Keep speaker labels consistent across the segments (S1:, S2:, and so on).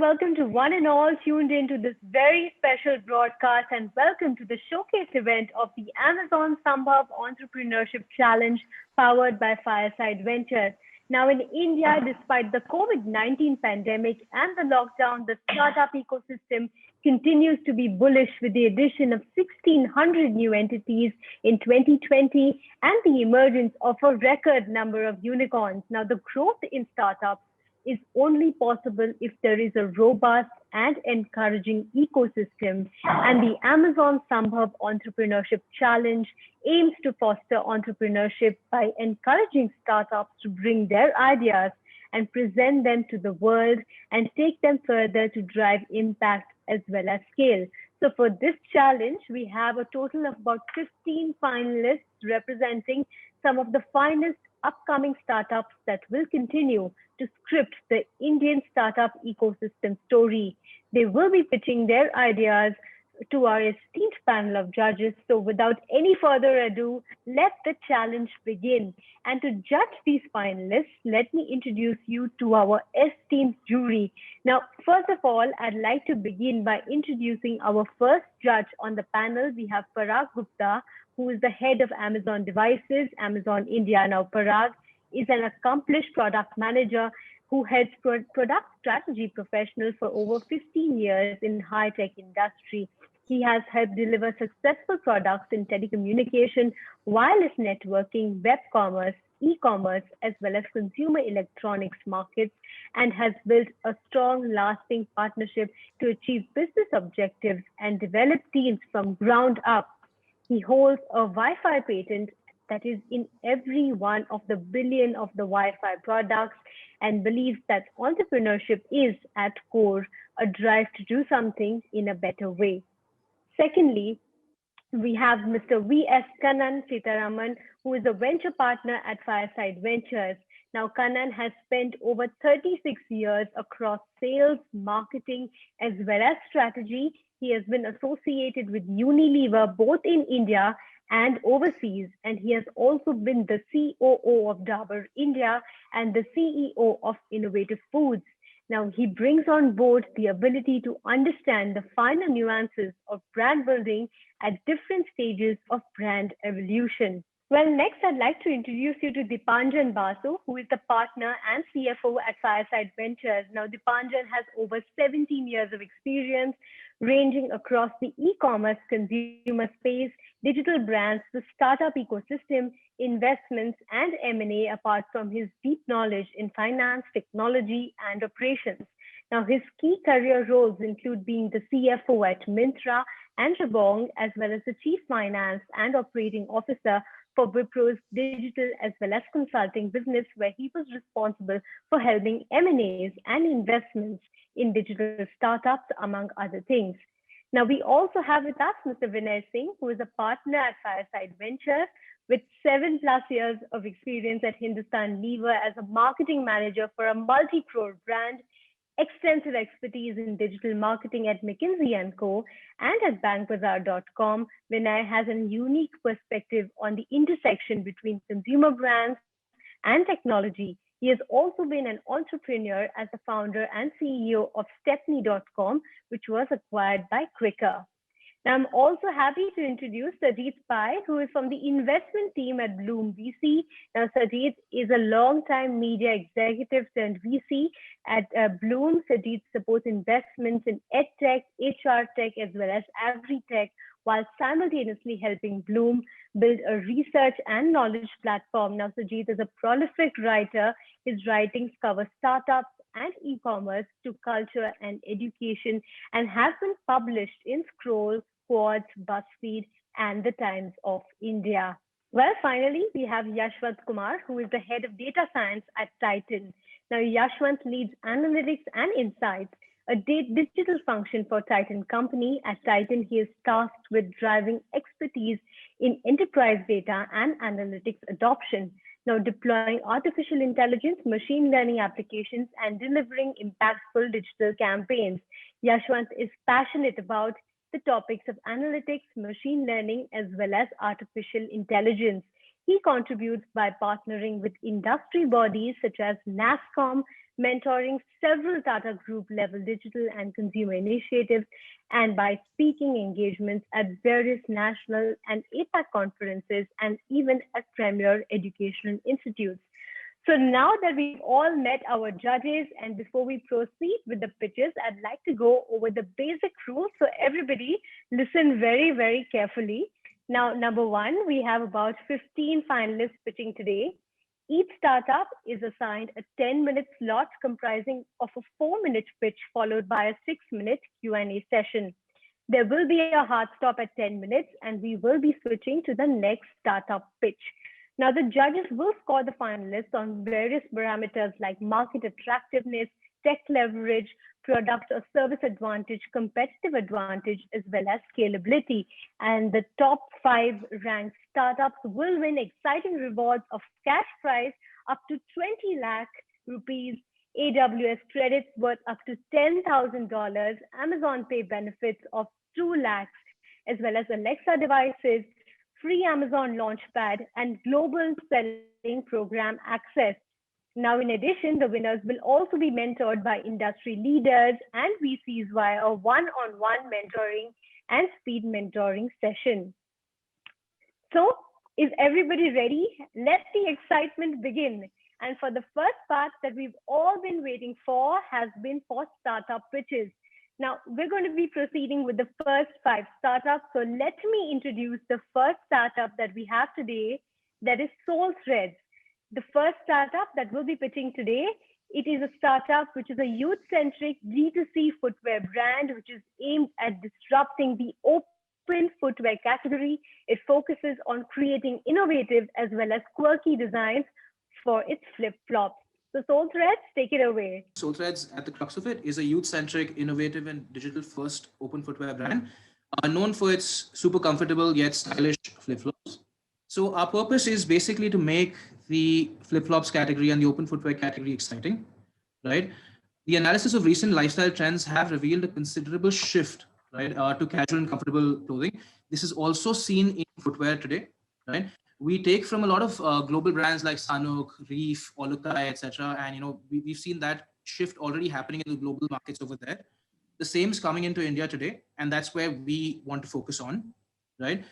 S1: welcome to one and all tuned into this very special broadcast, and welcome to the showcase event of the Amazon Smbhav Entrepreneurship Challenge powered by Fireside Ventures. Now in India, despite the COVID-19 pandemic and the lockdown, the startup ecosystem continues to be bullish with the addition of 1,600 new entities in 2020 and the emergence of a record number of unicorns. Now the growth in startups is only possible if there is a robust and encouraging ecosystem. And the Amazon Smbhav Entrepreneurship Challenge aims to foster entrepreneurship by encouraging startups to bring their ideas and present them to the world and take them further to drive impact as well as scale. So for this challenge, we have a total of about 15 finalists representing some of the finest upcoming startups that will continue to script the Indian startup ecosystem story. They will be pitching their ideas to our esteemed panel of judges. So without any further ado, let the challenge begin. And to judge these finalists, let me introduce you to our esteemed jury. Now, first of all, I'd like to begin by introducing our first judge on the panel. We have Parag Gupta, who is the head of Amazon Devices, Amazon India. Now, Parag is an accomplished product manager who heads product strategy professional for over 15 years in high-tech industry. He has helped deliver successful products in telecommunication, wireless networking, web commerce, e-commerce, as well as consumer electronics markets, and has built a strong, lasting partnership to achieve business objectives and develop teams from ground up. He holds a Wi-Fi patent that is in every one of the billion of the Wi-Fi products, and believes that entrepreneurship is at core a drive to do something in a better way. Secondly, we have Mr. V.S. Kanan Sitaraman, who is a venture partner at Fireside Ventures. Now, Kanan has spent over 36 years across sales, marketing, as well as strategy. He has been associated with Unilever both in India and overseas, and he has also been the COO of Dabur India and the CEO of Innovative Foods. Now, he brings on board the ability to understand the finer nuances of brand building at different stages of brand evolution. Well, next, I'd like to introduce you to Dipanjan Basu, who is the partner and CFO at Fireside Ventures. Now, Dipanjan has over 17 years of experience ranging across the e-commerce consumer space, digital brands, the startup ecosystem, investments, and M&A, apart from his deep knowledge in finance, technology, and operations. Now, his key career roles include being the CFO at Myntra and Jabong, as well as the Chief Finance and Operating Officer for Wipro's digital as well as consulting business, where he was responsible for helping M&As and investments in digital startups, among other things. Now, we also have with us Mr. Vinay Singh, who is a partner at Fireside Ventures with 7+ years of experience at Hindustan Lever as a marketing manager for a multi-crore brand, extensive expertise in digital marketing at McKinsey & Co. and at bankbazaar.com. Vinay has a unique perspective on the intersection between consumer brands and technology. He has also been an entrepreneur as the founder and CEO of Stepney.com, which was acquired by Quikr. Now, I'm also happy to introduce Sajid Pai, who is from the investment team at Bloom VC. Now, Sajid is a long-time media executive turned VC at Bloom. Sajid supports investments in EdTech, HR tech, as well as Agri-tech, while simultaneously helping Bloom build a research and knowledge platform. Now, Sajid is a prolific writer. His writings cover startups and e-commerce to culture and education, and have been published in Scroll, Quartz, BuzzFeed, and the Times of India. Well, finally, we have Yashvat Kumar, who is the head of data science at Titan. Now, Yashwant leads analytics and insights, a digital function for Titan company. At Titan, he is tasked with driving expertise in enterprise data and analytics adoption. Now, deploying artificial intelligence, machine learning applications, and delivering impactful digital campaigns. Yashwant is passionate about the topics of analytics, machine learning, as well as artificial intelligence. He contributes by partnering with industry bodies such as NASSCOM, mentoring several Tata Group level digital and consumer initiatives, and by speaking engagements at various national and APAC conferences and even at premier educational institutes. So now that we've all met our judges, and before we proceed with the pitches, I'd like to go over the basic rules. So everybody listen very, very carefully. Now, number one, we have about 15 finalists pitching today. Each startup is assigned a 10-minute slot comprising of a 4-minute pitch followed by a 6-minute Q&A session. There will be a hard stop at 10 minutes and we will be switching to the next startup pitch. Now, the judges will score the finalists on various parameters like market attractiveness, tech leverage, product or service advantage, competitive advantage, as well as scalability. And the top 5 ranked startups will win exciting rewards of cash prize up to 20 lakh rupees, AWS credits worth up to $10,000, Amazon Pay benefits of 2 lakhs, as well as Alexa devices, free Amazon Launchpad, and global selling program access. Now, in addition, the winners will also be mentored by industry leaders and VCs via a one-on-one mentoring and speed mentoring session. So, is everybody ready? Let the excitement begin. And for the first part that we've all been waiting for has been for startup pitches. Now, we're going to be proceeding with the first 5 startups. So let me introduce the first startup that we have today, that is Soul Threads. The first startup that we'll be pitching today, it is a startup which is a youth-centric D2C footwear brand, which is aimed at disrupting the open footwear category. It focuses on creating innovative as well as quirky designs for its flip-flops. So Soul Threads, take it away.
S2: Soul Threads, at the crux of it, is a youth-centric, innovative and digital-first open footwear brand, known for its super comfortable yet stylish flip-flops. So our purpose is basically to make the flip-flops category and the open footwear category exciting, right? The analysis of recent lifestyle trends have revealed a considerable shift, right, to casual and comfortable clothing. This is also seen in footwear today, right? We take from a lot of global brands like Sanuk, Reef, Olukai, etc. And we've seen that shift already happening in the global markets over there. The same is coming into India today, and that's where we want to focus on, right?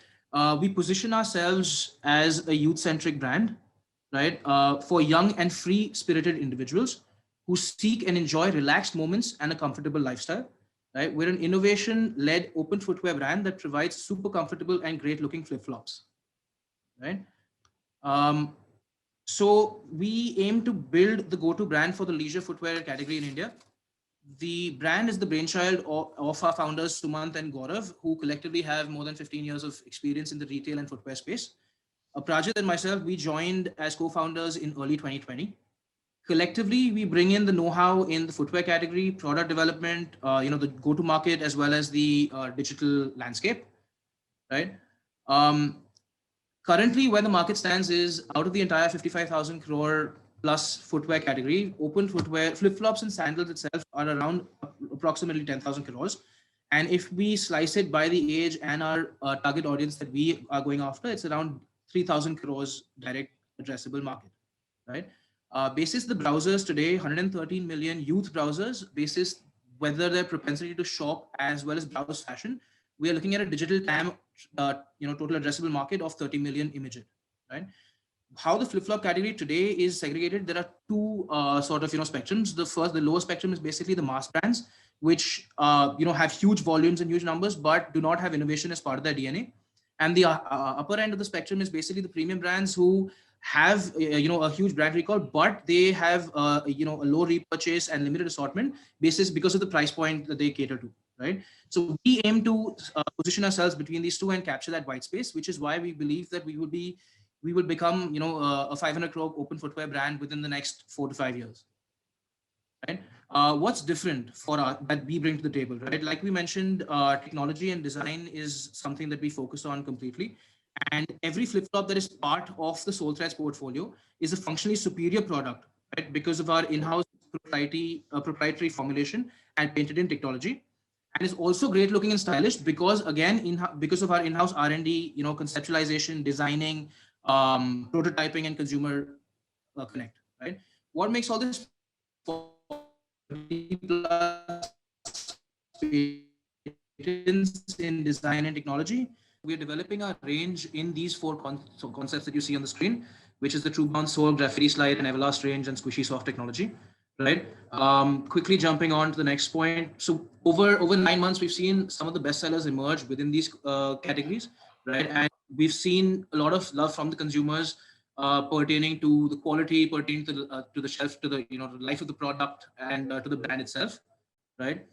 S2: We position ourselves as a youth-centric brand, right, for young and free-spirited individuals who seek and enjoy relaxed moments and a comfortable lifestyle, right? We're an innovation-led open footwear brand that provides super comfortable and great-looking flip-flops, right? So we aim to build the go-to brand for the leisure footwear category in India. The brand is the brainchild of our founders, Sumant and Gaurav, who collectively have more than 15 years of experience in the retail and footwear space. Prajit and myself, we joined as co-founders in early 2020. Collectively, we bring in the know-how in the footwear category, product development, the go-to-market, as well as the digital landscape, right? Currently, where the market stands is, out of the entire 55,000 crore plus footwear category, open footwear, flip-flops and sandals itself are around approximately 10,000 crores. And if we slice it by the age and our target audience that we are going after, it's around 3,000 crores direct addressable market, right? Basis the browsers today, 113 million youth browsers, basis whether their propensity to shop as well as browse fashion, we are looking at a digital TAM, total addressable market of 30 million immediate, right? How the flip-flop category today is segregated, there are two spectrums. The lower spectrum is basically the mass brands, which have huge volumes and huge numbers, but do not have innovation as part of their DNA. And the upper end of the spectrum is basically the premium brands who have a huge brand recall, but they have a low repurchase and limited assortment basis because of the price point that they cater to, right? So we aim to position ourselves between these two and capture that white space, which is why we believe that we will become a 500 crore open footwear brand within the next 4 to 5 years, right? What's different for us that we bring to the table, right? Like we mentioned, technology and design is something that we focus on completely. And every flip-flop that is part of the Soul Threads portfolio is a functionally superior product, right? Because of our in-house proprietary formulation and patented technology. And it's also great looking and stylish because, again, because of our in-house R&D, conceptualization, designing, prototyping and consumer connect, right? What makes all this patents in design and technology? We're developing our range in these four concepts that you see on the screen, which is the True Bounce Soul, Graffiti Slide, and Everlast range, and Squishy Soft technology, right? Quickly jumping on to the next point. So over 9 months, we've seen some of the best sellers emerge within these categories, right? And we've seen a lot of love from the consumers pertaining to the quality, pertaining to the shelf, to the the life of the product, and to the brand itself, right?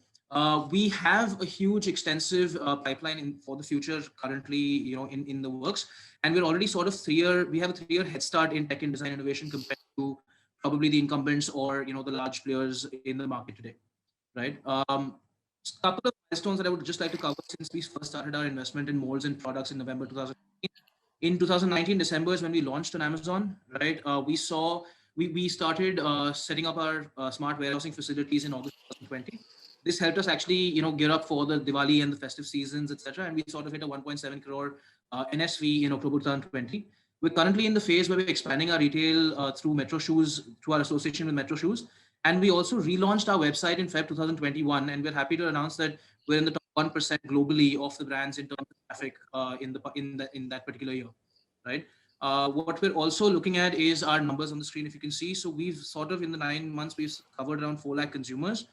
S2: We have a huge, extensive pipeline for the future currently, in the works, and we're already sort of we have a 3-year head start in tech and design innovation compared to probably the incumbents or the large players in the market today, right? A couple of milestones that I would just like to cover since we first started our investment in molds and products in November 2019. In 2019 December is when we launched on Amazon, right? We started setting up our smart warehousing facilities in August 2020. This helped us actually, gear up for the Diwali and the festive seasons, etc. And we sort of hit a 1.7 crore NSV in October 2020. We're currently in the phase where we're expanding our retail through Metro Shoes, through our association with Metro Shoes. And we also relaunched our website in Feb 2021. And we're happy to announce that we're in the top 1% globally of the brands in terms of traffic in that particular year, right? What we're also looking at is our numbers on the screen, if you can see. So we've sort of in the 9 months, we've covered around 4 lakh consumers.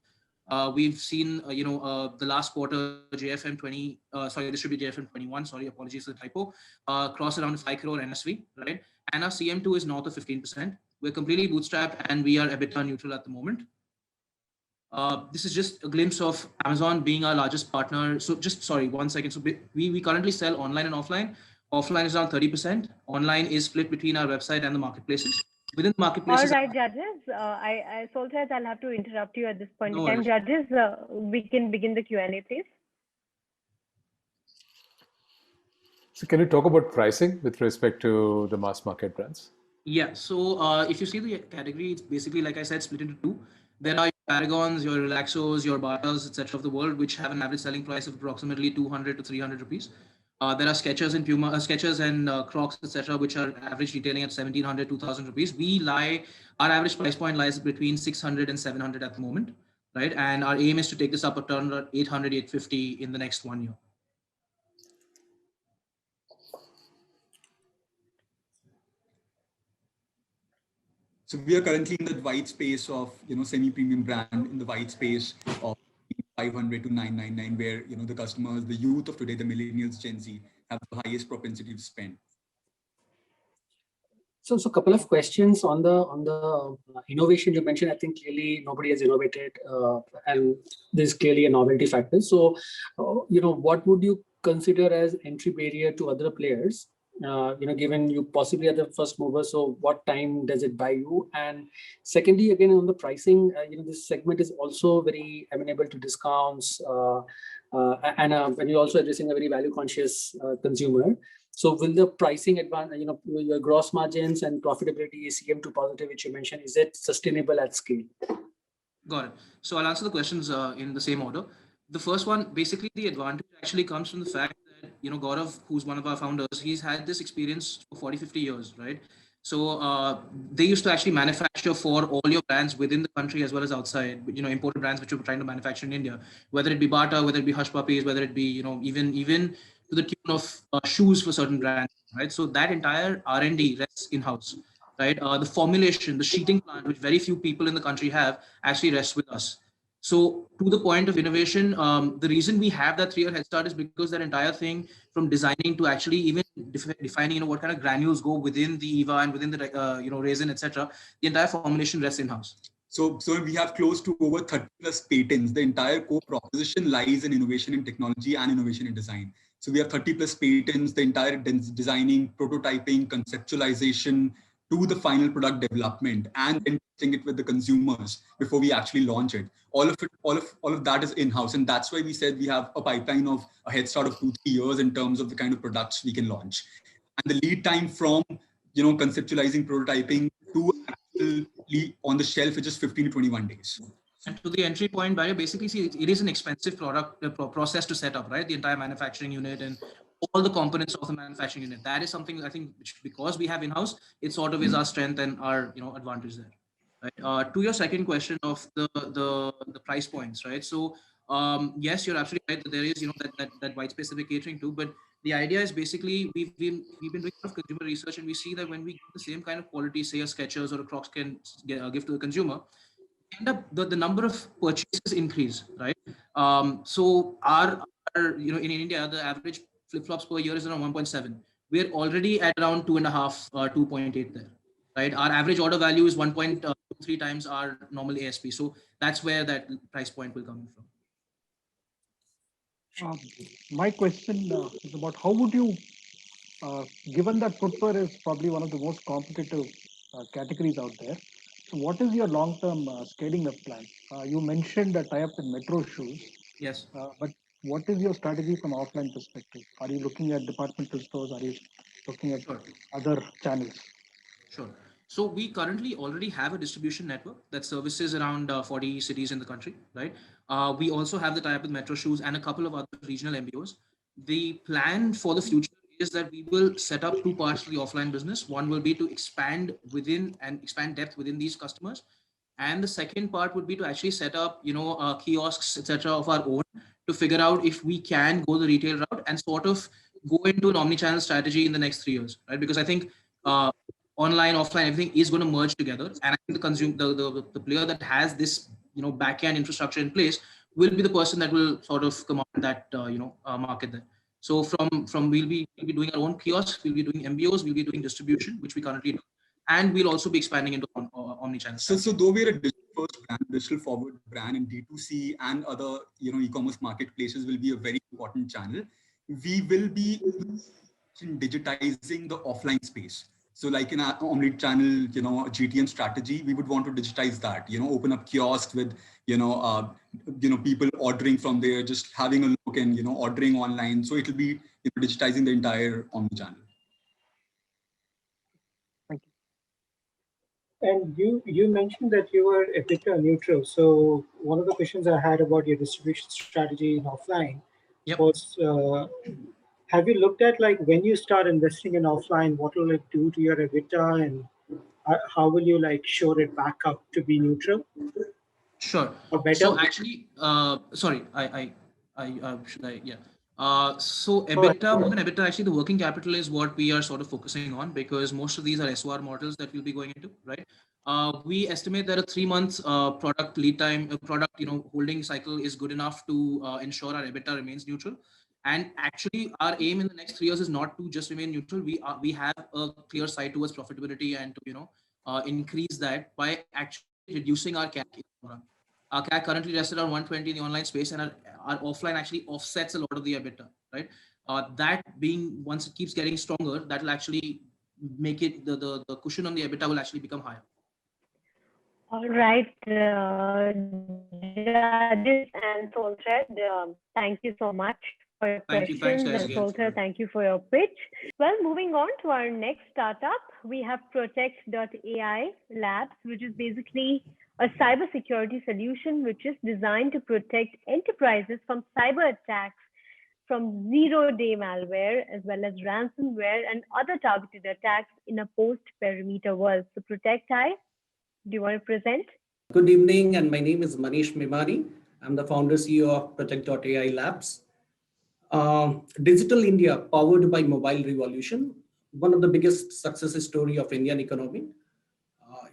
S2: We've seen, the last quarter, JFM 20, this should be JFM 21, sorry, apologies for the typo, cross around 5 crore NSV, right? And our CM2 is north of 15%. We're completely bootstrapped and we are EBITDA neutral at the moment. This is just a glimpse of Amazon being our largest partner. So just, sorry, 1 second. So we currently sell online and offline. Offline is around 30%. Online is split between our website and the marketplaces. Within the marketplaces.
S1: All right, judges. Solstice, I'll have to interrupt you at this point in
S2: No
S1: time.
S2: worries.
S1: Judges, we can begin the Q&A, please.
S3: So can you talk about pricing with respect to the mass market brands?
S2: Yeah. So if you see the category, it's basically, like I said, split into two. There are your Paragons, your Relaxos, your Batas, etc. of the world, which have an average selling price of approximately 200 to 300 rupees. There are Skechers and Puma, Skechers and Crocs, etc., which are average retailing at 1,700, 2,000 rupees. Our average price point lies between 600 and 700 at the moment, right? And our aim is to take this up to around 800, 850 in the next 1 year.
S4: So we are currently in the white space of, semi-premium brand, in the white space of 500 to 999, where, the customers, the youth of today, the millennials, Gen Z, have the highest propensity to spend.
S5: So a couple of questions on the innovation you mentioned. I think clearly nobody has innovated, and there's clearly a novelty factor. So, what would you consider as entry barrier to other players? Given you possibly are the first mover, so what time does it buy you? And secondly, again, on the pricing, this segment is also very amenable to discounts, and when you're also addressing a very value conscious consumer. So will the pricing advantage, your gross margins and profitability, CM2 positive, which you mentioned, is it sustainable at scale?
S2: Got it. So I'll answer the questions in the same order. The first one, basically the advantage actually comes from the fact that, Gaurav, who's one of our founders, he's had this experience for 40, 50 years, right? So they used to actually manufacture for all your brands within the country as well as outside, imported brands which we're trying to manufacture in India, whether it be Bata, whether it be Hush Puppies, whether it be, even to the tune of shoes for certain brands, right? So that entire R&D rests in-house, right? The formulation, the sheeting plant, which very few people in the country have, actually rests with us. So to the point of innovation, the reason we have that 3-year head start is because that entire thing, from designing to actually even defining, what kind of granules go within the EVA and within the, resin, etc., the entire formulation rests in-house.
S4: So we have close to over 30 plus patents. The entire core proposition lies in innovation in technology and innovation in design. So we have 30 plus patents, the entire designing, prototyping, conceptualization to the final product development, and then testing it with the consumers before we actually launch it. All of that is in-house. And that's why we said we have a pipeline of a head start of 2-3 years in terms of the kind of products we can launch. And the lead time from, conceptualizing, prototyping to actually on the shelf is just 15 to 21 days.
S2: And to the entry point barrier, basically, see, it is an expensive process to set up, right? The entire manufacturing unit and all the components of the manufacturing unit. That is something I think which, because we have in-house, it sort of is our strength and our advantage there. Right. To your second question of the price points, right? So yes, you're absolutely right that there is that white space that we're catering to, but the idea is basically we've been doing a lot of consumer research, and we see that when we give the same kind of quality, say a Skechers or a Crocs can give to the consumer, end up the number of purchases increase, right? So our in India the average flip flops per year is around 1.7. We're already at around 2.5, 2.8 there, right? Our average order value is 1.23 times our normal ASP. So that's where that price point will come in from.
S6: My question is about how would you, given that footwear is probably one of the most competitive categories out there, so what is your long-term scaling up plan? You mentioned a tie-up in Metro shoes,
S2: Yes.
S6: but what is your strategy from offline perspective? Are you looking at departmental stores? Are you looking at
S2: Sure.
S6: other channels?
S2: Sure. So we currently already have a distribution network that services around 40 cities in the country, right? We also have the tie-up with Metro Shoes and a couple of other regional MBOs. The plan for the future is that we will set up two parts to the offline business. One will be to expand within and expand depth within these customers. And the second part would be to actually set up, kiosks, etc., of our own to figure out if we can go the retail route and sort of go into an omni-channel strategy in the next 3 years, right? Because I think online, offline, everything is going to merge together, and I think the player that has this back-end infrastructure in place will be the person that will sort of command that market there. So from we'll be doing our own kiosks, we'll be doing MBOs, we'll be doing distribution, which we currently do, and we'll also be expanding into omni-channel.
S4: So though we're a digital first brand, digital forward brand, and D2C and other e-commerce marketplaces will be a very important channel, we will be digitizing the offline space. So like in our omni-channel, GTM strategy, we would want to digitize that, open up kiosks with, people ordering from there, just having a look and, ordering online. So it'll be digitizing the entire omni-channel.
S6: Thank
S7: you. And you mentioned that you were EBITDA neutral. So one of the questions I had about your distribution strategy in offline was, have you looked at like when you start investing in offline, what will it do to your EBITDA, and how will you like shore it back up to be neutral?
S2: Sure.
S7: Or better?
S2: So actually, sorry, so EBITDA, more than EBITDA, actually the working capital is what we are sort of focusing on, because most of these are SOR models that we'll be going into, right? We estimate that a 3-month product lead time, holding cycle is good enough to ensure our EBITDA remains neutral. And actually, our aim in the next 3 years is not to just remain neutral. We have a clear sight towards profitability and to increase that by actually reducing our CAC. Our CAC currently rests around 120 in the online space, and our offline actually offsets a lot of the EBITDA, right? That being, once it keeps getting stronger, that will actually make it the cushion on the EBITDA will actually become higher.
S1: All right, Jadis and Solthred, thank you so much for your questions. And Solthred, thank you for your pitch. Well, moving on to our next startup, we have Protect.ai Labs, which is basically a cybersecurity solution which is designed to protect enterprises from cyber attacks, from zero-day malware, as well as ransomware and other targeted attacks in a post-perimeter world. So Protect.ai, do you want to present?
S5: Good evening, and my name is Manish Mimani. I'm the founder CEO of Protect.ai Labs. Digital India, powered by mobile revolution, one of the biggest success story of Indian economy.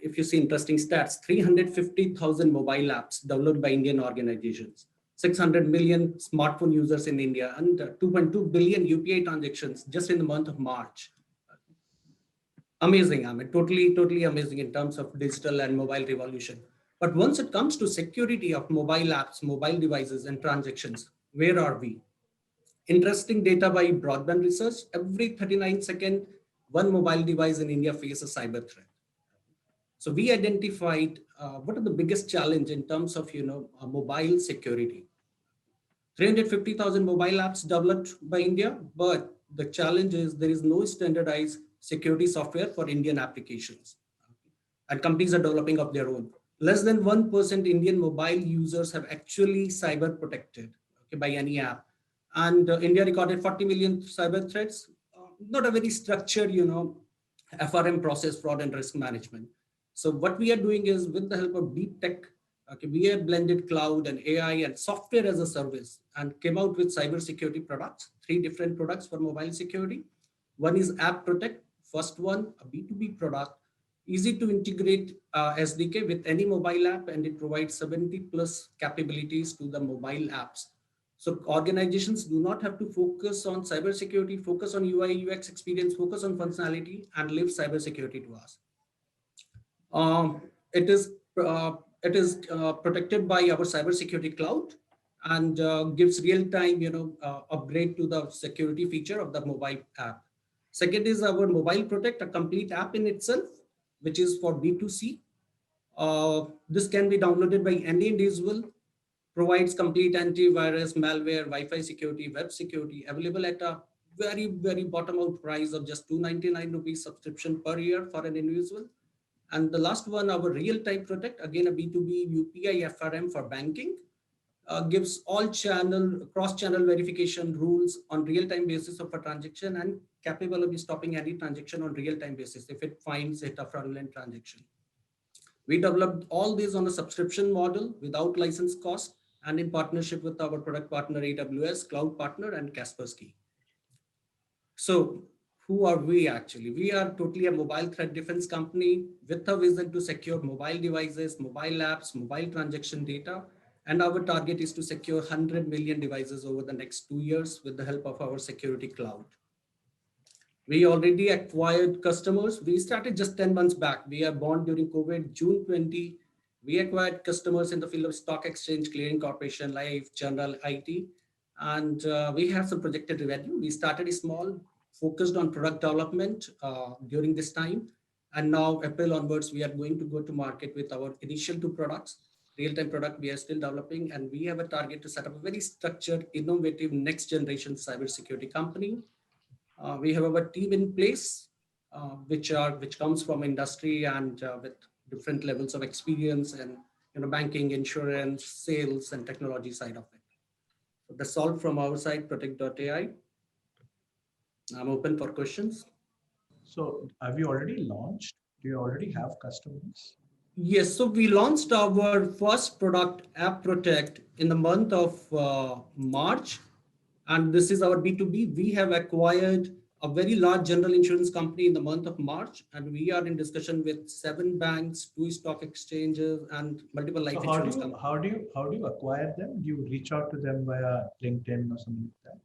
S5: If you see interesting stats, 350,000 mobile apps developed by Indian organizations, 600 million smartphone users in India, and 2.2 billion UPI transactions just in the month of March. Amazing, I mean, totally amazing in terms of digital and mobile revolution. But once it comes to security of mobile apps, mobile devices, and transactions, where are we? Interesting data by Broadband Research, every 39 seconds, one mobile device in India faces a cyber threat. So we identified what are the biggest challenge in terms of mobile security. 350,000 mobile apps developed by India, but the challenge is there is no standardized security software for Indian applications, and companies are developing of their own. Less than 1% Indian mobile users have actually cyber protected by any app,
S8: And India recorded 40 million cyber threats. Not a very structured, FRM process, fraud and risk management. So what we are doing is with the help of deep tech, okay, we have blended cloud and AI and software as a service and came out with cybersecurity products, 3 different products for mobile security. One is App Protect, first one, a B2B product, easy to integrate SDK with any mobile app, and it provides 70 plus capabilities to the mobile apps. So organizations do not have to focus on cybersecurity, focus on UI, UX experience, focus on functionality, and leave cybersecurity to us. Um, it is protected by our cybersecurity cloud and gives real-time, upgrade to the security feature of the mobile app. Second is our Mobile Protect, a complete app in itself, which is for B2C. This can be downloaded by any individual, provides complete antivirus, malware, Wi-Fi security, web security, available at a very, very bottom out price of just 299 rupees subscription per year for an individual. And the last one, our Real-Time Protect, again a B2B UPI FRM for banking, gives all cross-channel verification rules on real-time basis of a transaction and capable of stopping any transaction on real-time basis if it finds it a fraudulent transaction. We developed all these on a subscription model without license cost and in partnership with our product partner AWS, cloud partner, and Kaspersky. So who are we actually? We are totally a mobile threat defense company with a vision to secure mobile devices, mobile apps, mobile transaction data. And our target is to secure 100 million devices over the next 2 years with the help of our security cloud. We already acquired customers. We started just 10 months back. We are born during COVID, June 20. We acquired customers in the field of stock exchange, clearing corporation, life, general, IT. And we have some projected revenue. We started small, focused on product development during this time. And now April onwards, we are going to go to market with our initial 2 products. Real-time product we are still developing, and we have a target to set up a very structured, innovative, next generation cybersecurity company. We have our team in place, which comes from industry and with different levels of experience and banking, insurance, sales, and technology side of it. So that's all from our side, protect.ai. I'm open for questions.
S9: So have you already launched? Do you already have customers?
S8: Yes, so we launched our first product, App Protect, in the month of March. And this is our B2B. We have acquired a very large general insurance company in the month of March. And we are in discussion with 7 banks, 2 stock exchanges, and multiple life insurance companies.
S9: How do you acquire them? Do you reach out to them via LinkedIn or something like that?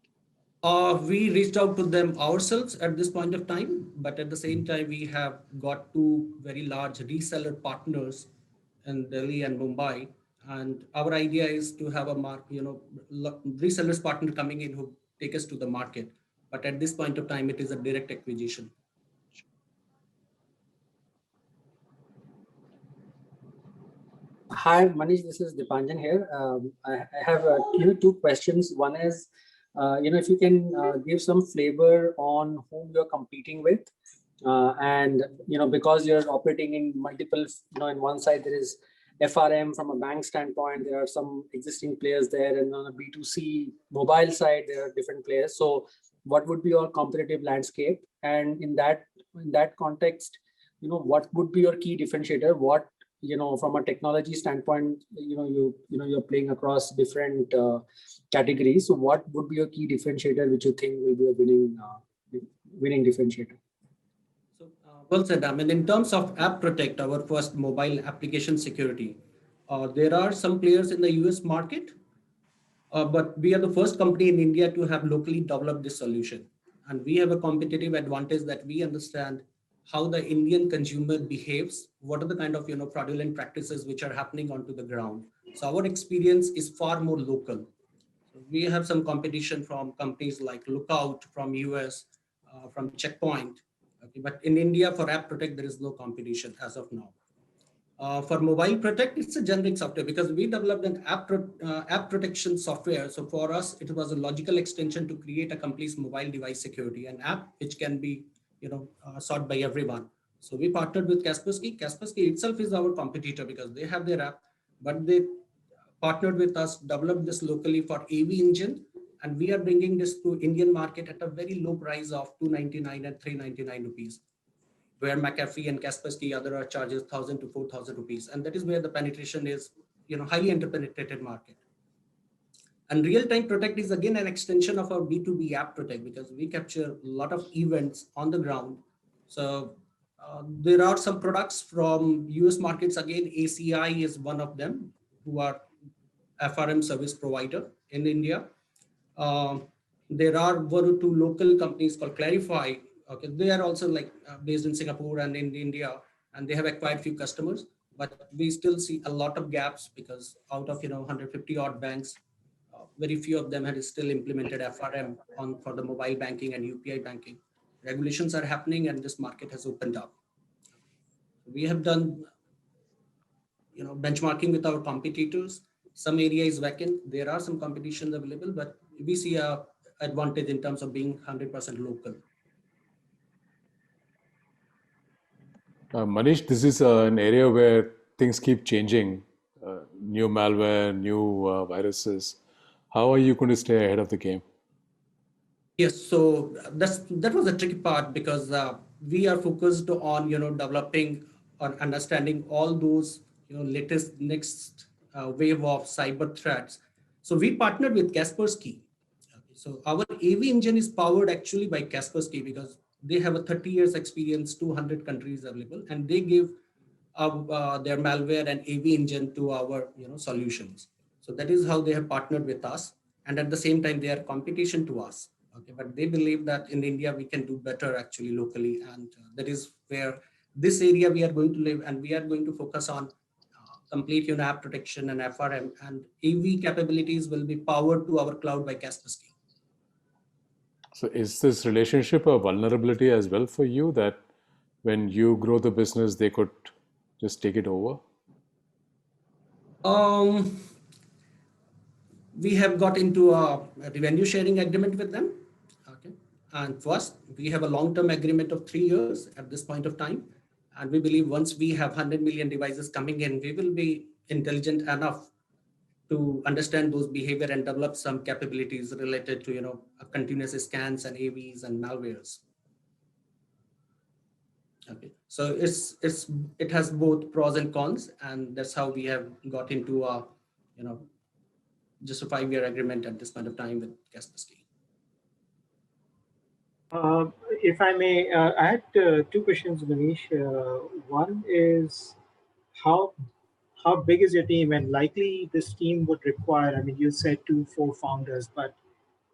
S8: We reached out to them ourselves at this point of time, but at the same time, we have got 2 very large reseller partners in Delhi and Mumbai. And our idea is to have a resellers partner coming in who take us to the market. But at this point of time, it is a direct acquisition.
S5: Hi, Manish, this is Dipanjan here. I have 2 questions. One is, if you can give some flavor on whom you're competing with. And, because you're operating in multiple, in one side, there is FRM from a bank standpoint, there are some existing players there, and on a B2C mobile side, there are different players. So what would be your competitive landscape? And in that context, what would be your key differentiator? What, from a technology standpoint, you're playing across different categories. So what would be your key differentiator, which you think will be a winning differentiator?
S8: So, well said. I mean, in terms of App Protect, our first mobile application security, there are some players in the US market, but we are the first company in India to have locally developed this solution. And we have a competitive advantage that we understand how the Indian consumer behaves, what are the kind of fraudulent practices which are happening onto the ground. So our experience is far more local. So we have some competition from companies like Lookout from US, from Checkpoint. Okay, but in India for App Protect, there is no competition as of now. For Mobile Protect, it's a generic software because we developed an app protection software. So for us, it was a logical extension to create a complete mobile device security, an app which can be sought by everyone. So we partnered with Kaspersky. Kaspersky itself is our competitor because they have their app, but they partnered with us, developed this locally for AV Engine, And we are bringing this to Indian market at a very low price of 299 and 399 rupees, where McAfee and Kaspersky other are charges 1,000 to 4,000 rupees. And that is where the penetration is, highly underpenetrated market. And Real-Time Protect is again an extension of our B2B app Protect, because we capture a lot of events on the ground. So there are some products from US markets. Again, ACI is one of them, who are FRM service provider in India. There are one or two local companies called Clarify. Okay, they are also based in Singapore and in India, and they have acquired few customers. But we still see a lot of gaps, because out of 150 odd banks, very few of them had still implemented FRM for the mobile banking and UPI banking. Regulations are happening, and this market has opened up. We have done benchmarking with our competitors. Some area is vacant. There are some competitions available, but we see a advantage in terms of being 100% local.
S3: Manish, this is an area where things keep changing. New malware, new viruses. How are you going to stay ahead of the game?
S8: Yes, so that was a tricky part, because we are focused on developing or understanding all those latest next wave of cyber threats. So we partnered with Kaspersky. So our AV engine is powered actually by Kaspersky, because they have a 30 years experience, 200 countries available, and they give their malware and AV engine to our solutions. So that is how they have partnered with us, and at the same time they are competition to us. Okay, but they believe that in India we can do better actually locally, and that is where this area we are going to live, and we are going to focus on complete app protection and FRM, and AV capabilities will be powered to our cloud by Kaspersky.
S3: So is this relationship a vulnerability as well for you, that when you grow the business, they could just take it over?
S8: We have got into a revenue sharing agreement with them. Okay. And first, we have a long-term agreement of 3 years at this point of time. And we believe once we have 100 million devices coming in, we will be intelligent enough to understand those behavior and develop some capabilities related to continuous scans and AVs and malwares. Okay, so it has both pros and cons, and that's how we have got into a just a 5-year agreement at this point of time with Kaspersky.
S7: If I may, I had 2 questions, Manish. One is how big is your team, and likely this team would require, I mean, you said 2-4 founders, but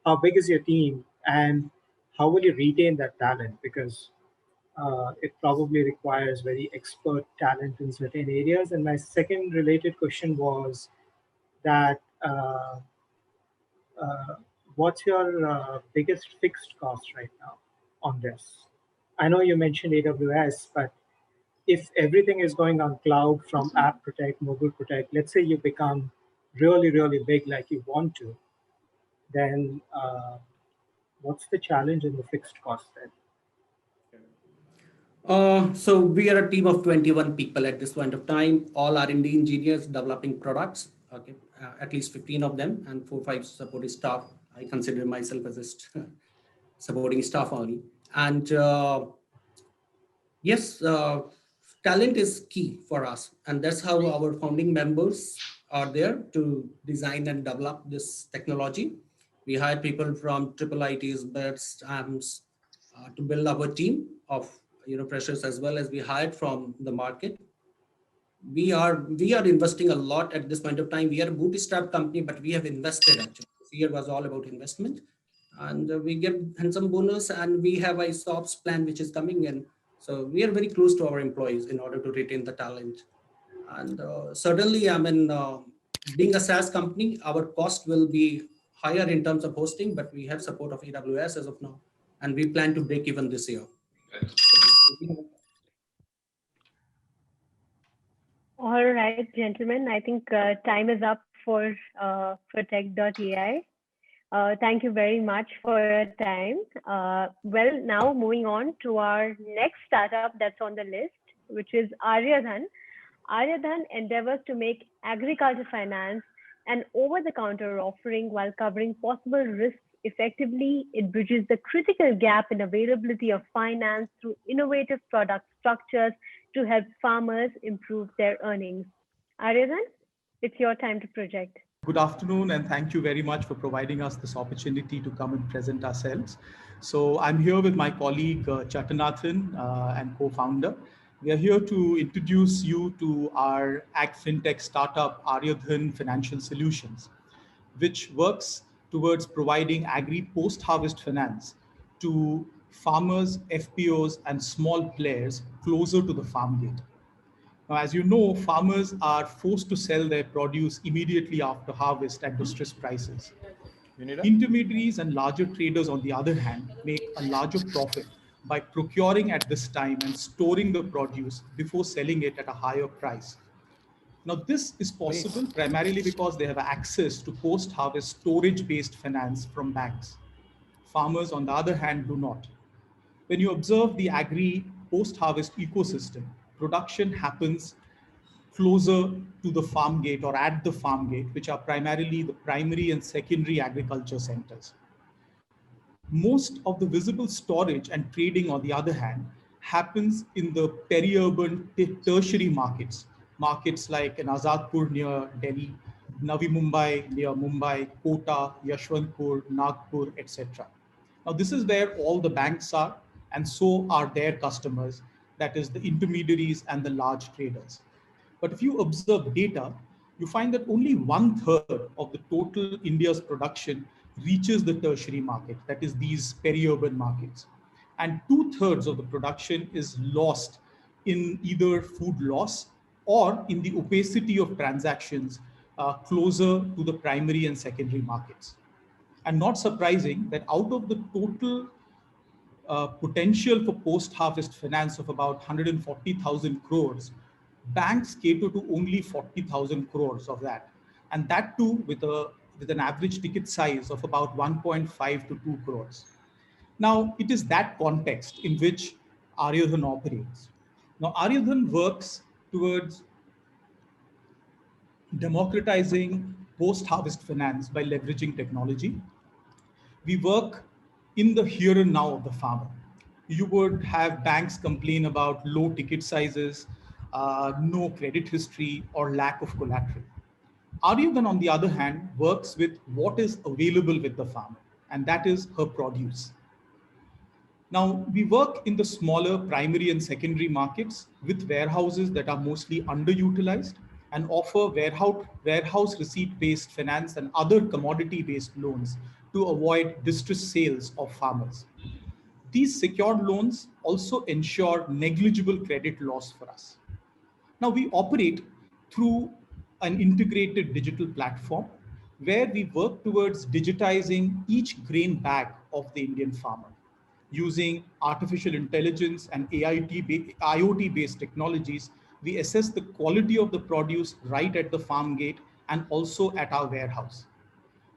S7: how big is your team, and how will you retain that talent? Because it probably requires very expert talent in certain areas. And my second related question was that what's your biggest fixed cost right now on this? I know you mentioned AWS, but if everything is going on cloud from App Protect, Mobile Protect, let's say you become really, really big like you want to, then what's the challenge in the fixed cost then?
S8: So we are a team of 21 people at this point of time, all R&D engineers developing products. Okay, at least 15 of them, and 4-5 supporting staff. I consider myself as a supporting staff only. And yes, talent is key for us, and that's how our founding members are there to design and develop this technology. We hire people from triple ITs, BETS, AMS to build our team of freshers, as well as we hired from the market. We are investing a lot at this point of time. We are a bootstrap company, but we have invested actually. This year was all about investment, and we get handsome bonus, and we have a SOPs plan which is coming in. So we are very close to our employees in order to retain the talent. And certainly, I mean, being a SaaS company, our cost will be higher in terms of hosting, but we have support of AWS as of now, and we plan to break even this year.
S1: All right, gentlemen, I think time is up for Protect.ai. Thank you very much for your time. Well, now moving on to our next startup that's on the list, which is Aryadhan. Aryadhan endeavors to make agriculture finance an over-the-counter offering while covering possible risks effectively. It bridges the critical gap in availability of finance through innovative product structures to help farmers improve their earnings. Aryadhan, it's your time to project.
S10: Good afternoon, and thank you very much for providing us this opportunity to come and present ourselves. So I'm here with my colleague Chatanathan and co-founder. We are here to introduce you to our ag fintech startup Aryadhan Financial Solutions, which works towards providing agri post-harvest finance to farmers, FPOs, and small players closer to the farm gate. Now, as you know, farmers are forced to sell their produce immediately after harvest at distressed prices. Intermediaries and larger traders, on the other hand, make a larger profit by procuring at this time and storing the produce before selling it at a higher price. Now, this is possible primarily because they have access to post-harvest storage-based finance from banks. Farmers, on the other hand, do not. When you observe the agri post-harvest ecosystem, production happens closer to the farm gate or at the farm gate, which are primarily the primary and secondary agriculture centers. Most of the visible storage and trading, on the other hand, happens in the peri-urban tertiary markets like in Azadpur near Delhi, Navi Mumbai near Mumbai, Kota, Yashwantpur, Nagpur, etc. Now, this is where all the banks are, and so are their customers, that is the intermediaries and the large traders. But if you observe data, you find that only 1/3 of the total India's production reaches the tertiary market, that is these peri-urban markets. And 2/3 of the production is lost in either food loss or in the opacity of transactions closer to the primary and secondary markets. And not surprising that out of the total potential for post-harvest finance of about 140,000 crores, banks cater to only 40,000 crores of that. And that too with an average ticket size of about 1.5 to 2 crores. Now, it is that context in which Aryadhan operates. Now, Aryadhan works towards democratizing post-harvest finance by leveraging technology. We work in the here and now of the farmer. You would have banks complain about low ticket sizes, no credit history, or lack of collateral. Aryadhan, on the other hand, works with what is available with the farmer, and that is her produce. Now, we work in the smaller primary and secondary markets with warehouses that are mostly underutilized and offer warehouse receipt-based finance and other commodity-based loans to avoid distressed sales of farmers. These secured loans also ensure negligible credit loss for us. Now, we operate through an integrated digital platform where we work towards digitizing each grain bag of the Indian farmer. Using artificial intelligence and IoT-based technologies, we assess the quality of the produce right at the farm gate and also at our warehouse.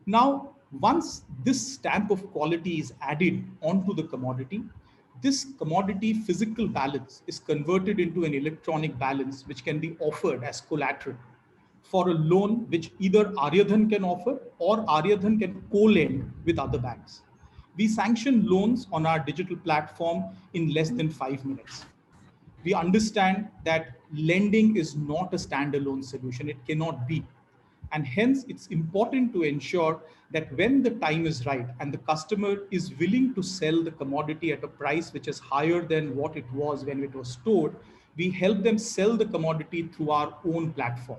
S10: Now, once this stamp of quality is added onto the commodity, this commodity physical balance is converted into an electronic balance which can be offered as collateral for a loan which either Aryadhan can offer or Aryadhan can co-lend with other banks. We sanction loans on our digital platform in less than 5 minutes. We understand that lending is not a standalone solution. It cannot be. And hence, it's important to ensure that when the time is right and the customer is willing to sell the commodity at a price which is higher than what it was when it was stored, we help them sell the commodity through our own platform.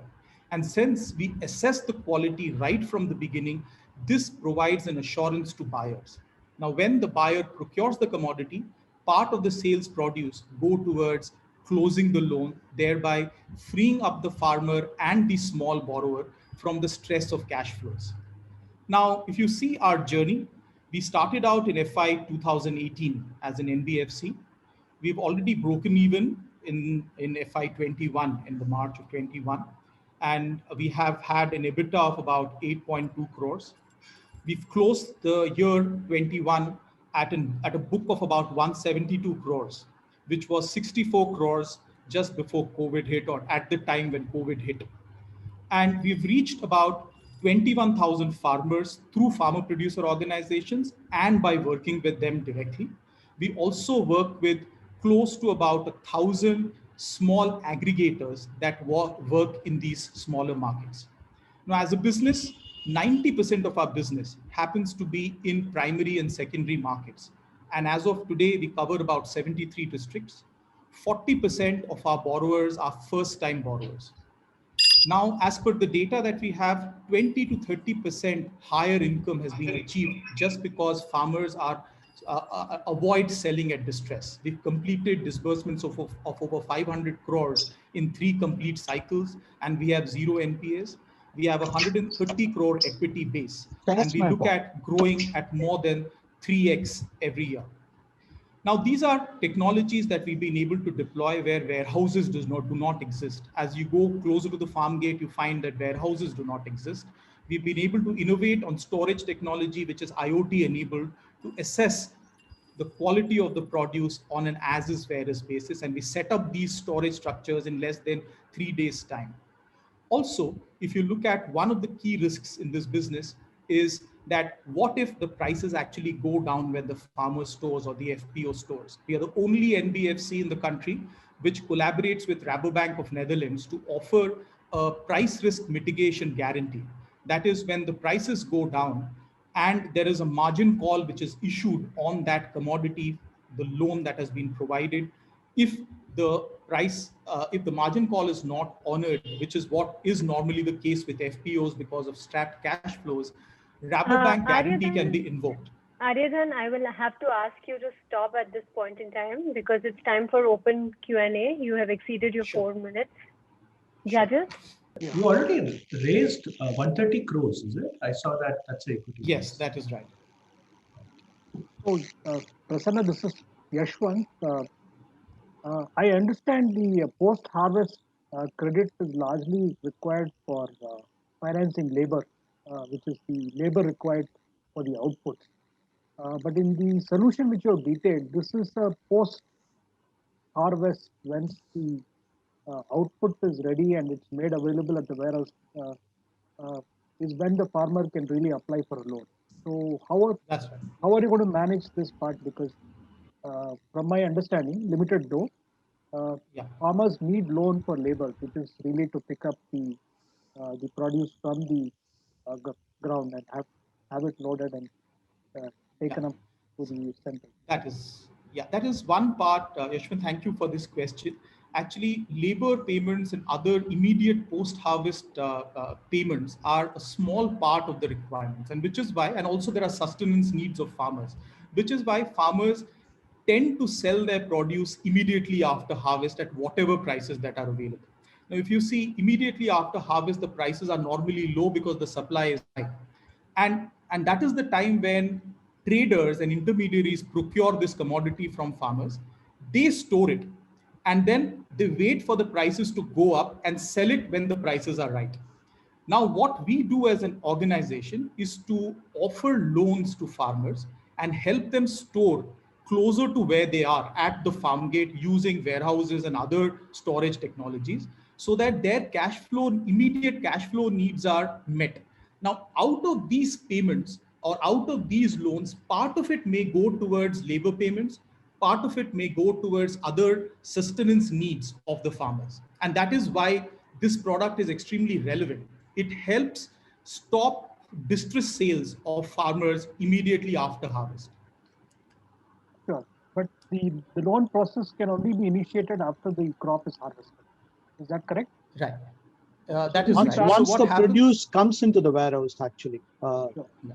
S10: And since we assess the quality right from the beginning, this provides an assurance to buyers. Now, when the buyer procures the commodity, part of the sales produce go towards closing the loan, thereby freeing up the farmer and the small borrower from the stress of cash flows. Now, if you see our journey, we started out in FY 2018 as an NBFC. We've already broken even in FY 21, in the March of 21. And we have had an EBITDA of about 8.2 crores. We've closed the year 21 at a book of about 172 crores, which was 64 crores just before COVID hit, or at the time when COVID hit. And we've reached about 21,000 farmers through farmer producer organizations and by working with them directly. We also work with close to about 1,000 small aggregators that work in these smaller markets. Now, as a business, 90% of our business happens to be in primary and secondary markets. And as of today, we cover about 73 districts. 40% of our borrowers are first-time borrowers. Now, as per the data that we have, 20 to 30% higher income has been achieved just because farmers are avoid selling at distress. We've completed disbursements of over 500 crores in 3 complete cycles, and we have 0 NPAs. We have 130 crore equity base, and we look at growing at more than 3x every year. Now, these are technologies that we've been able to deploy where warehouses do not exist. As you go closer to the farm gate, you find that warehouses do not exist. We've been able to innovate on storage technology, which is IoT enabled, to assess the quality of the produce on an as-is, where-is basis. And we set up these storage structures in less than 3 days' time. Also, if you look at one of the key risks in this business is that what if the prices actually go down when the farmer stores or the FPO stores? We are the only NBFC in the country which collaborates with Rabobank of Netherlands to offer a price risk mitigation guarantee. That is, when the prices go down and there is a margin call which is issued on that commodity, the loan that has been provided, if the margin call is not honored, which is what is normally the case with FPOs because of strapped cash flows, Rabobank guarantee can be invoked.
S1: Aryadhan, I will have to ask you to stop at this point in time because it's time for open Q&A. You have exceeded your 4 minutes. Judges?
S9: You already raised 130 crores, is it? I saw that. That's the equity.
S10: Yes, that is right.
S6: So, Prasanna, this is Yashwant. I understand the post-harvest credit is largely required for financing labor, which is the labor required for the output. But in the solution which you have detailed, this is a post-harvest once the output is ready and it's made available at the warehouse, is when the farmer can really apply for a loan. So how are you going to manage this part? Because from my understanding, limited though, farmers need loan for labor, which is really to pick up the produce from the ground and have it loaded and taken up to the center.
S10: That is one part. Yashwant, thank you for this question. Actually, labor payments and other immediate post-harvest payments are a small part of the requirements, and which is why, and also there are sustenance needs of farmers, which is why farmers tend to sell their produce immediately after harvest at whatever prices that are available. Now, if you see immediately after harvest, the prices are normally low because the supply is high. And that is the time when traders and intermediaries procure this commodity from farmers. They store it and then they wait for the prices to go up and sell it when the prices are right. Now, what we do as an organization is to offer loans to farmers and help them store closer to where they are at the farm gate using warehouses and other storage technologies so that their immediate cash flow needs are met. Now, out of these payments or out of these loans, part of it may go towards labor payments, part of it may go towards other sustenance needs of the farmers. And that is why this product is extremely relevant. It helps stop distress sales of farmers immediately after harvest.
S6: Sure, but the loan process can only be initiated after the crop is harvested. Is that correct?
S10: Right. That is
S11: once,
S10: right.
S11: Once
S10: so
S11: the produce comes into the warehouse, actually,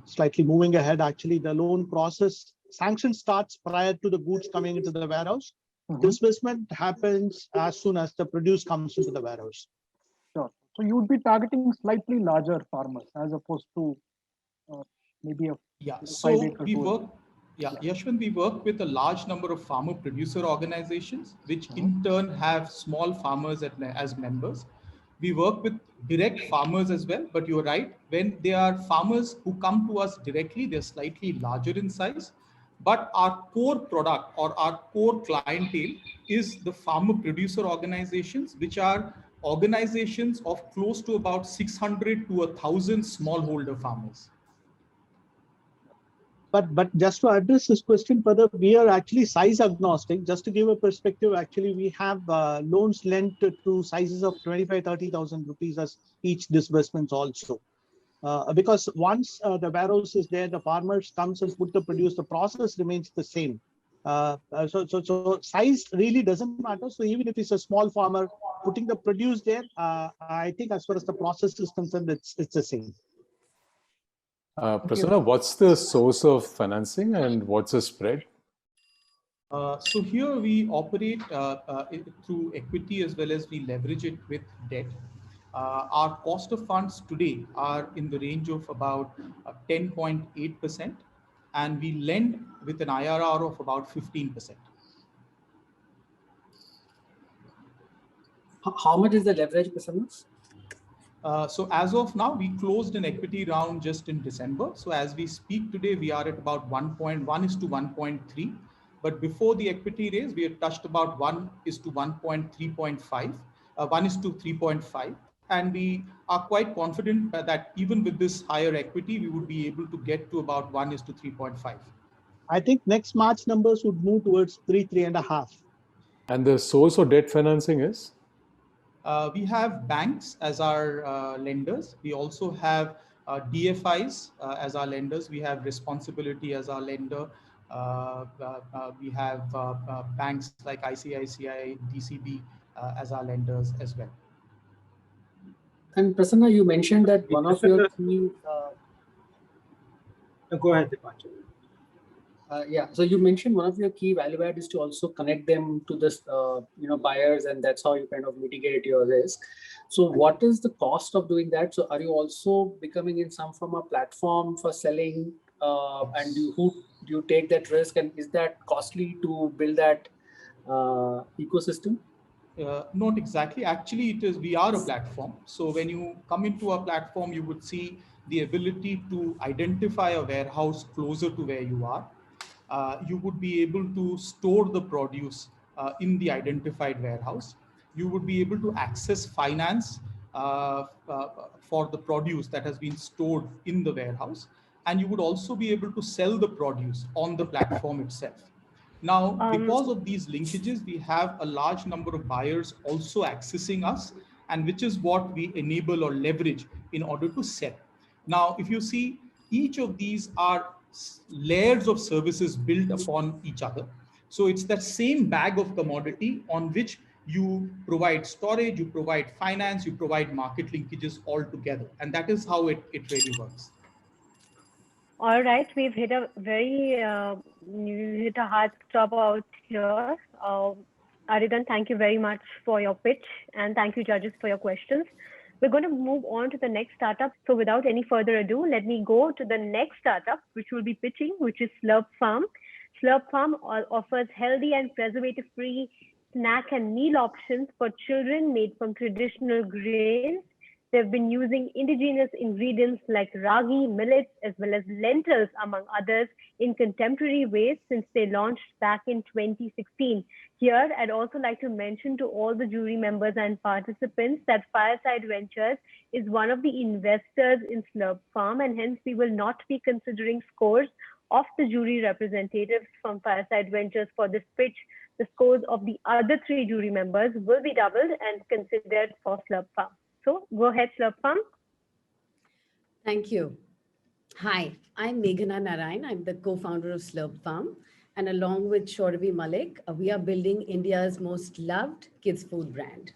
S11: slightly moving ahead, actually, the loan process sanction starts prior to the goods coming into the warehouse. Disbursement happens as soon as the produce comes into the warehouse.
S6: Sure. So you would be targeting slightly larger farmers as opposed to maybe a
S10: so we work. Yashwant, we work with a large number of farmer producer organizations, which in turn have small farmers as members. We work with direct farmers as well, but you're right. When they are farmers who come to us directly, they're slightly larger in size. But our core product or our core clientele is the farmer producer organizations, which are organizations of close to about 600 to 1,000 smallholder farmers.
S11: But just to address this question further, we are actually size agnostic. Just to give a perspective, actually, we have loans lent to sizes of 25, 30,000 rupees as each disbursements also. Because once the warehouse is there, the farmers comes and put the produce, the process remains the same. So size really doesn't matter. So even if it's a small farmer putting the produce there, I think as far as the process is concerned, it's the same.
S3: Prasanna, what's the source of financing and what's the spread?
S10: So here we operate through equity as well as we leverage it with debt. Our cost of funds today are in the range of about 10.8%, and we lend with an IRR of about 15%.
S5: How much is the leverage, Prasanna?
S10: So as of now, we closed an equity round just in December. So as we speak today, we are at about 1.1:1.3. But before the equity raise, we had touched about 1:1.3.5, 1:3.5. And we are quite confident that even with this higher equity, we would be able to get to about 1:3.5.
S11: I think next March numbers would move towards 3.5.
S3: And the source of debt financing is?
S10: We have banks as our lenders. We also have DFIs as our lenders. We have responsibility as our lender. We have banks like ICICI, DCB as our lenders as well.
S5: And Prasanna, you mentioned that one of your key...
S7: Go ahead, Dipanjan.
S5: Yeah, so you mentioned one of your key value add is to also connect them to this, buyers, and that's how you kind of mitigate your risk. So what is the cost of doing that? So are you also becoming in some form a platform for selling, and do you take that risk, and is that costly to build that ecosystem?
S10: Not exactly. Actually, we are a platform. So when you come into our platform, you would see the ability to identify a warehouse closer to where you are. You would be able to store the produce in the identified warehouse. You would be able to access finance for the produce that has been stored in the warehouse. And you would also be able to sell the produce on the platform itself. Now, because of these linkages, we have a large number of buyers also accessing us, and which is what we enable or leverage in order to sell. Now, if you see, each of these are layers of services built upon each other. So it's that same bag of commodity on which you provide storage, you provide finance, you provide market linkages all together. And that is how it really works.
S1: All right, we've hit a hard stop out here. Aryadhan, thank you very much for your pitch, and thank you, judges, for your questions. We're going to move on to the next startup. So without any further ado, let me go to the next startup, which will be pitching, which is Slurp Farm. Slurp Farm offers healthy and preservative-free snack and meal options for children made from traditional grains. They've been using indigenous ingredients like ragi, millets, as well as lentils, among others, in contemporary ways since they launched back in 2016. Here, I'd also like to mention to all the jury members and participants that Fireside Ventures is one of the investors in Slurp Farm, and hence we will not be considering scores of the jury representatives from Fireside Ventures for this pitch. The scores of the other 3 jury members will be doubled and considered for Slurp Farm. So go ahead, Slurp Farm.
S12: Thank you. Hi, I'm Meghana Narayan. I'm the co-founder of Slurp Farm. And along with Shorabi Malik, we are building India's most loved kids food brand.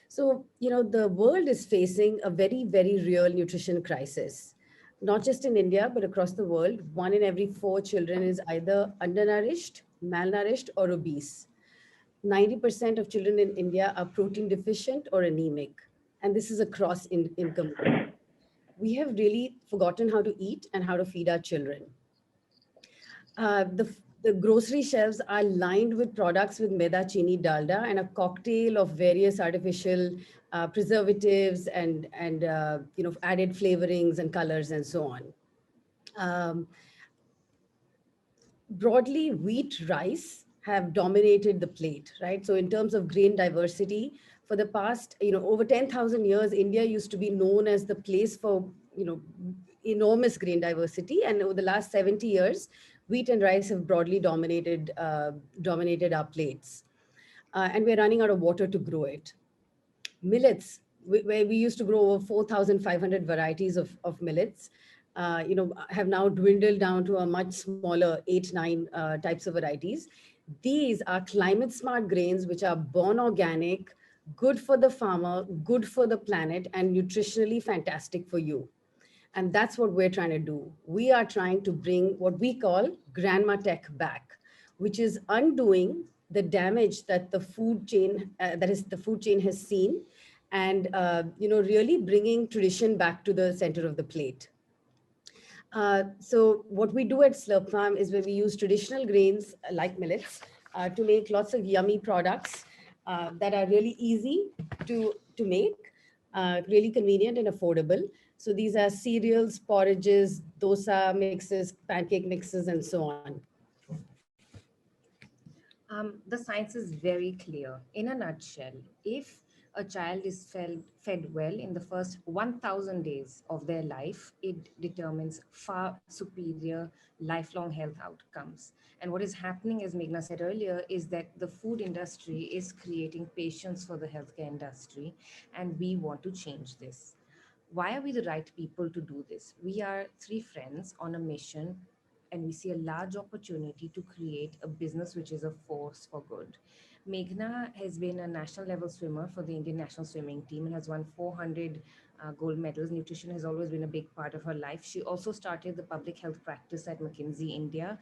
S12: So, the world is facing a very, very real nutrition crisis. Not just in India, but across the world. 1 in every 4 children is either undernourished, malnourished, or obese. 90% of children in India are protein deficient or anemic, and this is across income group. We have really forgotten how to eat and how to feed our children. The grocery shelves are lined with products with maida, chini, dalda, and a cocktail of various artificial preservatives and added flavorings and colors and so on. Broadly, wheat, rice, have dominated the plate, right? So in terms of grain diversity, for the past, over 10,000 years, India used to be known as the place for, enormous grain diversity. And over the last 70 years, wheat and rice have broadly dominated our plates. And we're running out of water to grow it. Millets, where we used to grow over 4,500 varieties of millets, have now dwindled down to a much smaller 8-9 types of varieties. These are climate smart grains, which are born organic, good for the farmer, good for the planet, and nutritionally fantastic for you. And that's what we're trying to do. We are trying to bring what we call grandma tech back, which is undoing the damage that the food chain, the food chain has seen, and really bringing tradition back to the center of the plate. So what we do at Slurp Farm is where we use traditional grains like millets to make lots of yummy products that are really easy to make, really convenient and affordable. So these are cereals, porridges, dosa mixes, pancake mixes, and so on.
S13: The science is very clear. In a nutshell, if a child is fed well in the first 1,000 days of their life, it determines far superior lifelong health outcomes. And what is happening, as Meghna said earlier, is that the food industry is creating patience for the healthcare industry, and we want to change this. Why are we the right people to do this? We are three friends on a mission, and we see a large opportunity to create a business which is a force for good. Meghna has been a national level swimmer for the Indian national swimming team and has won 400 gold medals. Nutrition has always been a big part of her life. She also started the public health practice at McKinsey, India,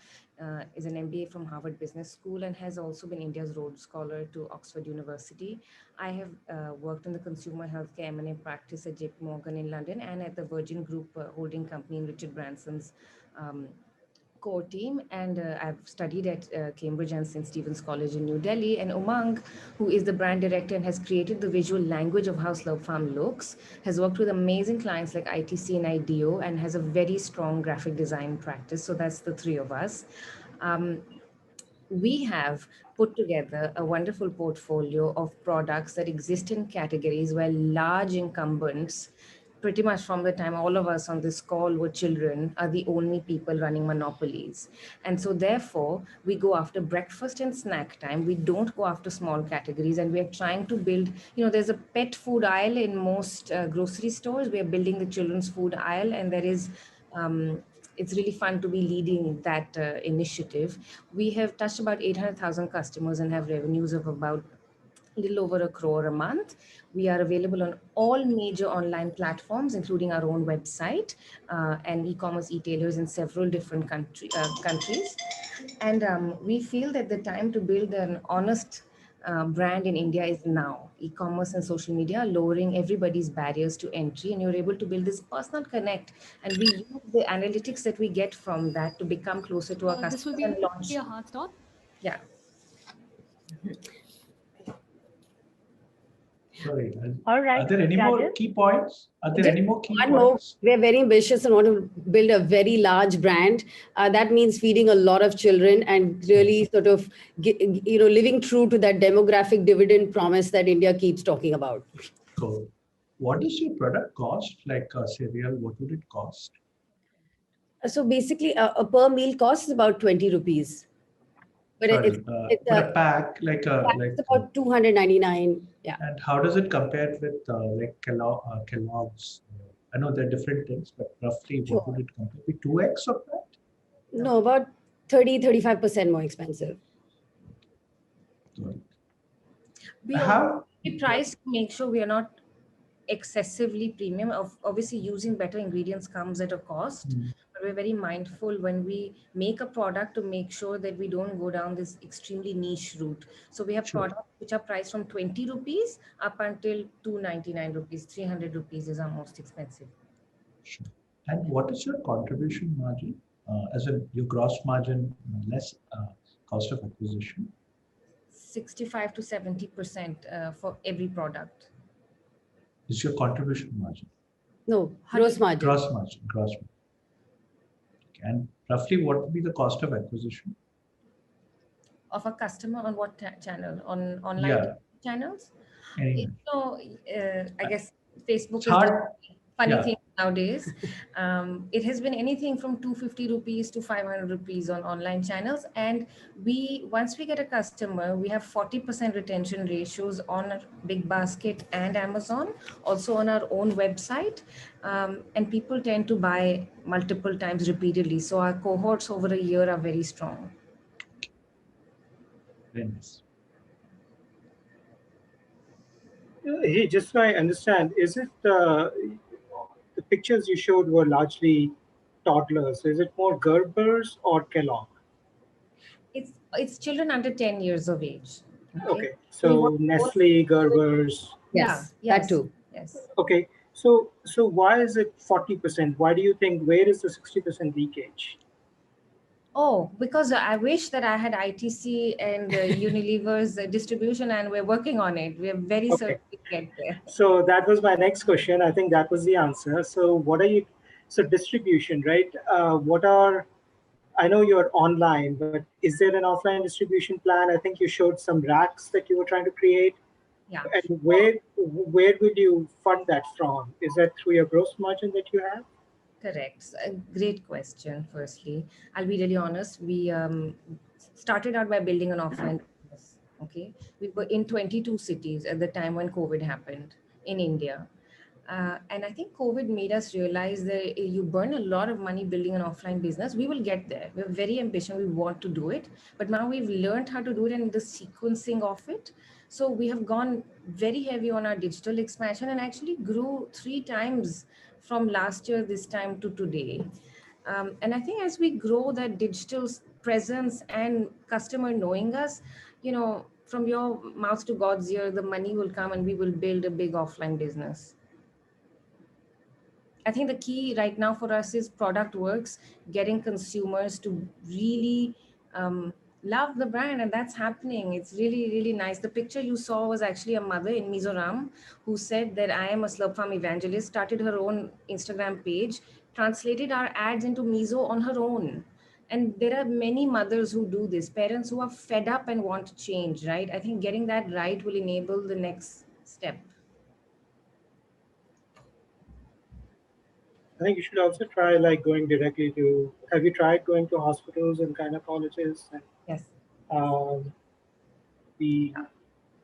S13: is an MBA from Harvard Business School, and has also been India's Rhodes Scholar to Oxford University. I have worked in the consumer healthcare M&A practice at JP Morgan in London and at the Virgin Group holding company in Richard Branson's core team, and I've studied at Cambridge and St. Stephen's College in New Delhi. And Umang, who is the brand director and has created the visual language of how Slurp Farm looks, has worked with amazing clients like ITC and IDEO and has a very strong graphic design practice. So that's the three of us. We have put together a wonderful portfolio of products that exist in categories where large incumbents, pretty much from the time all of us on this call were children, are the only people running monopolies. And so therefore, we go after breakfast and snack time. We don't go after small categories, and we're trying to build, there's a pet food aisle in most grocery stores. We're building the children's food aisle, and there is, it's really fun to be leading that initiative. We have touched about 800,000 customers and have revenues of about a little over 1 crore a month. We are available on all major online platforms, including our own website and e-commerce retailers in several different countries. And we feel that the time to build an honest brand in India is now. E-commerce and social media are lowering everybody's barriers to entry, and you're able to build this personal connect. And we use the analytics that we get from that to become closer to our customers.
S14: This will be a hard stop.
S13: Yeah.
S9: Sorry.
S1: All right.
S9: Are there any more key points?
S12: One more. We're very ambitious and want to build a very large brand. That means feeding a lot of children and really sort of, living true to that demographic dividend promise that India keeps talking about.
S9: Cool. What does your product cost? Like a cereal, what would it cost?
S12: So basically, a per meal cost is about 20 rupees. But it's
S9: a pack, like
S12: about 299. Yeah.
S9: And how does it compare with like Kellogg's? I know they're different things, but roughly what would it compare with? 2x of that?
S12: No, about 30-35% more expensive.
S13: We price to make sure we are not excessively premium. Obviously, using better ingredients comes at a cost. We're very mindful when we make a product to make sure that we don't go down this extremely niche route. So we have products which are priced from 20 rupees up until 299 rupees. 300 rupees is our most expensive.
S9: Sure. And what is your contribution margin? As in your gross margin less cost of acquisition?
S13: 65 to 70% for every product.
S9: Is your contribution margin?
S12: No, gross margin.
S9: Gross margin. And roughly what would be the cost of acquisition?
S13: Of a customer on what channel? On online channels?
S9: Anyway.
S13: I guess Facebook
S9: It's
S13: is
S9: hard.
S13: funny thing nowadays. It has been anything from 250 rupees to 500 rupees on online channels. And once we get a customer, we have 40% retention ratios on Big Basket and Amazon, also on our own website. And people tend to buy multiple times repeatedly. So our cohorts over a year are very strong.
S9: Very nice.
S7: Hey, just so I understand, is it the pictures you showed were largely toddlers? Is it more Gerber's or Kellogg?
S13: It's children under 10 years of age.
S7: Okay, so Nestle, Gerber's.
S12: Yes, that too.
S13: Yes.
S7: Okay, so why is it 40%? Why do you think, where is the 60% leakage?
S13: Oh, because I wish that I had ITC and Unilever's distribution, and we're working on it. We're very certain to get there.
S7: So that was my next question. I think that was the answer. So what are you, so distribution, right? I know you're online, but is there an offline distribution plan? I think you showed some racks that you were trying to create.
S13: Yeah.
S7: And where would you fund that from? Is that through your gross margin that you have?
S13: Correct. A great question. Firstly, I'll be really honest. We started out by building an offline business. Okay, we were in 22 cities at the time when COVID happened in India. And I think COVID made us realize that you burn a lot of money building an offline business. We will get there. We're very ambitious. We want to do it. But now we've learned how to do it and the sequencing of it. So we have gone very heavy on our digital expansion and actually grew 3 times from last year, this time to today. And I think as we grow that digital presence and customer knowing us, from your mouth to God's ear, the money will come and we will build a big offline business. I think the key right now for us is product works, getting consumers to really love the brand, and that's happening. It's really, really nice. The picture you saw was actually a mother in Mizoram who said that I am a Slurp Farm evangelist, started her own Instagram page, translated our ads into Mizo on her own. And there are many mothers who do this, parents who are fed up and want to change, right? I think getting that right will enable the next step.
S7: I think you should also try going directly to, have you tried going to hospitals and gynecologists? And,
S13: yes.
S7: The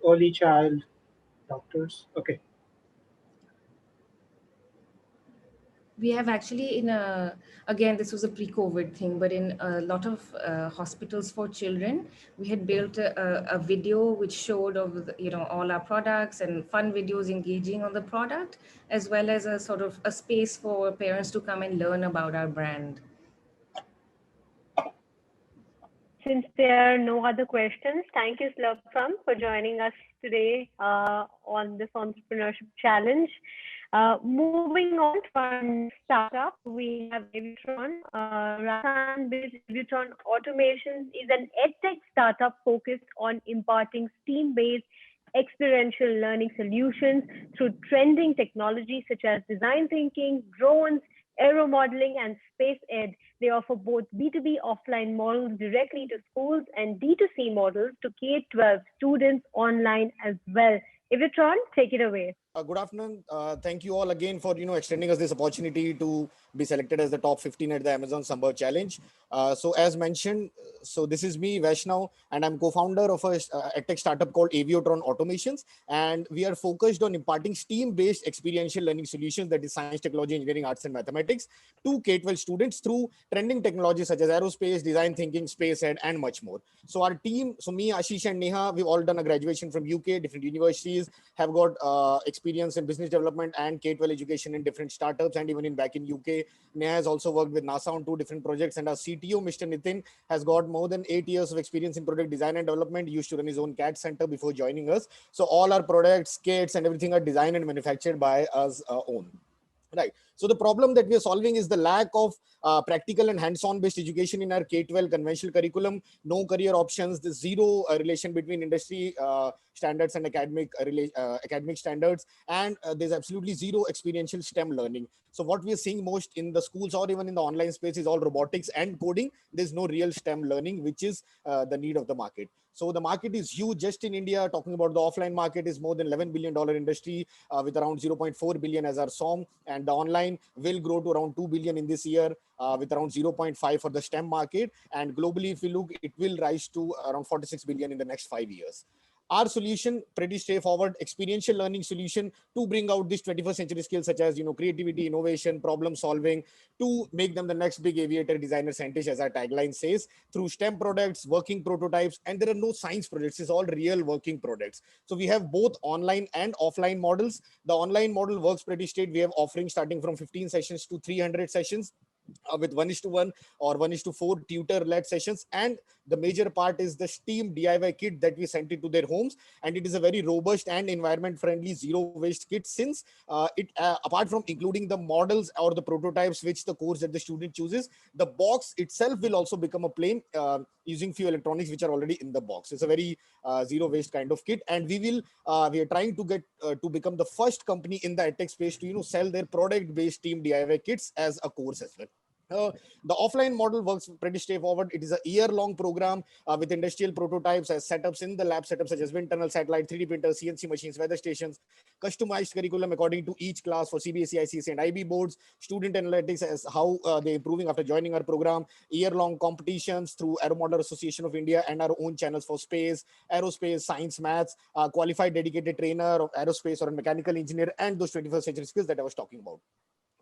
S7: early child doctors? Okay.
S13: We have actually again, this was a pre-COVID thing, but in a lot of hospitals for children, we had built a video which showed of, all our products and fun videos engaging on the product, as well as a sort of a space for parents to come and learn about our brand.
S1: Since there are no other questions, thank you, Slurp Farm, for joining us today on this entrepreneurship challenge. Moving on to our next startup, we have Aryadhan. Aryadhan-based Aryadhan Automations is an edtech startup focused on imparting STEAM-based experiential learning solutions through trending technologies such as design thinking, drones, aero modeling, and space ed. They offer both B2B offline models directly to schools and D2C models to K-12 students online as well. Aryadhan, take it away.
S14: Good afternoon. Thank you all again for extending us this opportunity to be selected as the top 15 at the Amazon Smbhav Challenge. So as mentioned, so this is me, Vaishnav, and I'm co-founder of a tech startup called Aryadhan Automations, and we are focused on imparting STEAM-based experiential learning solutions, that is science, technology, engineering, arts, and mathematics, to K-12 students through trending technologies such as aerospace, design thinking, space ed, and much more. So our team, so me, Ashish, and Neha, we've all done a graduation from UK, different universities, have got experience in business development and K-12 education in different startups, and even back in UK. Neha has also worked with NASA on 2 different projects, and our CTO, Mr. Nitin, has got more than 8 years of experience in product design and development. He used to run his own CAD center before joining us. So all our products, kits, and everything are designed and manufactured by us own. Right. So the problem that we are solving is the lack of practical and hands-on based education in our K-12 conventional curriculum, no career options, the zero relation between industry standards and academic standards, and there's absolutely zero experiential STEM learning. So what we are seeing most in the schools or even in the online space is all robotics and coding. There's no real STEM learning, which is the need of the market. So the market is huge. Just in India, talking about the offline market is more than $11 billion industry with around 0.4 billion as our SOM, and the online will grow to around 2 billion in this year with around 0.5 for the STEM market. And globally, if you look, it will rise to around 46 billion in the next 5 years. Our solution, pretty straightforward, experiential learning solution to bring out these 21st century skills such as, creativity, innovation, problem solving, to make them the next big aviator, designer, scientist, as our tagline says, through STEM products, working prototypes, and there are no science projects. It's all real working products. So we have both online and offline models. The online model works pretty straight. We have offerings starting from 15 sessions to 300 sessions. With 1:1 or 1:4 tutor-led sessions, and the major part is the STEAM DIY kit that we sent it to their homes, and it is a very robust and environment-friendly zero-waste kit, since it apart from including the models or the prototypes which the course that the student chooses, the box itself will also become a plain using few electronics which are already in the box. It's a very zero-waste kind of kit, and we are trying to get to become the first company in the edtech space to sell their product-based STEAM DIY kits as a course as well. The offline model works pretty straightforward. It is a year-long program with industrial prototypes as setups in the lab setups such as wind tunnel, satellite, 3D printers, CNC machines, weather stations, customized curriculum according to each class for CBSE, ICSE, and IB boards, student analytics as how they're improving after joining our program, year-long competitions through Aero Model Association of India and our own channels for space, aerospace, science, maths, qualified dedicated trainer of aerospace or a mechanical engineer, and those 21st century skills that I was talking about.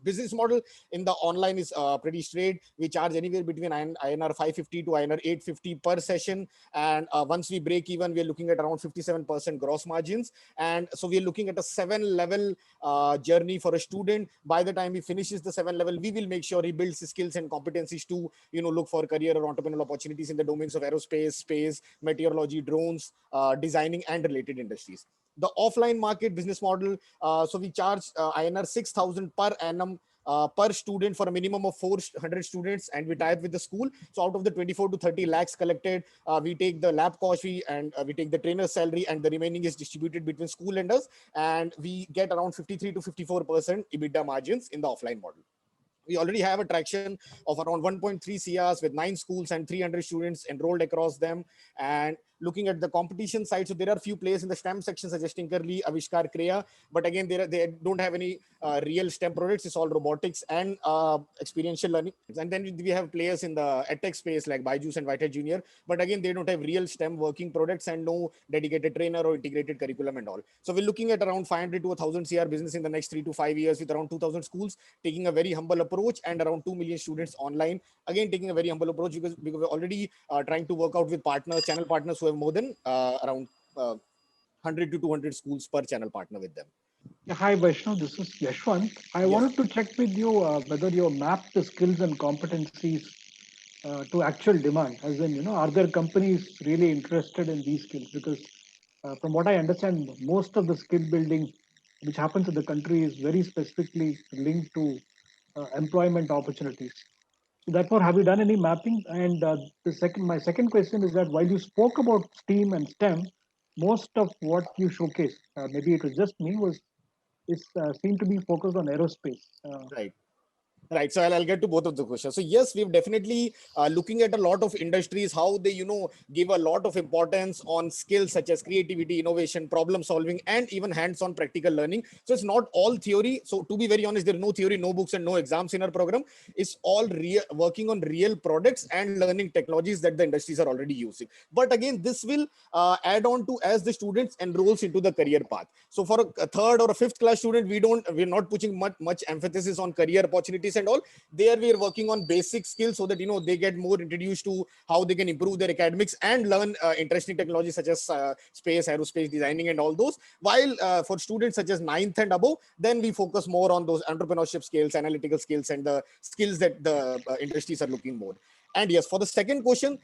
S14: Business model in the online is pretty straight. We charge anywhere between INR 550 to INR 850 per session, and once we break even, we are looking at around 57% gross margins. And so we are looking at a 7-level journey for a student. By the time he finishes the 7 level, we will make sure he builds his skills and competencies to look for career or entrepreneurial opportunities in the domains of aerospace, space, meteorology, drones, designing, and related industries. The offline market business model, so we charge INR 6,000 per annum per student for a minimum of 400 students, and we tie up with the school. So out of the 24 to 30 lakhs collected, we take the lab cost fee and we take the trainer's salary, and the remaining is distributed between school lenders, and we get around 53 to 54% EBITDA margins in the offline model. We already have a traction of around 1.3 CRs with 9 schools and 300 students enrolled across them. And looking at the competition side, so there are few players in the STEM section such as Tinkerly, Avishkar, Kreya, but again, they don't have any real STEM products. It's all robotics and experiential learning. And then we have players in the edtech space like Byju's and Whitehead Junior, but again, they don't have real STEM working products and no dedicated trainer or integrated curriculum and all. So we're looking at around 500 to 1,000 CR business in the next 3 to 5 years with around 2,000 schools, taking a very humble approach, and around 2 million students online. Again, taking a very humble approach because we're already trying to work out with partners, channel partners who have more than around 100 to 200 schools per channel partner with them.
S6: Hi, Vaishnav. This is Yashwant. I wanted to check with you whether you mapped the skills and competencies to actual demand. As in, are there companies really interested in these skills? Because from what I understand, most of the skill building which happens in the country is very specifically linked to employment opportunities. So therefore, have you done any mapping? And my second question is that while you spoke about STEAM and STEM, most of what you showcased, maybe it was just me, seemed to be focused on aerospace.
S14: Right. Right. So I'll get to both of the questions. So yes, we've definitely looking at a lot of industries, how they, give a lot of importance on skills such as creativity, innovation, problem solving, and even hands-on practical learning. So it's not all theory. So to be very honest, there are no theory, no books, and no exams in our program. It's all working on real products and learning technologies that the industries are already using. But again, this will add on to as the students enrolls into the career path. So for a third or a fifth class student, we're not putting much emphasis on career opportunities and all. There we are working on basic skills so that they get more introduced to how they can improve their academics and learn interesting technologies such as space, aerospace, designing, and all those. While for students such as 9th and above, then we focus more on those entrepreneurship skills, analytical skills, and the skills that the industries are looking more. And yes, for the second question,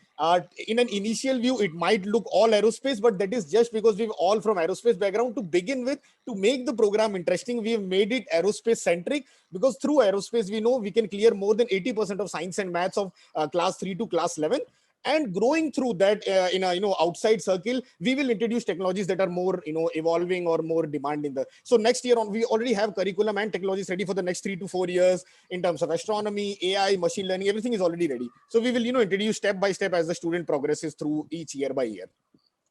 S14: in an initial view, it might look all aerospace, but that is just because we've all from aerospace background. To begin with, to make the program interesting, we have made it aerospace centric, because through aerospace, we know we can clear more than 80% of science and maths of class 3 to class 11. And growing through that in a outside circle, we will introduce technologies that are more evolving or more demanding. So next year on, we already have curriculum and technologies ready for the next 3 to 4 years in terms of astronomy, AI, machine learning. Everything is already ready. So we will introduce step by step as the student progresses through each year by year.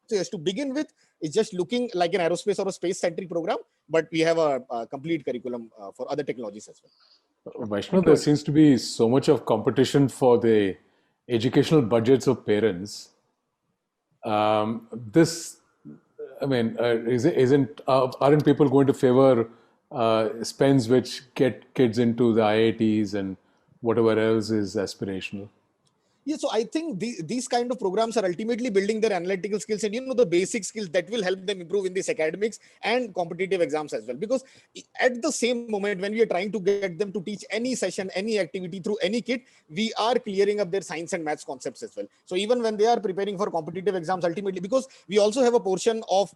S14: So yes, to begin with, it's just looking like an aerospace or a space centric program, but we have a complete curriculum for other technologies as well.
S3: Vaishnav, there seems to be so much of competition for the educational budgets of parents. Aren't people going to favor spends which get kids into the IITs and whatever else is aspirational?
S14: Yeah, so I think these kind of programs are ultimately building their analytical skills and the basic skills that will help them improve in this academics and competitive exams as well. Because at the same moment, when we are trying to get them to teach any session, any activity through any kit, we are clearing up their science and maths concepts as well. So even when they are preparing for competitive exams, ultimately, because we also have a portion of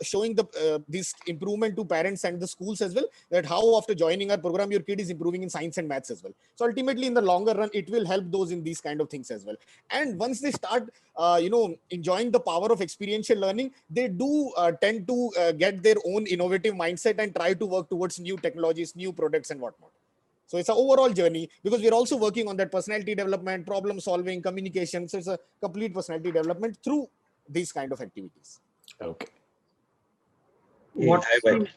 S14: showing this improvement to parents and the schools as well, that how after joining our program, your kid is improving in science and maths as well. So ultimately, in the longer run, it will help those in these kind of things as well. And once they start enjoying the power of experiential learning, they do tend to get their own innovative mindset and try to work towards new technologies, new products and whatnot. So it's an overall journey, because we're also working on that personality development, problem solving, communication. So it's a complete personality development through these kind of activities.
S3: Okay.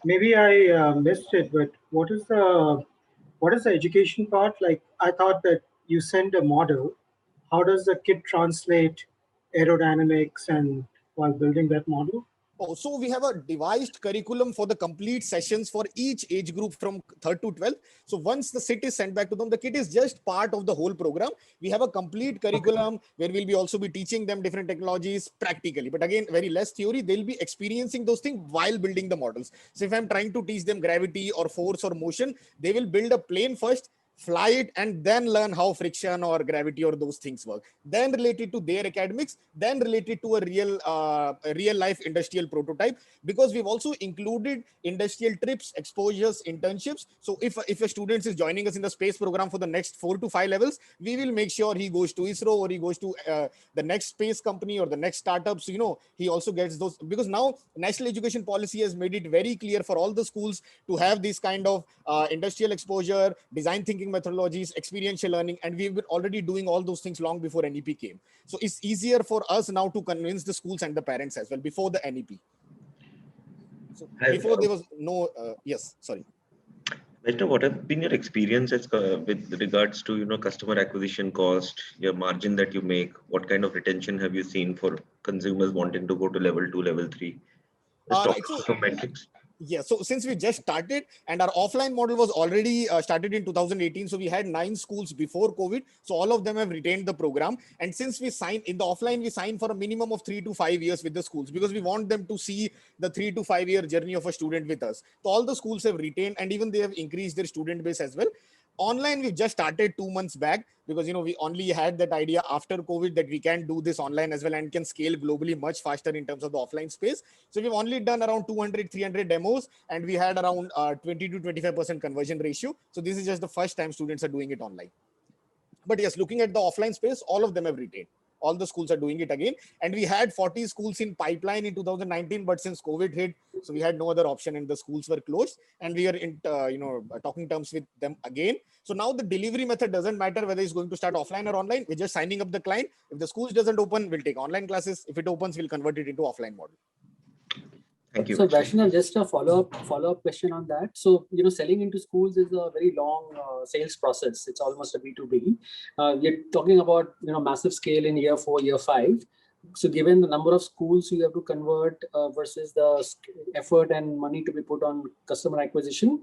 S7: Maybe I missed it, but what is the education part? Like, I thought that you send a model. How does the kit translate aerodynamics and while building that model?
S14: Oh, so we have a devised curriculum for the complete sessions for each age group from 3rd to 12th. So once the kit is sent back to them, the kit is just part of the whole program. We have a complete curriculum where we'll also be teaching them different technologies practically. But again, very less theory. They'll be experiencing those things while building the models. So if I'm trying to teach them gravity or force or motion, they will build a plane first, fly it, and then learn how friction or gravity or those things work. Then related to their academics, then related to a real life industrial prototype, because we've also included industrial trips, exposures, internships. So if a student is joining us in the space program for the next 4 to 5 levels, we will make sure he goes to ISRO or he goes to the next space company or the next startup. So, he also gets those, because now national education policy has made it very clear for all the schools to have this kind of industrial exposure, design thinking methodologies, experiential learning, and we've been already doing all those things long before NEP came. So it's easier for us now to convince the schools and the parents as well before the NEP. So before there was no, yes, sorry.
S15: Vaishnav, what have been your experiences with regards to customer acquisition cost, your margin that you make? What kind of retention have you seen for consumers wanting to go to level 2, level 3? Let's talk about some metrics.
S14: Yeah, so since we just started and our offline model was already started in 2018, so we had 9 schools before COVID. So all of them have retained the program. And since we signed in the offline, we signed for a minimum of 3 to 5 years with the schools, because we want them to see the 3 to 5 year journey of a student with us. So all the schools have retained, and even they have increased their student base as well. Online, we've just started 2 months back, because we only had that idea after COVID that we can do this online as well and can scale globally much faster in terms of the offline space. So we've only done around 200-300 demos, and we had around 20 to 25% conversion ratio. So this is just the first time students are doing it online. But yes, looking at the offline space, all of them have retained. All the schools are doing it again. And we had 40 schools in pipeline in 2019, but since COVID hit, so we had no other option and the schools were closed, and we are in, talking terms with them again. So now the delivery method doesn't matter whether it's going to start offline or online. We're just signing up the client. If the schools doesn't open, we'll take online classes. If it opens, we'll convert it into offline model.
S15: Thank you.
S5: So Vaishnav, just a follow-up question on that. So, selling into schools is a very long sales process. It's almost a B2B. We're talking about, massive scale in year 4, year 5. So given the number of schools you have to convert versus the effort and money to be put on customer acquisition,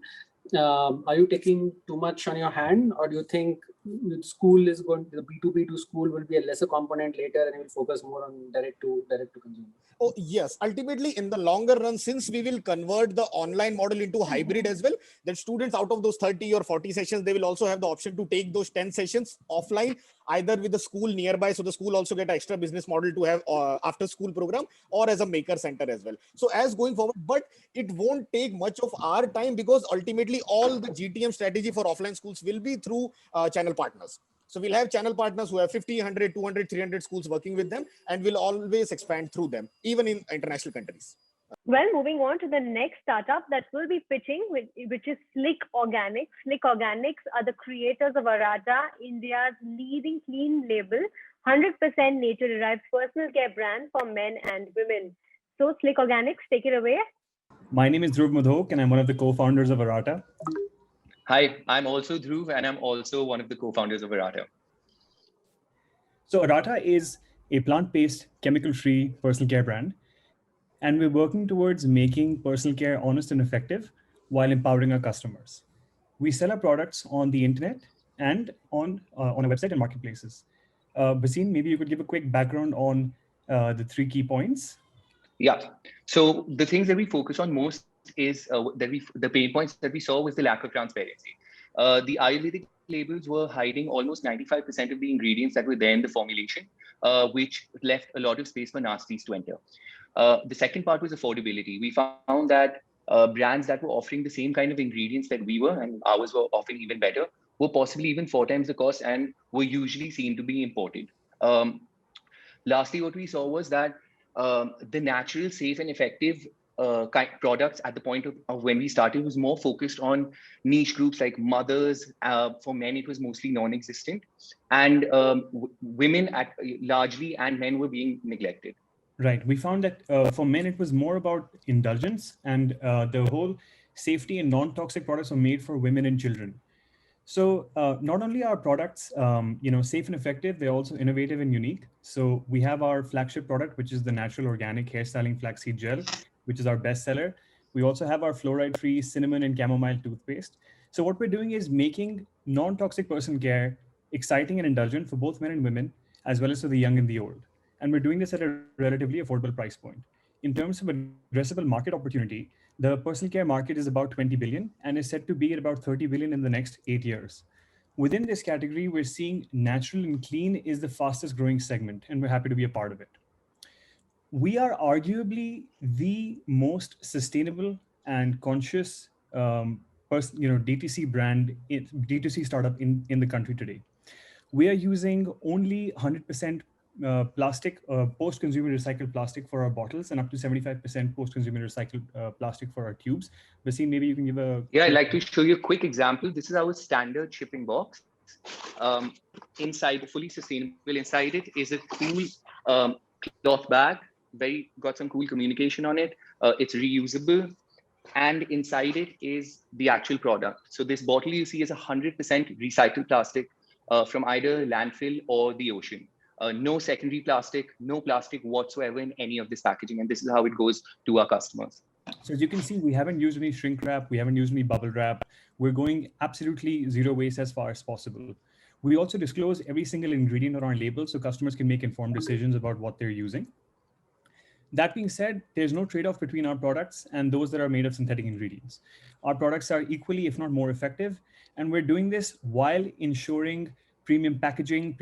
S5: are you taking too much on your hand, or do you think the B2B to school will be a lesser component later and you will focus more on direct to consumer?
S14: Oh, yes. Ultimately, in the longer run, since we will convert the online model into hybrid as well, that students out of those 30 or 40 sessions, they will also have the option to take those 10 sessions offline. either with the school nearby, so the school also get an extra business model to have after school program, or as a maker center as well. So as going forward, but it won't take much of our time, because ultimately all the GTM strategy for offline schools will be through channel partners. So we'll have channel partners who have 50, 100, 200, 300 schools working with them, and we'll always expand through them, even in international countries.
S1: Well, moving on to the next startup that will be pitching, which is Slick Organics. Slick Organics are the creators of Aryadhan, India's leading clean label, 100% nature-derived personal care brand for men and women. So Slick Organics, take it away.
S16: My name is Dhruv Madhok, and I'm one of the co-founders of Aryadhan.
S17: Hi, I'm also Dhruv, and I'm also one of the co-founders of Aryadhan.
S16: So Aryadhan is a plant-based, chemical-free personal care brand. And we're working towards making personal care honest and effective while empowering our customers. We sell our products on the internet and on our website and marketplaces. Basin, maybe you could give a quick background on the 3 key points.
S17: Yeah. So the things that we focus on most is the pain points that we saw was the lack of transparency. The Ayurvedic labels were hiding almost 95% of the ingredients that were there in the formulation, which left a lot of space for nasties to enter. The second part was affordability. We found that brands that were offering the same kind of ingredients that we were, and ours were offering even better, were possibly even 4 times the cost and were usually seen to be imported. Lastly, what we saw was that the natural, safe and effective products at the point of when we started was more focused on niche groups like mothers. For men, it was mostly non-existent, and women largely and men were being neglected.
S16: Right. We found that for men, it was more about indulgence, and the whole safety and non-toxic products were made for women and children. So not only are products safe and effective, they're also innovative and unique. So we have our flagship product, which is the natural organic hairstyling flaxseed gel, which is our bestseller. We also have our fluoride-free cinnamon and chamomile toothpaste. So what we're doing is making non-toxic personal care exciting and indulgent for both men and women, as well as for the young and the old. And we're doing this at a relatively affordable price point. In terms of addressable market opportunity, the personal care market is about 20 billion and is set to be at about 30 billion in the next 8 years. Within this category, we're seeing natural and clean is the fastest growing segment, and we're happy to be a part of it. We are arguably the most sustainable and conscious DTC brand, DTC startup in the country today. We are using only 100% plastic, post-consumer recycled plastic for our bottles, and up to 75% post-consumer recycled plastic for our tubes. Basim, maybe you can give a...
S17: Yeah, I'd like to show you a quick example. This is our standard shipping box. Inside, fully sustainable. Inside it is a cool cloth bag. Got some cool communication on it. It's reusable. And inside it is the actual product. So this bottle you see is 100% recycled plastic from either landfill or the ocean. No secondary plastic, no plastic whatsoever in any of this packaging. And this is how it goes to our customers.
S16: So as you can see, we haven't used any shrink wrap. We haven't used any bubble wrap. We're going absolutely zero waste as far as possible. We also disclose every single ingredient on our label so customers can make informed decisions about what they're using. That being said, there's no trade-off between our products and those that are made of synthetic ingredients. Our products are equally, if not more effective. And we're doing this while ensuring premium packaging,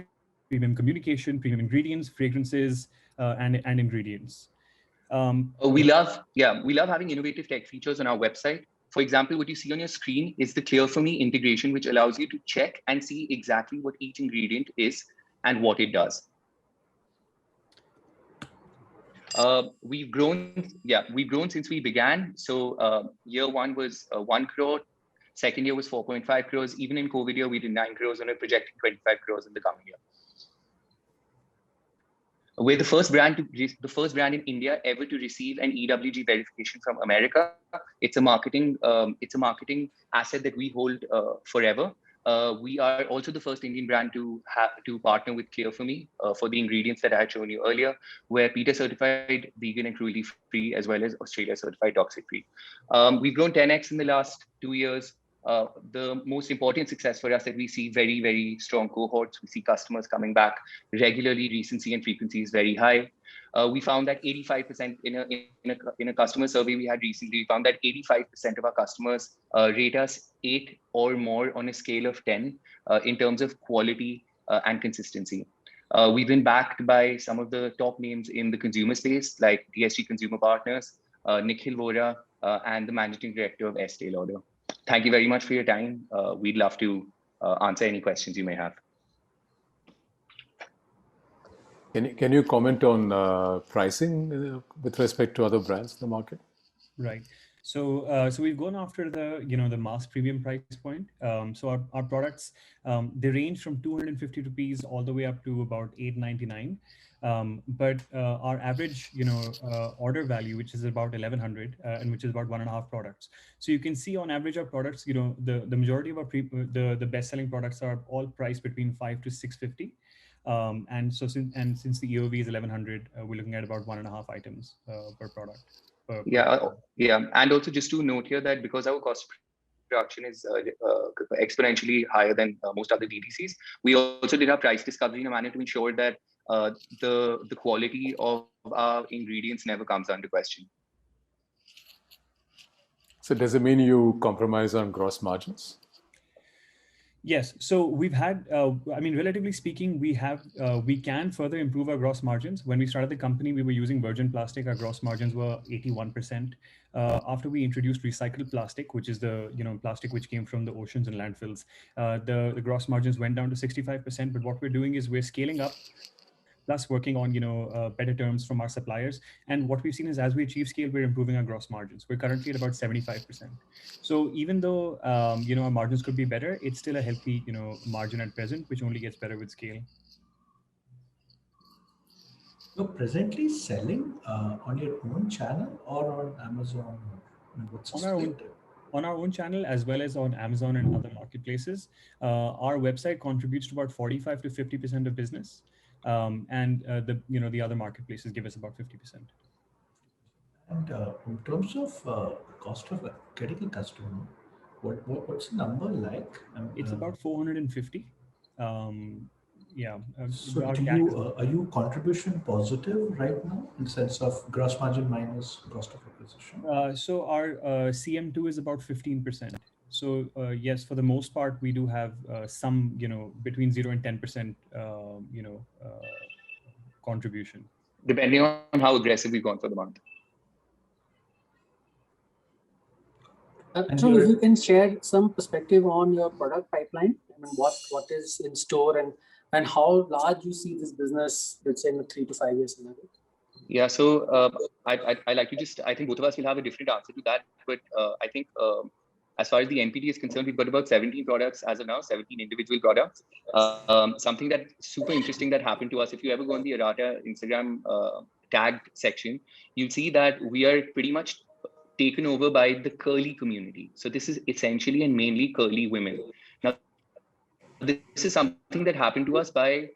S16: premium communication, premium ingredients, fragrances, and ingredients.
S17: We love having innovative tech features on our website. For example, what you see on your screen is the Clear For Me integration, which allows you to check and see exactly what each ingredient is and what it does. We've grown since we began. So year 1 was 1 crore. Second year was 4.5 crores. Even in COVID year, we did 9 crores and we're projecting 25 crores in the coming year. We're the first brand in India ever to receive an EWG verification from America. It's a marketing asset that we hold forever. We are also the first Indian brand to partner with Clear For Me for the ingredients that I had shown you earlier. We're PETA certified, vegan and cruelty free, as well as Australia certified toxic free. We've grown 10x in the last 2 years. The most important success for us that we see very, very strong cohorts. We see customers coming back regularly. Recency and frequency is very high. We found that 85% in a customer survey we had recently, we found that 85% of our customers rate us 8 or more on a scale of 10 in terms of quality and consistency. We've been backed by some of the top names in the consumer space, like DSG Consumer Partners, Nikhil Vora, and the Managing Director of Estee Lauder. Thank you very much for your time. We'd love to answer any questions you may have.
S3: Can you comment on pricing with respect to other brands in the market?
S16: Right. So we've gone after the the mass premium price point. So our products they range from 250 rupees all the way up to about 899. But our average order value, which is about 1100, and which is about 1.5 products. So you can see on average our products, the majority of our the best selling products are all priced between 5 to 650. And since the EOV is 1100, we're looking at about 1.5 items per product.
S17: Yeah, and also just to note here that because our cost of production is exponentially higher than most other DTCs, we also did our price discovery in a manner to ensure that the quality of our ingredients never comes under question.
S3: So does it mean you compromise on gross margins?
S16: Yes. So we've had, relatively speaking, we can further improve our gross margins. When we started the company, we were using virgin plastic. Our gross margins were 81%. After we introduced recycled plastic, which is the plastic which came from the oceans and landfills, the gross margins went down to 65%. But what we're doing is we're scaling up, plus working on better terms from our suppliers. And what we've seen is as we achieve scale, we're improving our gross margins. We're currently at about 75%. So even though our margins could be better, it's still a healthy margin at present, which only gets better with scale.
S9: You're presently selling on your own channel or on Amazon? What's
S16: on our own channel, as well as on Amazon and other marketplaces. Our website contributes to about 45 to 50% of business. And the other marketplaces give us about 50%.
S9: And in terms of cost of getting a customer, what's the number like?
S16: It's about 450.
S9: So are you contribution positive right now in the sense of gross margin minus cost of acquisition?
S16: So our CM2 is about 15%. So yes, for the most part, we do have some, between 0 and 10%, contribution.
S17: Depending on how aggressive we've gone for the month.
S5: So if you can share some perspective on your product pipeline, what is in store and how large you see this business, let's say in 3 to 5 years in a way.
S17: Yeah, so I like to I think both of us will have a different answer to that, but I think as far as the NPD is concerned, we've got about 17 products as of now, 17 individual products. Something that's super interesting that happened to us, if you ever go on the Errata Instagram tagged section, you'll see that we are pretty much taken over by the curly community. So this is essentially and mainly curly women. Now, this is something that happened to us by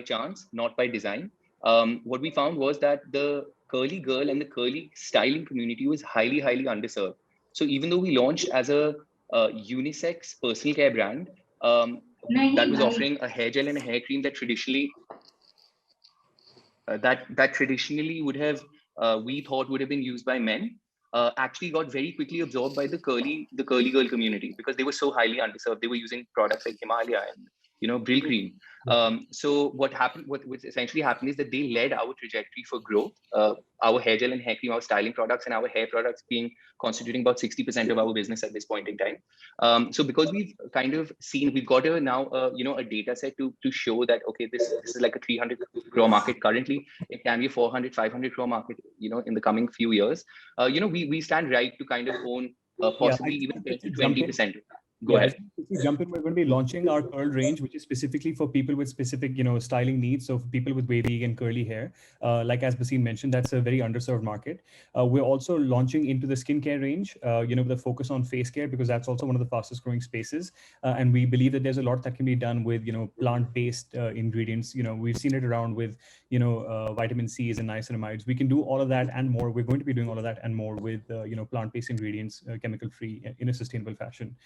S17: chance, not by design. What we found was that the curly girl and the curly styling community was highly underserved. So even though we launched as a unisex personal care brand that was offering a hair gel and a hair cream that traditionally would have we thought would have been used by men, actually got very quickly absorbed by the curly girl community because they were so highly underserved. They were using products like Himalaya and Brill Cream. So what essentially happened is that they led our trajectory for growth. Our hair gel and hair cream, our styling products and our hair products being constituting about 60% of our business at this point in time. So because we've kind of seen, we've got now a data set to show that, okay, this is like a 300 crore market currently. It can be a 400, 500 crore market, in the coming few years. We stand right to kind of own possibly even 10 to 20%. Go ahead.
S16: If we jump in, we're going to be launching our curl range, which is specifically for people with specific, styling needs. So for people with wavy and curly hair, like as Basim mentioned, that's a very underserved market. We're also launching into the skincare range, with a focus on face care, because that's also one of the fastest growing spaces. And we believe that there's a lot that can be done with, plant-based ingredients. We've seen it around with, vitamin C's and niacinamides. We can do all of that and more. We're going to be doing all of that and more with, plant-based ingredients, chemical-free in a sustainable fashion.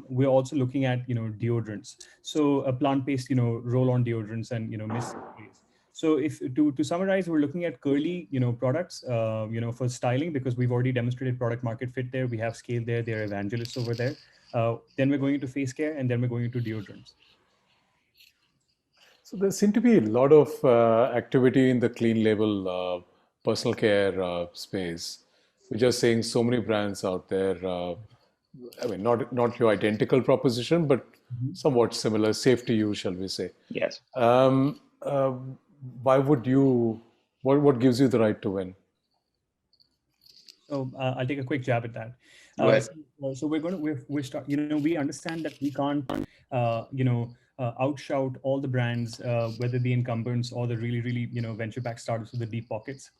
S16: We're also looking at, deodorants. So a plant-based, roll-on deodorants and, mist sprays. So if to summarize, we're looking at curly, products, for styling, because we've already demonstrated product market fit there. We have scale there. There are evangelists over there. Then we're going into face care, and then we're going into deodorants.
S3: So there seem to be a lot of activity in the clean label personal care space. We're just seeing so many brands out there. I mean, not your identical proposition, but somewhat similar, safe to use, shall we say?
S17: Yes.
S3: Why would you? What gives you the right to win?
S16: So I'll take a quick jab at that.
S17: Go ahead.
S16: So we're going to we understand that we can't outshout all the brands, whether the incumbents or the really venture back startups with the deep pockets.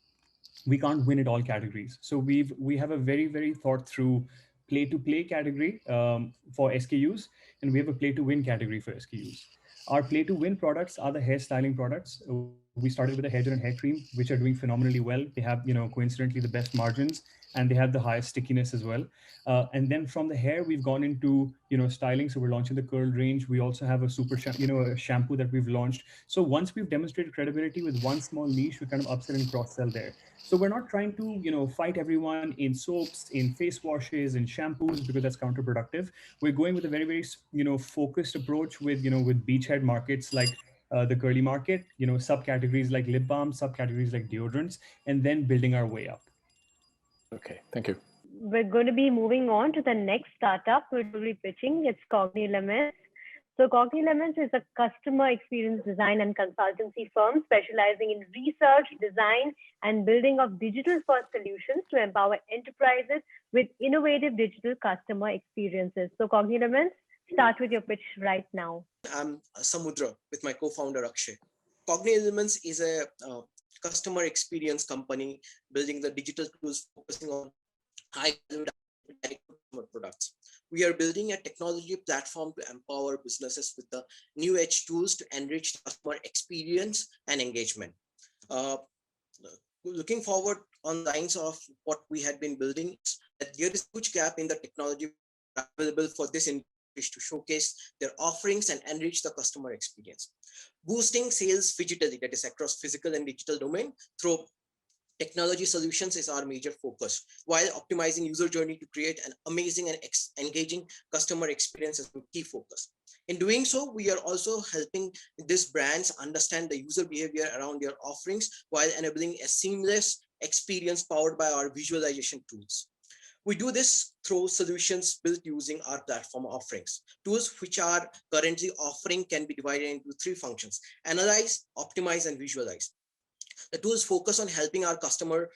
S16: We can't win at all categories. So we have a very thought through play to play category for SKUs, and we have a play to win category for SKUs. Our play to win products are the hairstyling products. We started with a hair gel and hair cream, which are doing phenomenally well. They have, coincidentally the best margins, and they have the highest stickiness as well. And then from the hair, we've gone into, styling. So we're launching the curl range. We also have a a shampoo that we've launched. So once we've demonstrated credibility with one small niche, we kind of upsell and cross sell there. So we're not trying to, fight everyone in soaps, in face washes, in shampoos, because that's counterproductive. We're going with a very, focused approach with, with beachhead markets like the curly market, subcategories like lip balm, subcategories like deodorants, and then building our way up.
S3: Okay, thank you.
S1: We're going to be moving on to the next startup we're will be pitching. It's Cockney Lemons. So Cockney Lemons is a customer experience design and consultancy firm specializing in research, design, and building of digital-first solutions to empower enterprises with innovative digital customer experiences. So Cockney Lemons, start with your pitch right now.
S18: I'm Samudra with my co-founder Akshay. Cockney Lemons is a customer experience company building the digital tools focusing on high-value customer products. We are building a technology platform to empower businesses with the new age tools to enrich customer experience and engagement. Looking forward on the lines of what we had been building, that there is a huge gap in the technology available for this industry to showcase their offerings and enrich the customer experience. Boosting sales digitally, that is across physical and digital domain, through technology solutions is our major focus, while optimizing user journey to create an amazing and engaging customer experience is a key focus. In doing so, we are also helping these brands understand the user behavior around their offerings while enabling a seamless experience powered by our visualization tools. We do this through solutions built using our platform offerings. Tools which are currently offering can be divided into three functions: analyze, optimize, and visualize. The tools focus on helping our customer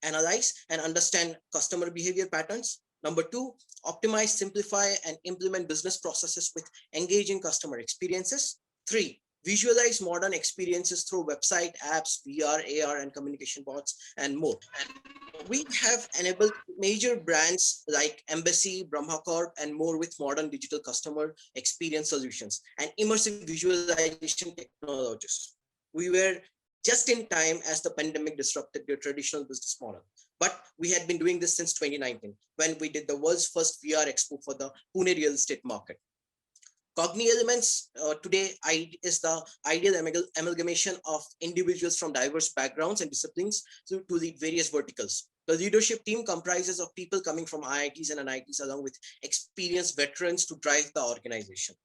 S18: analyze and understand customer behavior patterns. Number two, optimize, simplify, and implement business processes with engaging customer experiences. Three, visualize modern experiences through website, apps, VR, AR, and communication bots, and more. We have enabled major brands like Embassy, Brahma Corp, and more with modern digital customer experience solutions and immersive visualization technologies. We were just in time as the pandemic disrupted their traditional business model. But we had been doing this since 2019, when we did the world's first VR expo for the Pune real estate market. Cockney Lemons today is the ideal amalgamation of individuals from diverse backgrounds and disciplines to lead various verticals. The leadership team comprises of people coming from IITs and NITs along with experienced veterans to drive the organization.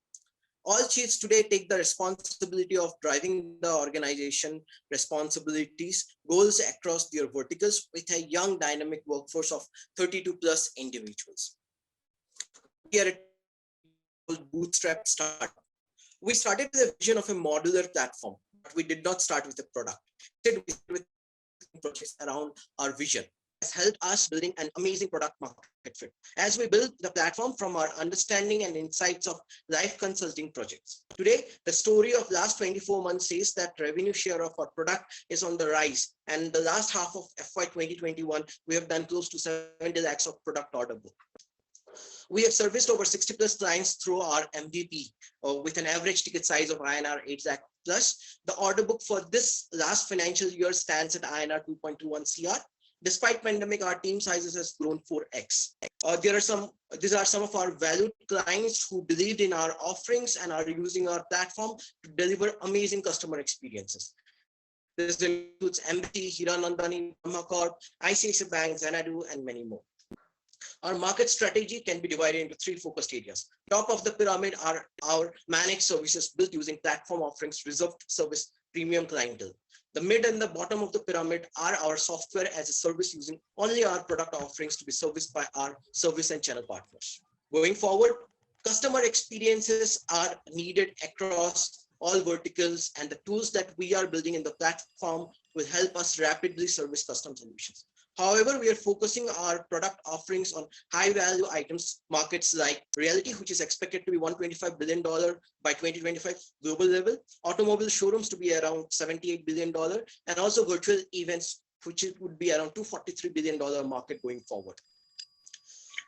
S18: All chiefs today take the responsibility of driving the organization responsibilities, goals across their verticals with a young dynamic workforce of 32 plus individuals. We are a bootstrap startup. We started with a vision of a modular platform, but we did not start with a product. Instead, we started with projects around our vision. Has helped us building an amazing product market fit as we build the platform from our understanding and insights of life consulting projects. Today, the story of last 24 months says that revenue share of our product is on the rise. And the last half of FY 2021, we have done close to 70 lakhs of product order book. We have serviced over 60 plus clients through our MVP with an average ticket size of INR 8 lakh plus. The order book for this last financial year stands at INR 2.21 CR. Despite pandemic, our team sizes has grown 4x. These are some of our valued clients who believed in our offerings and are using our platform to deliver amazing customer experiences. This includes Embassy, Hiranandani, Brahma Corp, ICICI Bank, Xanadu, and many more. Our market strategy can be divided into three focused areas. Top of the pyramid are our managed services built using platform offerings, reserved service, premium clientele. The mid and the bottom of the pyramid are our software as a service using only our product offerings to be serviced by our service and channel partners. Going forward, customer experiences are needed across all verticals, and the tools that we are building in the platform will help us rapidly service custom solutions. However, we are focusing our product offerings on high value items markets like realty, which is expected to be $125 billion by 2025 global level, automobile showrooms to be around $78 billion, and also virtual events, which would be around $243 billion market going forward.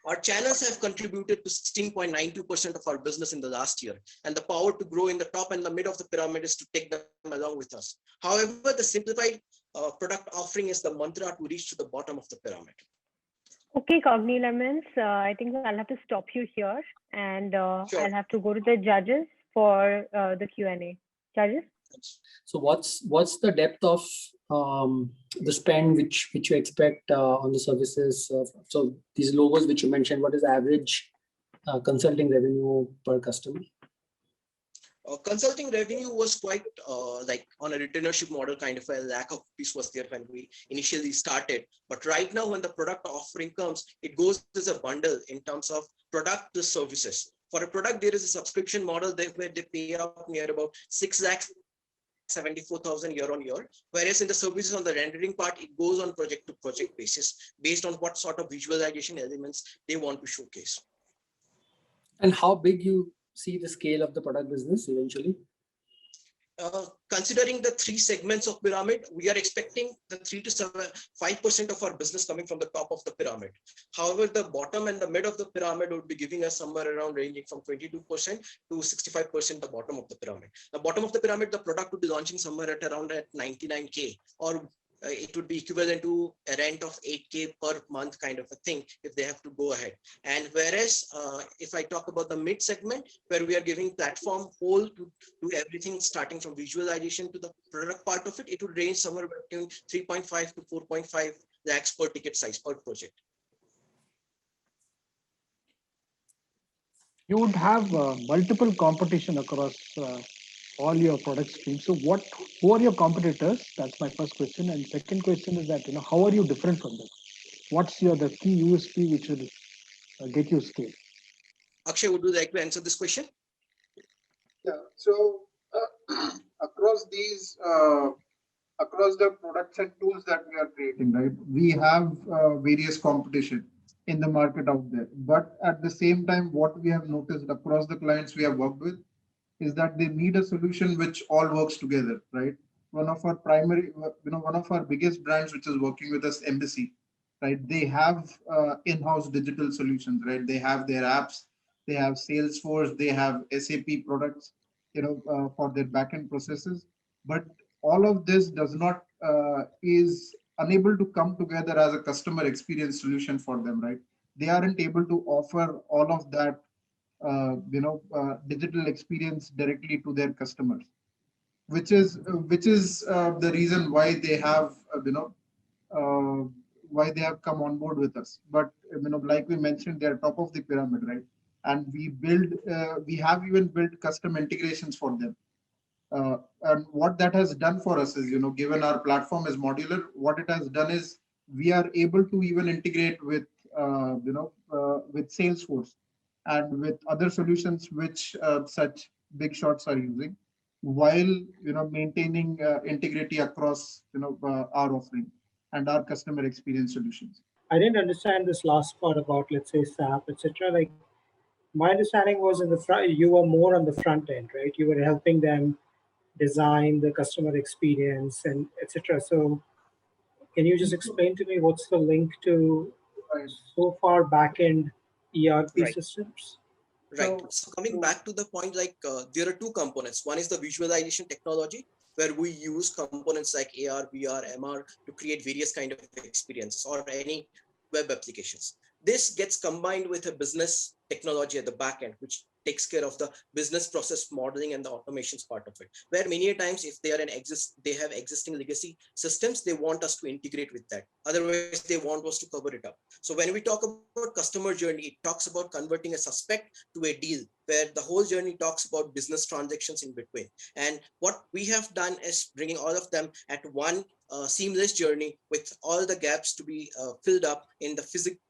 S18: Our channels have contributed to 16.92% of our business in the last year, and the power to grow in the top and the mid of the pyramid is to take them along with us. However, the simplified product offering is the mantra to reach to the bottom of the pyramid.
S1: Okay, Cockney Lemons, I think I'll have to stop you here, and
S18: Sure.
S1: I'll have to go to the judges for the Q&A. Judges?
S5: So what's the depth of the spend which you expect on the services? So these logos which you mentioned, what is the average consulting revenue per customer?
S18: Consulting revenue was quite like on a retainership model, kind of a lack of piece was there when we initially started. But right now, when the product offering comes, it goes as a bundle in terms of product to services. For a product, there is a subscription model where they pay out near about 6,74,000 year on year. Whereas in the services on the rendering part, it goes on project to project basis based on what sort of visualization elements they want to showcase.
S5: And how big you see the scale of the product business eventually?
S18: Considering the three segments of pyramid, we are expecting the 3 to 5% of our business coming from the top of the pyramid. However, the bottom and the mid of the pyramid would be giving us somewhere around ranging from 22% to 65% the bottom of the pyramid. The bottom of the pyramid, the product would be launching somewhere at around at 99K, or it would be equivalent to a rent of 8K per month kind of a thing if they have to go ahead. And whereas if I talk about the mid segment, where we are giving platform whole to do everything starting from visualization to the product part of it, it would range somewhere between 3.5 to 4.5 lakhs per ticket size per project.
S6: You would have multiple competition across all your product streams. So who are your competitors? That's my first question. And second question is that, how are you different from them? What's the key USP which will get you scale?
S18: Akshay, would you like to answer this question?
S19: Yeah. So across the products and tools that we are creating, right, we have various competition in the market out there. But at the same time, what we have noticed across the clients we have worked with is that they need a solution which all works together, right? One of our biggest brands, which is working with us, Embassy, right? They have in-house digital solutions, right? They have their apps, they have Salesforce, they have SAP products, for their backend processes. But all of this does not is unable to come together as a customer experience solution for them, right? They aren't able to offer all of that digital experience directly to their customers, which is the reason why they have come on board with us. But like we mentioned, they're top of the pyramid, right? And we have even built custom integrations for them. And what that has done for us is, given our platform is modular, what it has done is we are able to even integrate with Salesforce and with other solutions which such big shots are using, while maintaining integrity across our offering and our customer experience solutions.
S7: I didn't understand this last part about, let's say, SAP, etc. Like, my understanding was in the front, you were more on the front end, right? You were helping them design the customer experience and etc. So can you just explain to me what's the link to so far back-end ERP systems?
S18: Right. So coming back to the point, like there are two components. One is the visualization technology, where we use components like AR, VR, MR to create various kind of experiences or any web applications. This gets combined with a business technology at the back end, which takes care of the business process modeling and the automations part of it. Where many times, if they are they have existing legacy systems, they want us to integrate with that. Otherwise, they want us to cover it up. So when we talk about customer journey, it talks about converting a suspect to a deal, where the whole journey talks about business transactions in between. And what we have done is bringing all of them at one seamless journey with all the gaps to be filled up in the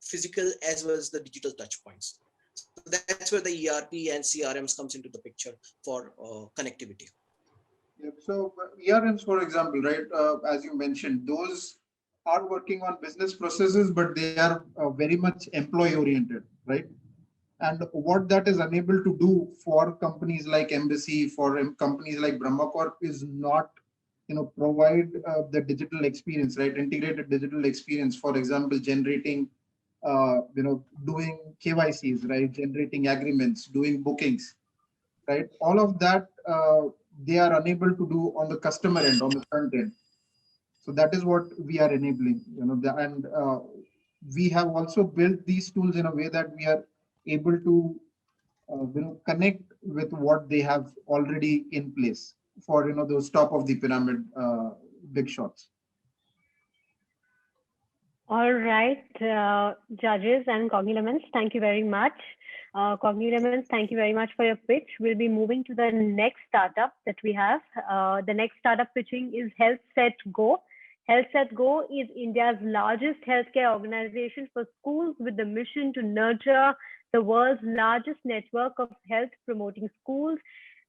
S18: physical as well as the digital touch points. So that's where the ERP and CRMs comes into the picture for connectivity.
S19: Yep. So ERMs, for example, right, as you mentioned, those are working on business processes, but they are very much employee oriented, right? And what that is unable to do for companies like Embassy, for companies like Brahmacorp, is not, provide the digital experience, right? Integrated digital experience, for example, generating, doing KYCs, right? Generating agreements, doing bookings, right? All of that they are unable to do on the customer end, on the front end. So that is what we are enabling, and we have also built these tools in a way that we are able to, connect with what they have already in place for, those top of the pyramid big shots.
S1: All right, judges and Cockney Lemons, thank you very much. Cockney Lemons, thank you very much for your pitch. We'll be moving to the next startup that we have. The next startup pitching is HealthSet Go. HealthSet Go is India's largest healthcare organization for schools with the mission to nurture the world's largest network of health promoting schools.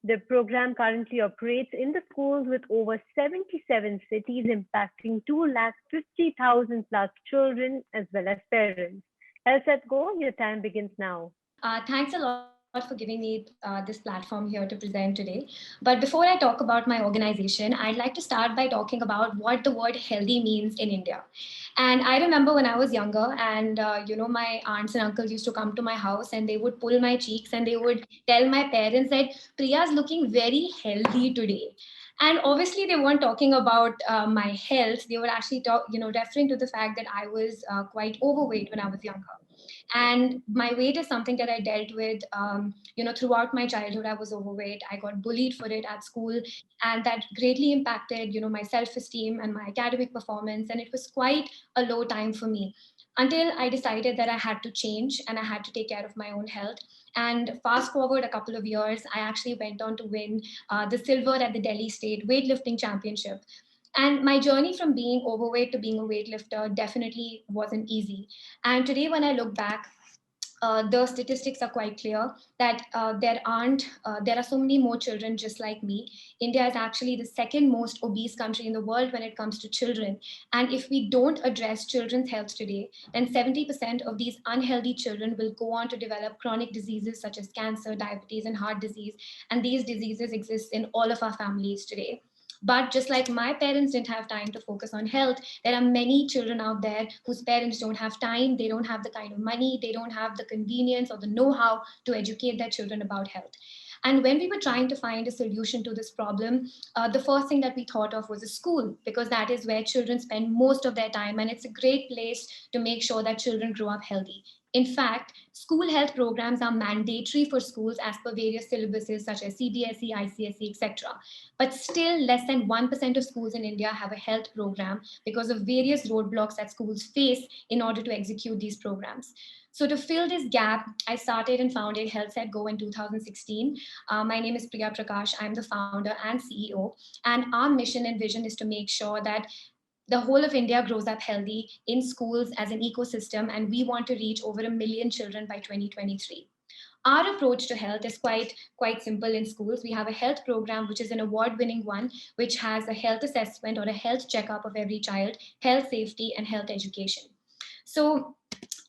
S1: The program currently operates in the schools with over 77 cities, impacting 250,000 plus children as well as parents. HealthSet Go, your time begins now.
S20: Thanks a lot for giving me this platform here to present today. But before I talk about my organization, I'd like to start by talking about what the word healthy means in India. And I remember when I was younger and, my aunts and uncles used to come to my house and they would pull my cheeks and they would tell my parents that Priya's looking very healthy today. And obviously they weren't talking about my health. They were actually referring to the fact that I was quite overweight when I was younger. And my weight is something that I dealt with, throughout my childhood. I was overweight. I got bullied for it at school, and that greatly impacted, my self-esteem and my academic performance. And it was quite a low time for me until I decided that I had to change and I had to take care of my own health. And fast forward a couple of years, I actually went on to win the silver at the Delhi State Weightlifting Championship. And my journey from being overweight to being a weightlifter definitely wasn't easy. And today, when I look back, the statistics are quite clear that there are so many more children just like me. India is actually the second most obese country in the world when it comes to children. And if we don't address children's health today, then 70% of these unhealthy children will go on to develop chronic diseases such as cancer, diabetes, and heart disease. And these diseases exist in all of our families today. But just like my parents didn't have time to focus on health, there are many children out there whose parents don't have time, they don't have the kind of money, they don't have the convenience or the know-how to educate their children about health. And when we were trying to find a solution to this problem, the first thing that we thought of was a school, because that is where children spend most of their time, and it's a great place to make sure that children grow up healthy. In fact, school health programs are mandatory for schools as per various syllabuses such as CBSE, ICSE, etc. But still, less than 1% of schools in India have a health program because of various roadblocks that schools face in order to execute these programs. So to fill this gap, I started and founded HealthSet Go in 2016. My name is Priya Prakash. I'm the founder and CEO. And our mission and vision is to make sure that the whole of India grows up healthy in schools as an ecosystem, and we want to reach over 1 million children by 2023. Our approach to health is quite simple in schools. We have a health program, which is an award-winning one, which has a health assessment or a health checkup of every child, health safety, and health education. So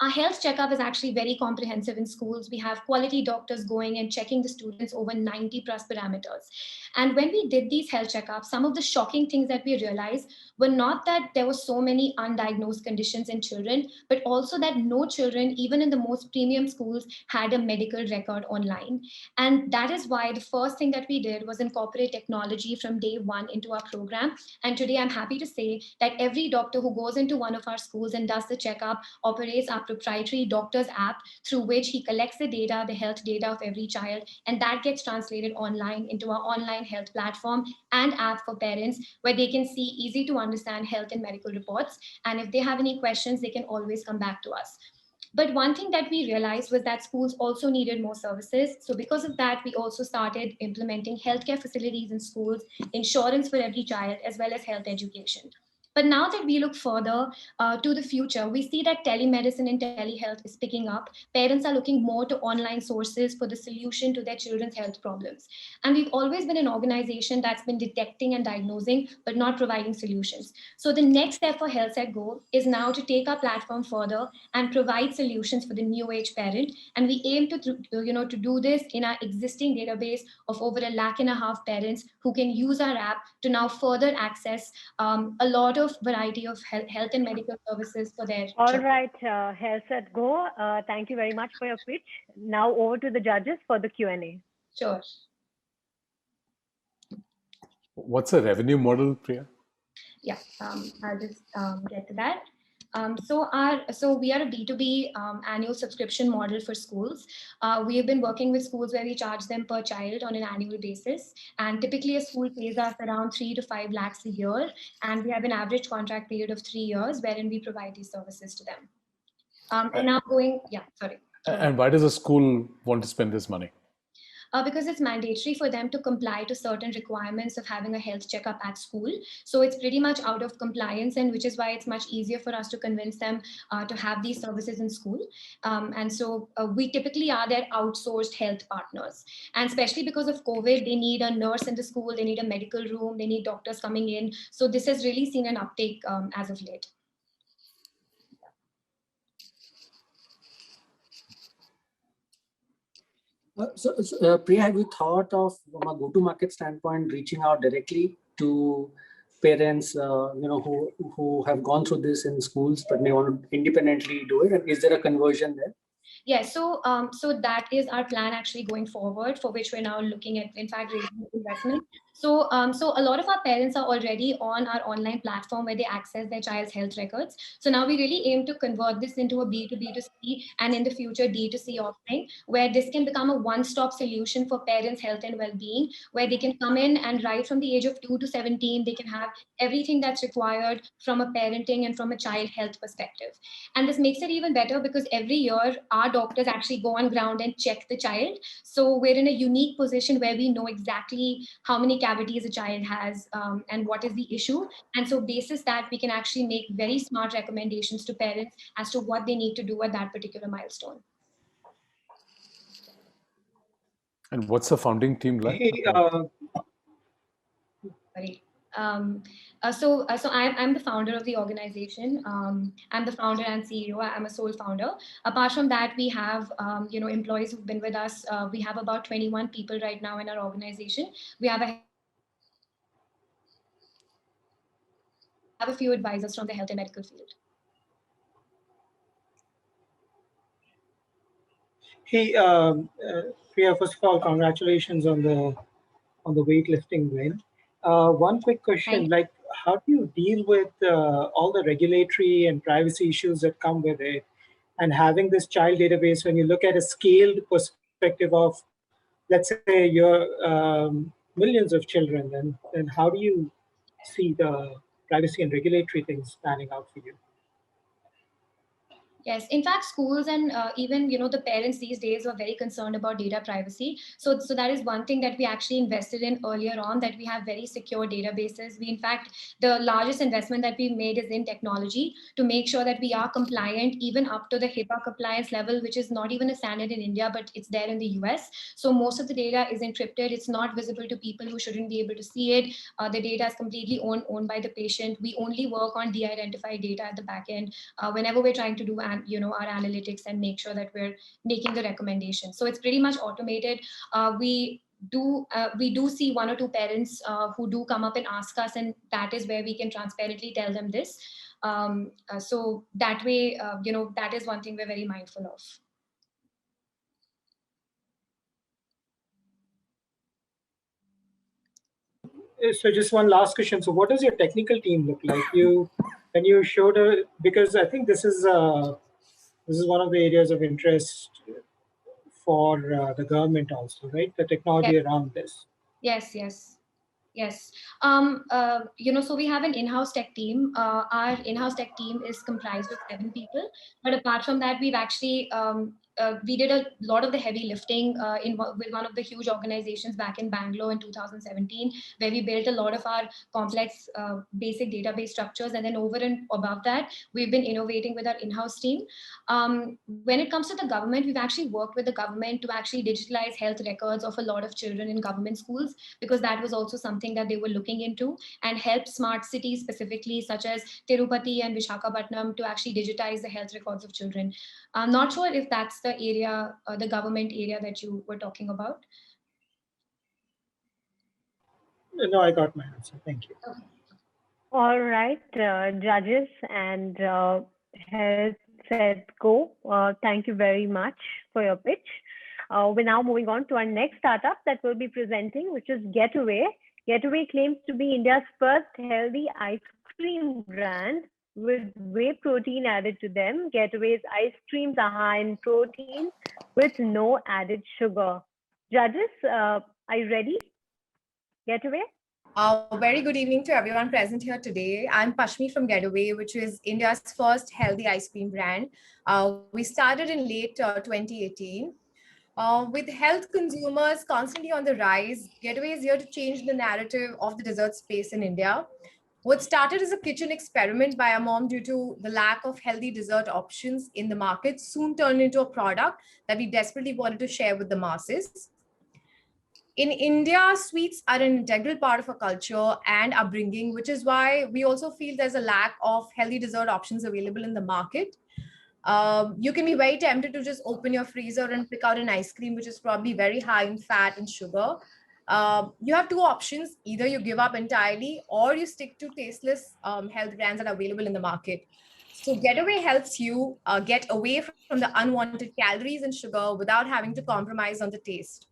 S20: our health checkup is actually very comprehensive in schools. We have quality doctors going and checking the students over 90 plus parameters. And when we did these health checkups, some of the shocking things that we realized were not that there were so many undiagnosed conditions in children, but also that no children, even in the most premium schools, had a medical record online. And that is why the first thing that we did was incorporate technology from day one into our program. And today I'm happy to say that every doctor who goes into one of our schools and does the checkup operates our proprietary doctor's app through which he collects the data, the health data of every child, and that gets translated online into our online health platform and app for parents, where they can see easy to understand health and medical reports. And if they have any questions, they can always come back to us. But one thing that we realized was that schools also needed more services. So because of that, we also started implementing healthcare facilities in schools, insurance for every child, as well as health education. But now that we look further to the future, we see that telemedicine and telehealth is picking up. Parents are looking more to online sources for the solution to their children's health problems. And we've always been an organization that's been detecting and diagnosing, but not providing solutions. So the next step for Health at Go is now to take our platform further and provide solutions for the new age parent. And we aim to do this in our existing database of over 1.5 lakh parents who can use our app to now further access a lot of variety of health and medical services for their
S1: All
S20: children.
S1: right, Health at Go, thank you very much for your pitch. Now over to the judges for the Q&A.
S20: Sure.
S3: What's the revenue model, Priya?
S20: Yeah, I'll just get to that. So we are a B2B annual subscription model for schools. We have been working with schools where we charge them per child on an annual basis. And typically a school pays us around 3 to 5 lakhs a year. And we have an average contract period of 3 years wherein we provide these services to them. And now sorry.
S3: And why does a school want to spend this money?
S20: Because it's mandatory for them to comply to certain requirements of having a health checkup at school. So it's pretty much out of compliance, and which is why it's much easier for us to convince them to have these services in school. And so we typically are their outsourced health partners. And especially because of COVID, they need a nurse in the school, they need a medical room, they need doctors coming in. So this has really seen an uptake as of late.
S5: Priya, have you thought of, from a go-to-market standpoint, reaching out directly to parents, who have gone through this in schools but may want to independently do it? And is there a conversion there?
S20: Yeah, so that is our plan actually going forward, for which we're now looking at, in fact, raising investment. So a lot of our parents are already on our online platform where they access their child's health records. So now we really aim to convert this into a B2B2C and in the future D2C offering, where this can become a one-stop solution for parents' health and well-being, where they can come in and right from the age of 2 to 17, they can have everything that's required from a parenting and from a child health perspective. And this makes it even better because every year our doctors actually go on ground and check the child. So we're in a unique position where we know exactly how many cavities a child has and what is the issue. And so basis that, we can actually make very smart recommendations to parents as to what they need to do at that particular milestone.
S3: And what's the founding team like?
S20: Sorry. So I'm the founder of the organization. I'm the founder and CEO. I'm a sole founder. Apart from that, we have employees who've been with us. We have about 21 people right now in our organization. We have a few advisors from the health and medical field.
S7: Hey, Priya, first of all, congratulations on the weightlifting win. One quick question, like, how do you deal with all the regulatory and privacy issues that come with it? And having this child database, when you look at a scaled perspective of, let's say, your millions of children, then how do you see the privacy and regulatory things panning out for you?
S20: Yes, in fact, schools and even the parents these days are very concerned about data privacy. So that is one thing that we actually invested in earlier on, that we have very secure databases. We, in fact, the largest investment that we've made is in technology to make sure that we are compliant even up to the HIPAA compliance level, which is not even a standard in India, but it's there in the US. So most of the data is encrypted. It's not visible to people who shouldn't be able to see it. The data is completely owned by the patient. We only work on de-identified data at the back end whenever we're trying to do our analytics and make sure that we're making the recommendations. So it's pretty much automated. We do see 1 or 2 parents who do come up and ask us, and that is where we can transparently tell them this. So that way, that is one thing we're very mindful of.
S7: So just one last question. So what does your technical team look like? When you showed because I think this is this is one of the areas of interest for the government also, right? The technology around this.
S20: Yes, yes. Yes. So we have an in-house tech team. Our in-house tech team is comprised of 7 people. But apart from that, we've actually we did a lot of the heavy lifting with one of the huge organizations back in Bangalore in 2017, where we built a lot of our complex basic database structures. And then over and above that, we've been innovating with our in-house team. When it comes to the government, we've actually worked with the government to actually digitalize health records of a lot of children in government schools, because that was also something that they were looking into, and help smart cities specifically such as Tirupati and Visakhapatnam to actually digitize the health records of children. I'm not sure if that's the area, the government area that you were talking about.
S7: No, I got my answer. Thank you.
S20: Okay.
S1: All right, judges and Health Set Go, thank you very much for your pitch. We're now moving on to our next startup that we'll be presenting, which is Getaway. Getaway claims to be India's first healthy ice cream brand with whey protein added to them. Getaway's ice creams are high in protein with no added sugar. Judges, are you ready? Getaway?
S21: Very good evening to everyone present here today. I'm Pashmi from Getaway, which is India's first healthy ice cream brand. We started in late 2018. With health consumers constantly on the rise, Getaway is here to change the narrative of the dessert space in India. What started as a kitchen experiment by our mom due to the lack of healthy dessert options in the market soon turned into a product that we desperately wanted to share with the masses. In India, sweets are an integral part of our culture and upbringing, which is why we also feel there's a lack of healthy dessert options available in the market. You can be very tempted to just open your freezer and pick out an ice cream, which is probably very high in fat and sugar. You have 2 options. Either you give up entirely or you stick to tasteless health brands that are available in the market. So Getaway helps you get away from the unwanted calories and sugar without having to compromise on the taste.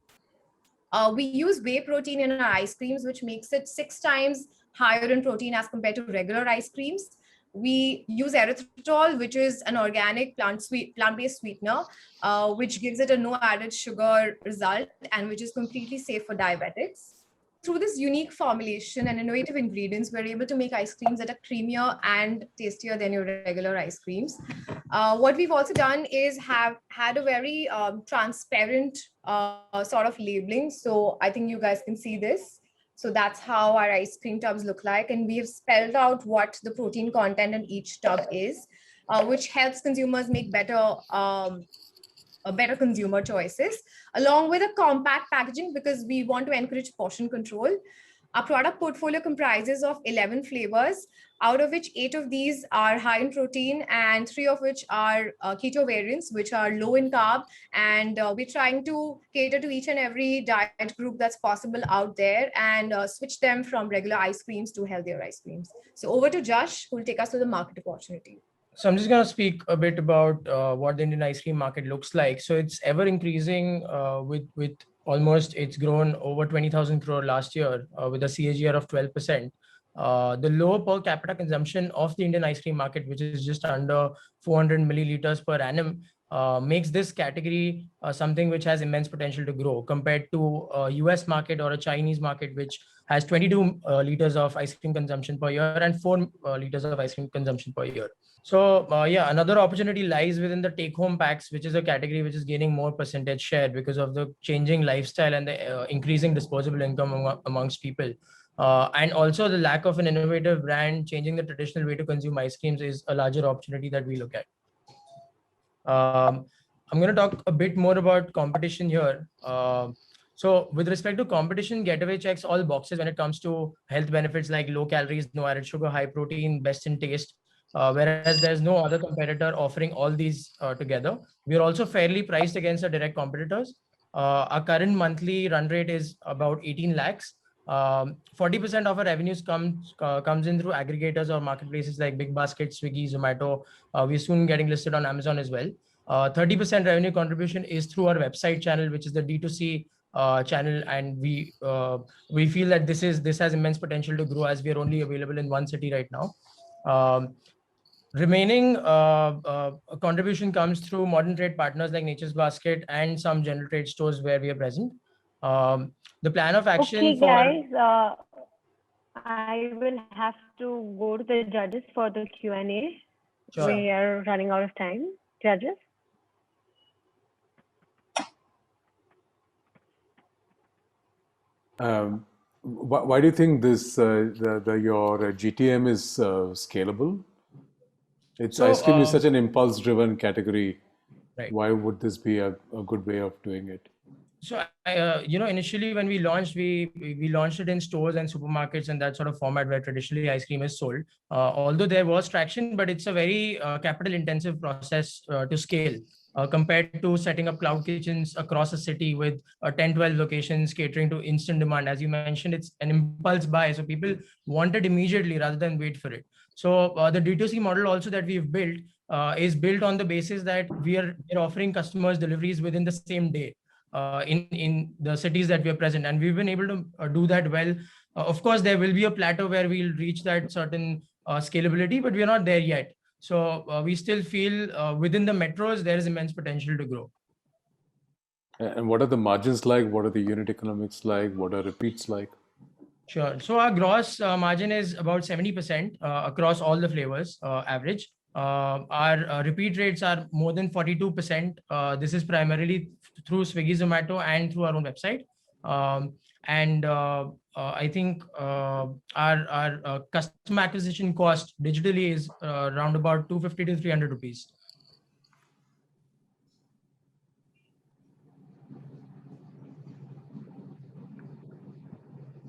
S21: We use whey protein in our ice creams, which makes it 6 times higher in protein as compared to regular ice creams. We use erythritol, which is an organic plant-based sweetener, which gives it a no added sugar result and which is completely safe for diabetics. Through this unique formulation and innovative ingredients, we're able to make ice creams that are creamier and tastier than your regular ice creams. What we've also done is have had a very transparent sort of labeling. So I think you guys can see this. So that's how our ice cream tubs look like. And we have spelled out what the protein content in each tub is, which helps consumers make better consumer choices, along with a compact packaging because we want to encourage portion control. Our product portfolio comprises of 11 flavors, out of which 8 of these are high in protein and 3 of which are keto variants, which are low in carb. And we're trying to cater to each and every diet group that's possible out there and switch them from regular ice creams to healthier ice creams. So over to Josh, who will take us to the market opportunity.
S22: So I'm just going to speak a bit about what the Indian ice cream market looks like. So it's ever increasing with almost, it's grown over 20,000 crore last year with a CAGR of 12%. The lower per capita consumption of the Indian ice cream market, which is just under 400 milliliters per annum, makes this category something which has immense potential to grow compared to a US market or a Chinese market, which has 22 liters of ice cream consumption per year and 4 liters of ice cream consumption per year. So yeah, another opportunity lies within the take-home packs, which is a category which is gaining more percentage share because of the changing lifestyle and the increasing disposable income amongst people. And also the lack of an innovative brand changing the traditional way to consume ice creams is a larger opportunity that we look at. I'm going to talk a bit more about competition here. So with respect to competition, Getaway checks all boxes when it comes to health benefits like low calories, no added sugar, high protein, best in taste. Whereas there's no other competitor offering all these together. We are also fairly priced against our direct competitors. Our current monthly run rate is about 18 lakhs. 40% of our revenues comes in through aggregators or marketplaces like Big Basket, Swiggy, Zomato. We're soon getting listed on Amazon as well. 30% revenue contribution is through our website channel, which is the D2C channel, and we feel that this has immense potential to grow as we are only available in one city right now. Remaining contribution comes through modern trade partners like Nature's Basket and some general trade stores where we are present. The plan of action
S1: Okay,
S22: for
S1: guys, I will have to go to the judges for the Q&A.
S22: Sure.
S1: We are running out of time. Judges?
S3: Why do you think this your GTM is scalable? Ice cream is such an impulse-driven category.
S22: Right.
S3: Why would this be a good way of doing it?
S22: So, initially when we launched, we launched it in stores and supermarkets and that sort of format where traditionally ice cream is sold. Although there was traction, but it's a very capital intensive process to scale compared to setting up cloud kitchens across a city with 10, 12 locations catering to instant demand. As you mentioned, it's an impulse buy. So people want it immediately rather than wait for it. So the D2C model also that we've built is built on the basis that we're offering customers deliveries within the same day. In the cities that we are present, and we've been able to do that well. Of course, there will be a plateau where we'll reach that certain scalability, but we are not there yet. So we still feel within the metros, there is immense potential to grow.
S3: And what are the margins like? What are the unit economics like? What are repeats like?
S22: Sure. So our gross margin is about 70% across all the flavors, average. Our repeat rates are more than 42%. This is primarily through Swiggy, Zomato, and through our own website. I think our customer acquisition cost digitally is around about 250 to 300 rupees.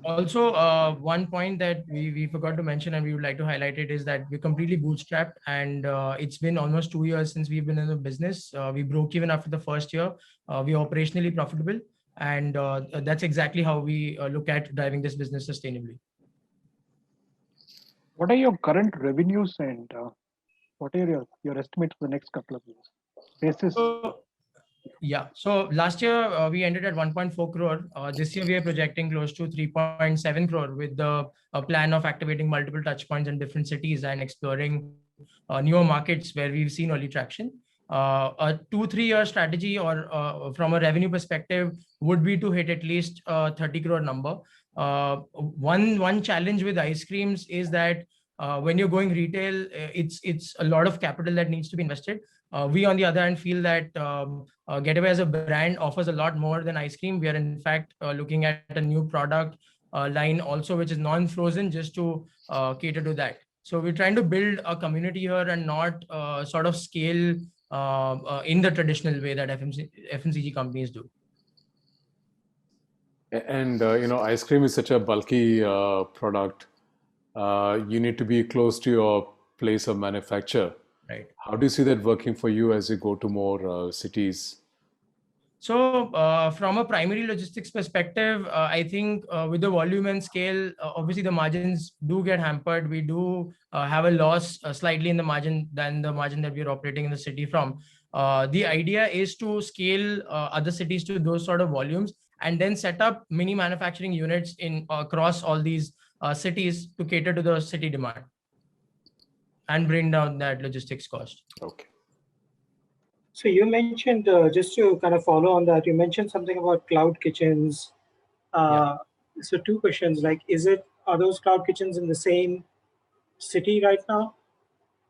S22: Also, one point that we forgot to mention and we would like to highlight it is that we're completely bootstrapped, and it's been almost 2 years since we've been in the business. We broke even after the first year. We're operationally profitable, and that's exactly how we look at driving this business sustainably.
S6: What are your current revenues and what are your estimates for the next couple of years? Basis.
S22: Yeah. So last year we ended at 1.4 crore. This year we are projecting close to 3.7 crore with the plan of activating multiple touch points in different cities and exploring newer markets where we've seen early traction. A 2-3 year strategy or from a revenue perspective would be to hit at least 30 crore number. One challenge with ice creams is that when you're going retail, it's a lot of capital that needs to be invested. We, on the other hand, feel that Getaway as a brand offers a lot more than ice cream. We are in fact looking at a new product line also, which is non-frozen, just to cater to that. So we're trying to build a community here and not sort of scale in the traditional way that FMCG companies do.
S3: And ice cream is such a bulky product. You need to be close to your place of manufacture.
S22: Right.
S3: How do you see that working for you as you go to more cities?
S22: So from a primary logistics perspective, I think with the volume and scale, obviously the margins do get hampered. We do have a loss slightly in the margin than the margin that we're operating in the city from. The idea is to scale other cities to those sort of volumes and then set up mini manufacturing units in across all these cities to cater to the city demand and bring down that logistics cost.
S3: Okay.
S7: So you mentioned, just to kind of follow on that, you mentioned something about cloud kitchens.
S22: Yeah.
S7: So 2 questions, like, are those cloud kitchens in the same city right now?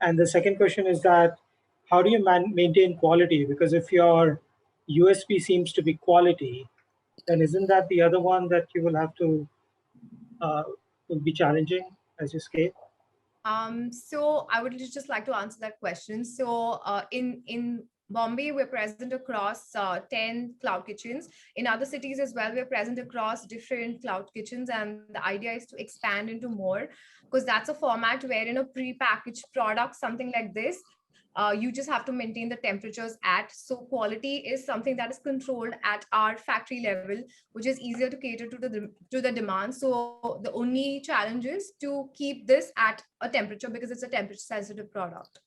S7: And the second question is that, how do you maintain quality? Because if your USP seems to be quality, then isn't that the other one that you will have to will be challenging as you scale?
S21: So I would just like to answer that question. So in Bombay, we're present across 10 cloud kitchens. In other cities as well, we're present across different cloud kitchens. And the idea is to expand into more, because that's a format where in a pre-packaged product, something like this, you just have to maintain the temperatures at. So quality is something that is controlled at our factory level, which is easier to cater to the demand. So the only challenge is to keep this at a temperature because it's a temperature sensitive product.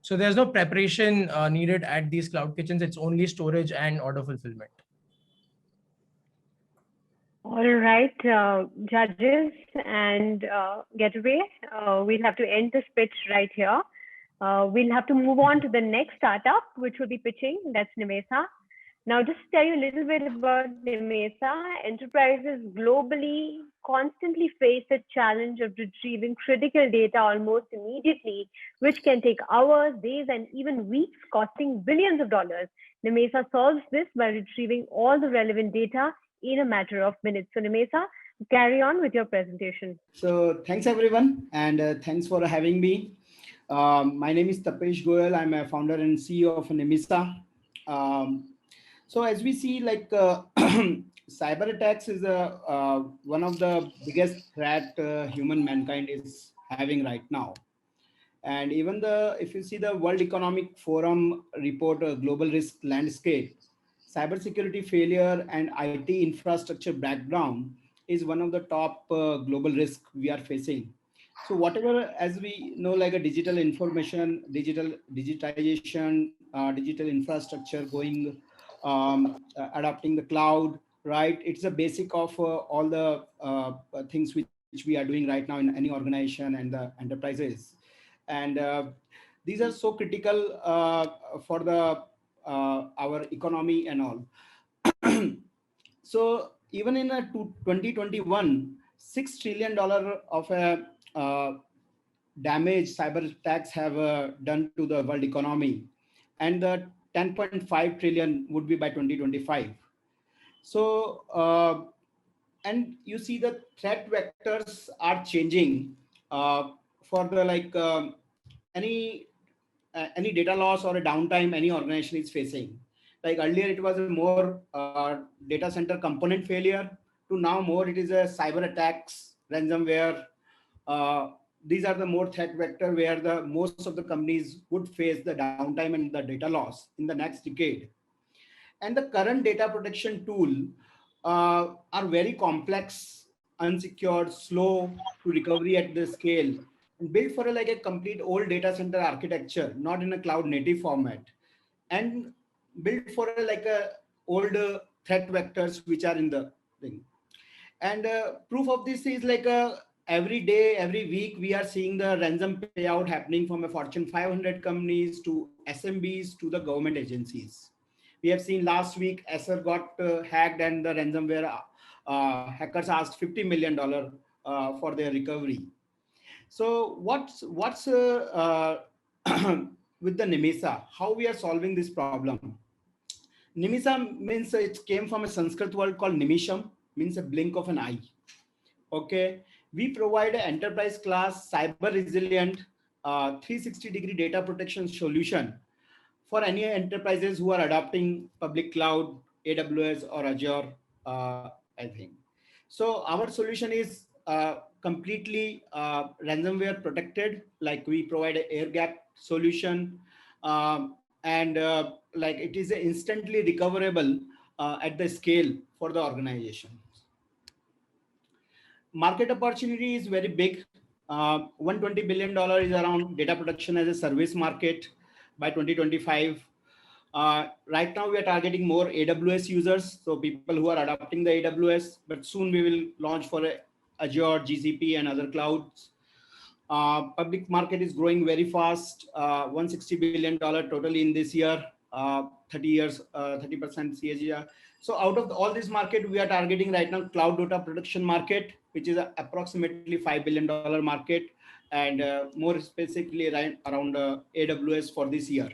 S22: So there's no preparation needed at these cloud kitchens. It's only storage and order fulfillment.
S1: All right, judges and Getaway, we'll have to end this pitch right here. We'll have to move on to the next startup, which will be pitching. That's Nimesa. Now, just to tell you a little bit about Nimesa, enterprises globally constantly face the challenge of retrieving critical data almost immediately, which can take hours, days, and even weeks, costing billions of dollars. Nimesa solves this by retrieving all the relevant data in a matter of minutes. So Nimesa, carry on with your presentation.
S2: So thanks everyone, and thanks for having me. My name is Tapesh Goyal. I'm a founder and CEO of Nimesa. So as we see, like cyber attacks is one of the biggest threat human mankind is having right now. And even if you see the World Economic Forum report, Global Risk Landscape, cybersecurity failure and IT infrastructure background is one of the top global risks we are facing. So whatever, as we know, like a digital information, digitization, digital infrastructure going, adopting the cloud, right? It's a basic of all the things which we are doing right now in any organization and the enterprises. And these are so critical for the our economy and all. So even in 2021, $6 trillion of a damage cyber attacks have done to the world economy, and the 10.5 trillion would be by 2025. So and you see the threat vectors are changing for the any data loss or a downtime any organization is facing. Like earlier it was a more data center component failure, to now more it is a cyber attacks, ransomware. These are the more threat vector where the most of the companies would face the downtime and the data loss in the next decade. And the current data protection tool are very complex, unsecured, slow to recovery at the scale, and built for a complete old data center architecture, not in a cloud native format, and built for a old threat vectors which are in the thing. And proof of this is every day, every week, we are seeing the ransom payout happening from a Fortune 500 companies to SMBs to the government agencies. We have seen last week, Acer got hacked and the ransomware hackers asked $50 million for their recovery. So what's with the Nimesa? How we are solving this problem? Nimesa means it came from a Sanskrit word called Nimisham, means a blink of an eye. Okay, we provide an enterprise class cyber resilient 360-degree data protection solution for any enterprises who are adopting public cloud, AWS or Azure, I think. So our solution is completely ransomware protected. Like we provide an air gap solution, and it is instantly recoverable at the scale for the organization. Market opportunity is very big. $120 billion is around data protection as a service market by 2025. Right now we are targeting more AWS users, so people who are adopting the AWS, but soon we will launch for Azure, GCP and other clouds. Public market is growing very fast, $160 billion totally in this year, 30% CAGR. So out of all this market, we are targeting right now cloud data protection market, which is approximately $5 billion market, and more specifically around AWS for this year.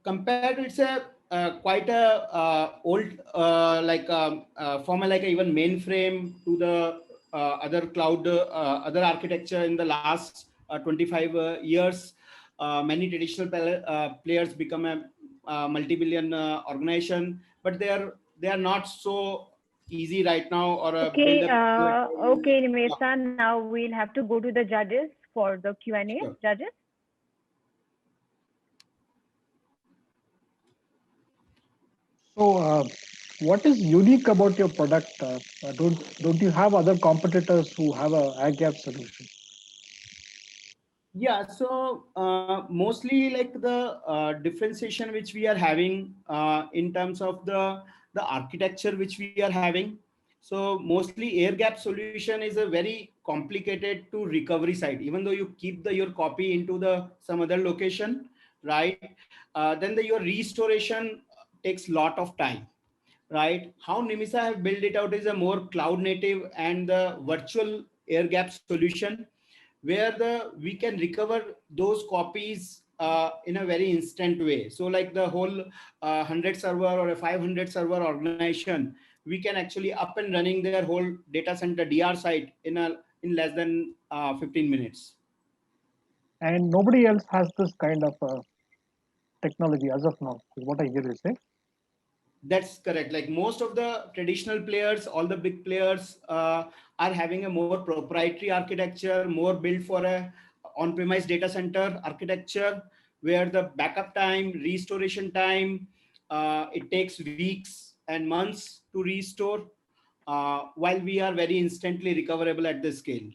S2: Compared, it's a quite a old from even mainframe to the other cloud, other architecture in the last 25 years. Many traditional players become a multi-billion organization, but they are not so easy right now. Or
S1: okay, okay, Nimesa. Now we'll have to go to the judges for the Q&A. Sure. Judges.
S6: So, what is unique about your product? Don't you have other competitors who have a air gap solution?
S2: Yeah, so mostly like the differentiation which we are having in terms of the the architecture which we are having. So mostly air gap solution is a very complicated to recovery side. Even though you keep your copy into some other location, right? Then your restoration takes lot of time, right? How Nimisa have built it out is a more cloud native and the virtual air gap solution, where we can recover those copies in a very instant way. So like the whole 100 server or a 500 server organization, we can actually up and running their whole data center DR site in less than 15 minutes.
S6: And nobody else has this kind of technology as of now, is what I hear you say.
S2: That's correct. Like most of the traditional players, all the big players are having a more proprietary architecture, more built for a on-premise data center architecture, where the backup time, restoration time, it takes weeks and months to restore, while we are very instantly recoverable at this scale.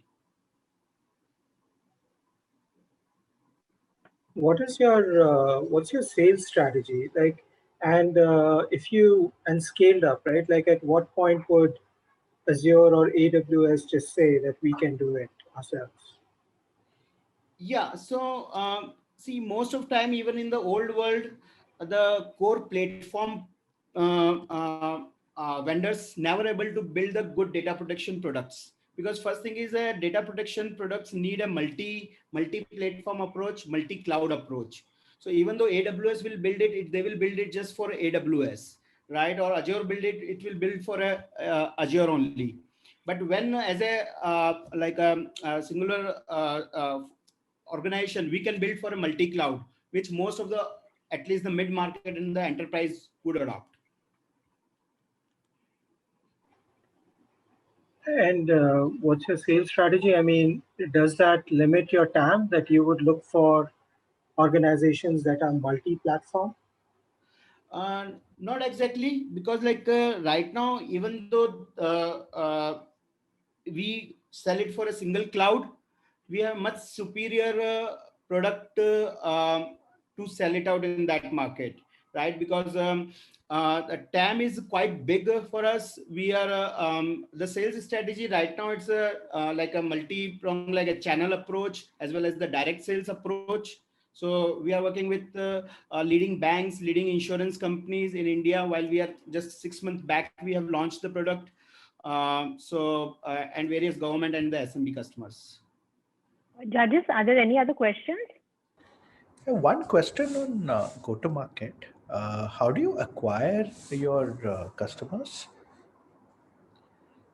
S7: What's your sales strategy like? And if you scaled up, right? Like at what point would Azure or AWS just say that we can do it ourselves?
S2: Yeah, so see, most of time, even in the old world, the core platform vendors never able to build the good data protection products, because first thing is data protection products need a multi-platform approach, multi-cloud approach. So even though AWS will build it, they will build it just for AWS, right? Or Azure build it, it will build for Azure only. But when as a singular organization, we can build for a multi-cloud, which most of at least the mid-market and the enterprise would adopt.
S7: And what's your sales strategy? I mean, does that limit your TAM, that you would look for organizations that are multi-platform?
S2: Not exactly, because right now, even though we sell it for a single cloud, we have much superior product to sell it out in that market, right? Because the TAM is quite big for us. We are the sales strategy right now, it's like a multi-prong, like a channel approach as well as the direct sales approach. So we are working with leading banks, leading insurance companies in India, while we are just 6 months back, we have launched the product. And various government and the SMB customers.
S1: Judges, are there any other questions?
S9: One question on go-to-market. How do you acquire your customers?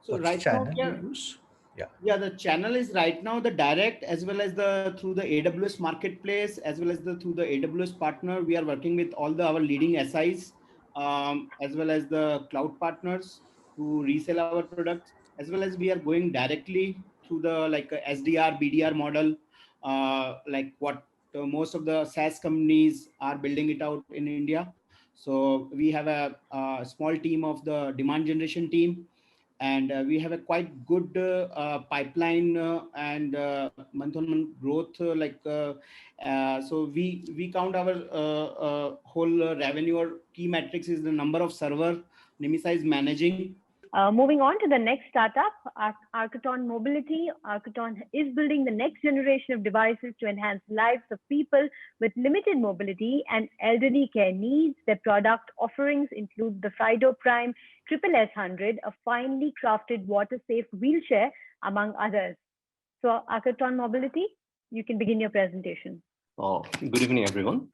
S2: So
S9: What's
S2: right
S9: channel
S2: now,
S9: you use?
S2: Yeah, the channel is right now the direct, as well as through the AWS marketplace, as well as through the AWS partner. We are working with all our leading SIs, as well as the cloud partners to resell our products, as well as we are going directly through the SDR, BDR model, like what most of the SaaS companies are building it out in India. So we have a small team of the demand generation team, and we have a quite good pipeline and month-on-month growth. So we count our whole revenue, or key metrics is the number of server Nimisa is managing.
S1: Moving on to the next startup, Arkaton Mobility. Arkaton is building the next generation of devices to enhance lives of people with limited mobility and elderly care needs. Their product offerings include the Fido Prime Triple S100, a finely crafted water-safe wheelchair, among others. So Arkaton Mobility, you can begin your presentation.
S4: Good evening, everyone.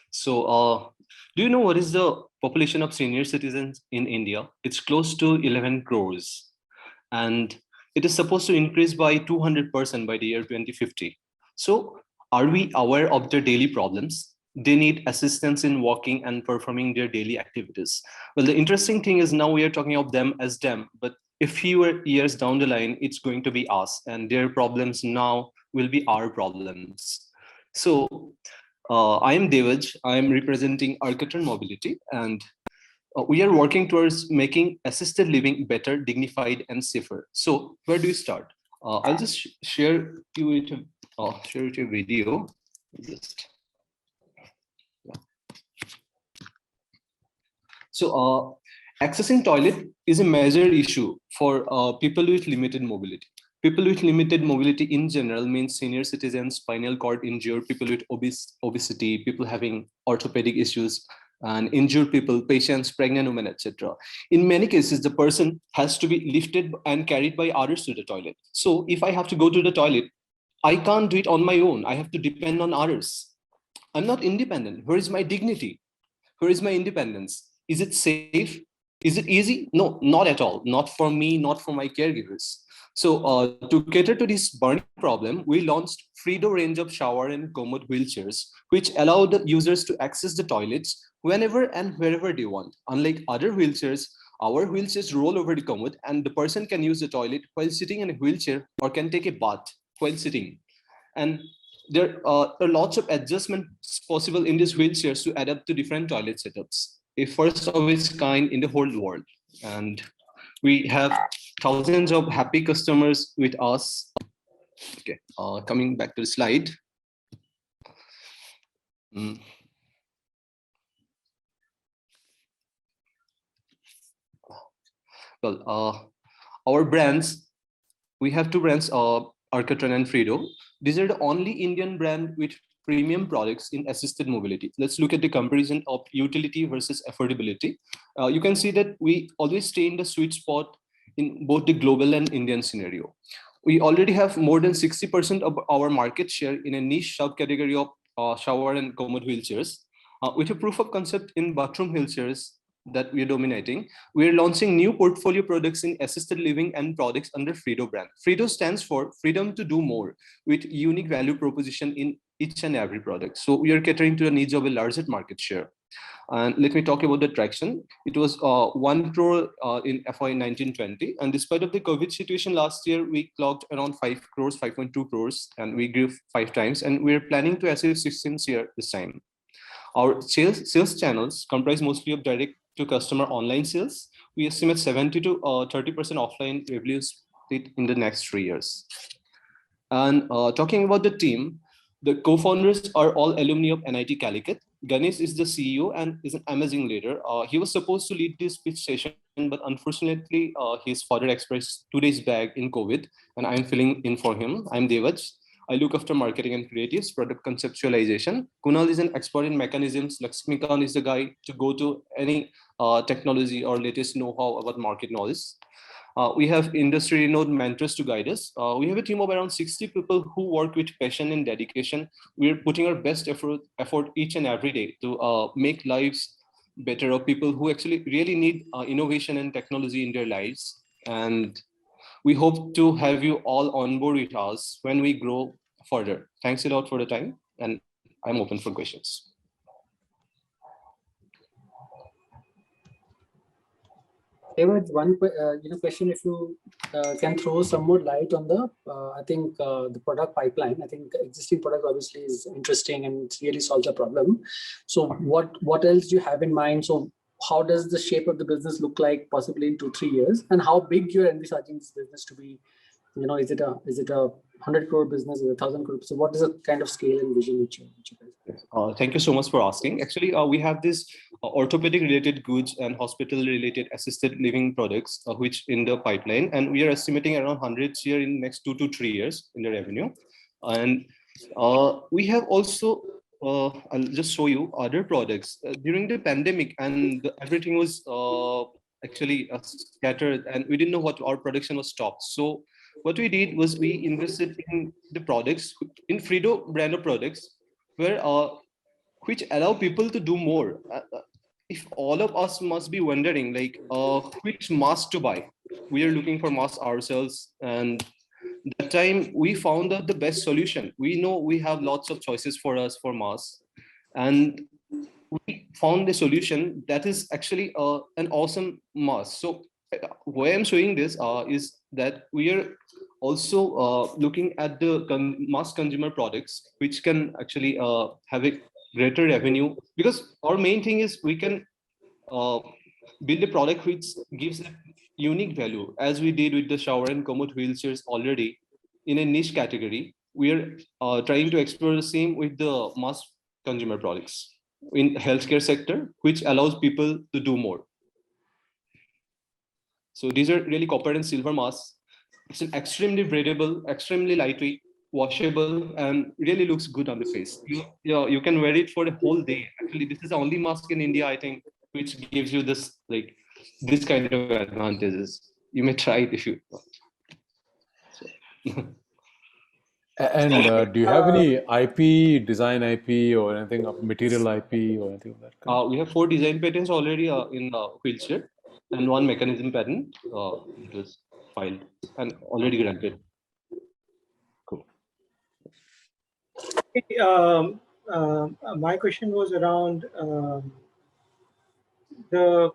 S4: So do you know what is the population of senior citizens in India? It's close to 11 crores. And it is supposed to increase by 200% by the year 2050. So are we aware of their daily problems? They need assistance in walking and performing their daily activities. Well, the interesting thing is now we are talking of them as them, but a few years down the line, it's going to be us, and their problems now will be our problems. So I am Devaj. I am representing Arkaton Mobility, and we are working towards making assisted living better, dignified, and safer. So where do you start? I'll just share you a video. So Accessing toilet is a major issue for people with limited mobility. People with limited mobility in general means senior citizens, spinal cord injured, people with obesity, people having orthopedic issues, and injured people, patients, pregnant women, etc. In many cases, the person has to be lifted and carried by others to the toilet. So if I have to go to the toilet, I can't do it on my own. I have to depend on others. I'm not independent. Where is my dignity? Where is my independence? Is it safe? Is it easy? No, not at all. Not for me, not for my caregivers. So to cater to this burning problem, we launched Fredo range of shower and commode wheelchairs, which allow the users to access the toilets whenever and wherever they want. Unlike other wheelchairs, our wheelchairs roll over the commode and the person can use the toilet while sitting in a wheelchair or can take a bath while sitting. And there are lots of adjustments possible in these wheelchairs to adapt to different toilet setups, a first of its kind in the whole world. And we have thousands of happy customers with us. Okay, coming back to the slide. Well, our brands, we have two brands, Arcatran and Fredo. These are the only Indian brand with premium products in assisted mobility. Let's look at the comparison of utility versus affordability. You can see that we always stay in the sweet spot in both the global and Indian scenario. We already have more than 60% of our market share in a niche subcategory of shower and commode wheelchairs. With a proof of concept in bathroom wheelchairs that we are dominating, we are launching new portfolio products in assisted living and products under Fredo brand. Fredo stands for freedom to do more with unique value proposition in each and every product. So we are catering to the needs of a larger market share. And let me talk about the traction. It was 1 crore in FY 1920. And despite of the COVID situation last year, we clocked around 5 crores, 5.2 crores, and we grew 5 times. And we're planning to achieve 16 here this time. Our sales channels comprise mostly of direct to customer online sales. We estimate 70 to 30% offline revenue split in the next 3 years. And talking about the team, the co-founders are all alumni of NIT Calicut. Ganesh is the CEO and is an amazing leader. He was supposed to lead this speech session, but unfortunately, his father expressed 2 days back in COVID, and I'm filling in for him. I'm Devaj. I look after marketing and creatives, product conceptualization. Kunal is an expert in mechanisms. Lakshmikant is the guy to go to any technology or latest know-how about market knowledge. We have industry-renowned mentors to guide us. We have a team of around 60 people who work with passion and dedication. We're putting our best effort each and every day to make lives better of people who actually really need innovation and technology in their lives. And we hope to have you all on board with us when we grow further. Thanks a lot for the time, and I'm open for questions.
S5: David, one question, if you can throw some more light on the, I think the product pipeline. I think existing product obviously is interesting and it really solves a problem. So what else do you have in mind? So how does the shape of the business look like possibly in 2-3 years, and how big you're envisaging this business to be? Is it a 100 crore business or 1,000 crore? So what is the kind of scale and vision which you guys?
S4: Thank you so much for asking. Actually, we have this orthopedic related goods and hospital related assisted living products, which in the pipeline, and we are estimating around 100 here in the next 2 to 3 years in the revenue. And we have also, I'll just show you other products during the pandemic, and everything was actually scattered, and we didn't know what our production was stopped. So what we did was we invested in the products in Fredo brand of products, where which allow people to do more. If all of us must be wondering like which mask to buy, we are looking for masks ourselves, and that time we found out the best solution. We know we have lots of choices for us for masks, and we found a solution that is actually an awesome mask. So why I'm showing this is that we are also looking at the mass consumer products, which can actually have a greater revenue, because our main thing is we can build a product which gives a unique value, as we did with the shower and commode wheelchairs already in a niche category. We are trying to explore the same with the mass consumer products in healthcare sector, which allows people to do more. So these are really copper and silver masks. It's an extremely breathable, extremely lightweight, washable, and really looks good on the face. You can wear it for the whole day. Actually, this is the only mask in India, I think, which gives you this kind of advantages. You may try it if you want.
S3: And do you have any IP, design IP, or anything of material IP or anything like that?
S4: We have 4 design patents already in wheelchair, and 1 mechanism patent that was filed and already granted. Cool.
S7: My question was around the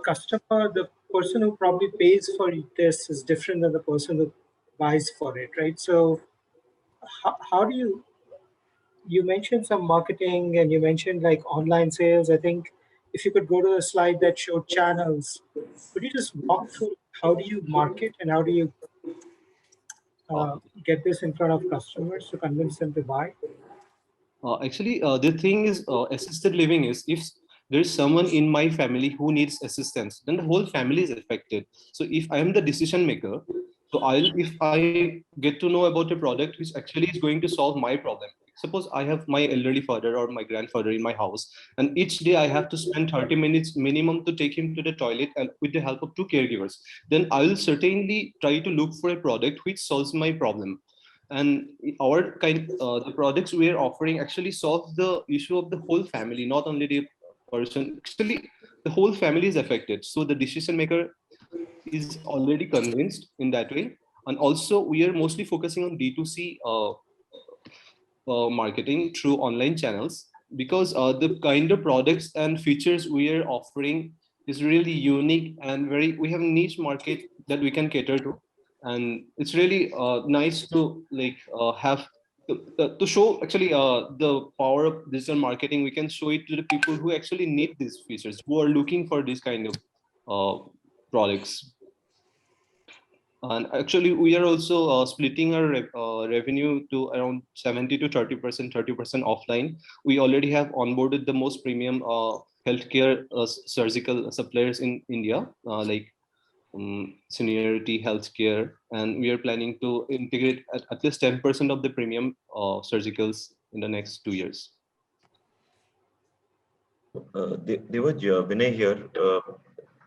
S7: customer, the person who probably pays for this is different than the person who buys for it, right? So how do you mentioned some marketing and you mentioned like online sales. I think if you could go to the slide that showed channels, could you just walk through how do you market and how do you get this in front of customers to convince them to buy?
S4: Actually, the thing is, assisted living is if there is someone in my family who needs assistance, then the whole family is affected. So if I am the decision maker, so if I get to know about a product which actually is going to solve my problem. Suppose I have my elderly father or my grandfather in my house, and each day I have to spend 30 minutes minimum to take him to the toilet and with the help of 2 caregivers. Then I will certainly try to look for a product which solves my problem. And the products we are offering actually solve the issue of the whole family, not only the person. Actually, the whole family is affected. So the decision maker is already convinced in that way. And also, we are mostly focusing on D2C marketing through online channels, because the kind of products and features we are offering is really unique and we have a niche market that we can cater to. And it's really nice to have to show actually the power of digital marketing. We can show it to the people who actually need these features, who are looking for this kind of products. And actually, we are also splitting our revenue to around 70 to 30%, 30% offline. We already have onboarded the most premium healthcare surgical suppliers in India, Seniority Healthcare, and we are planning to integrate at least 10% of the premium surgicals in the next 2 years.
S15: Vinay here.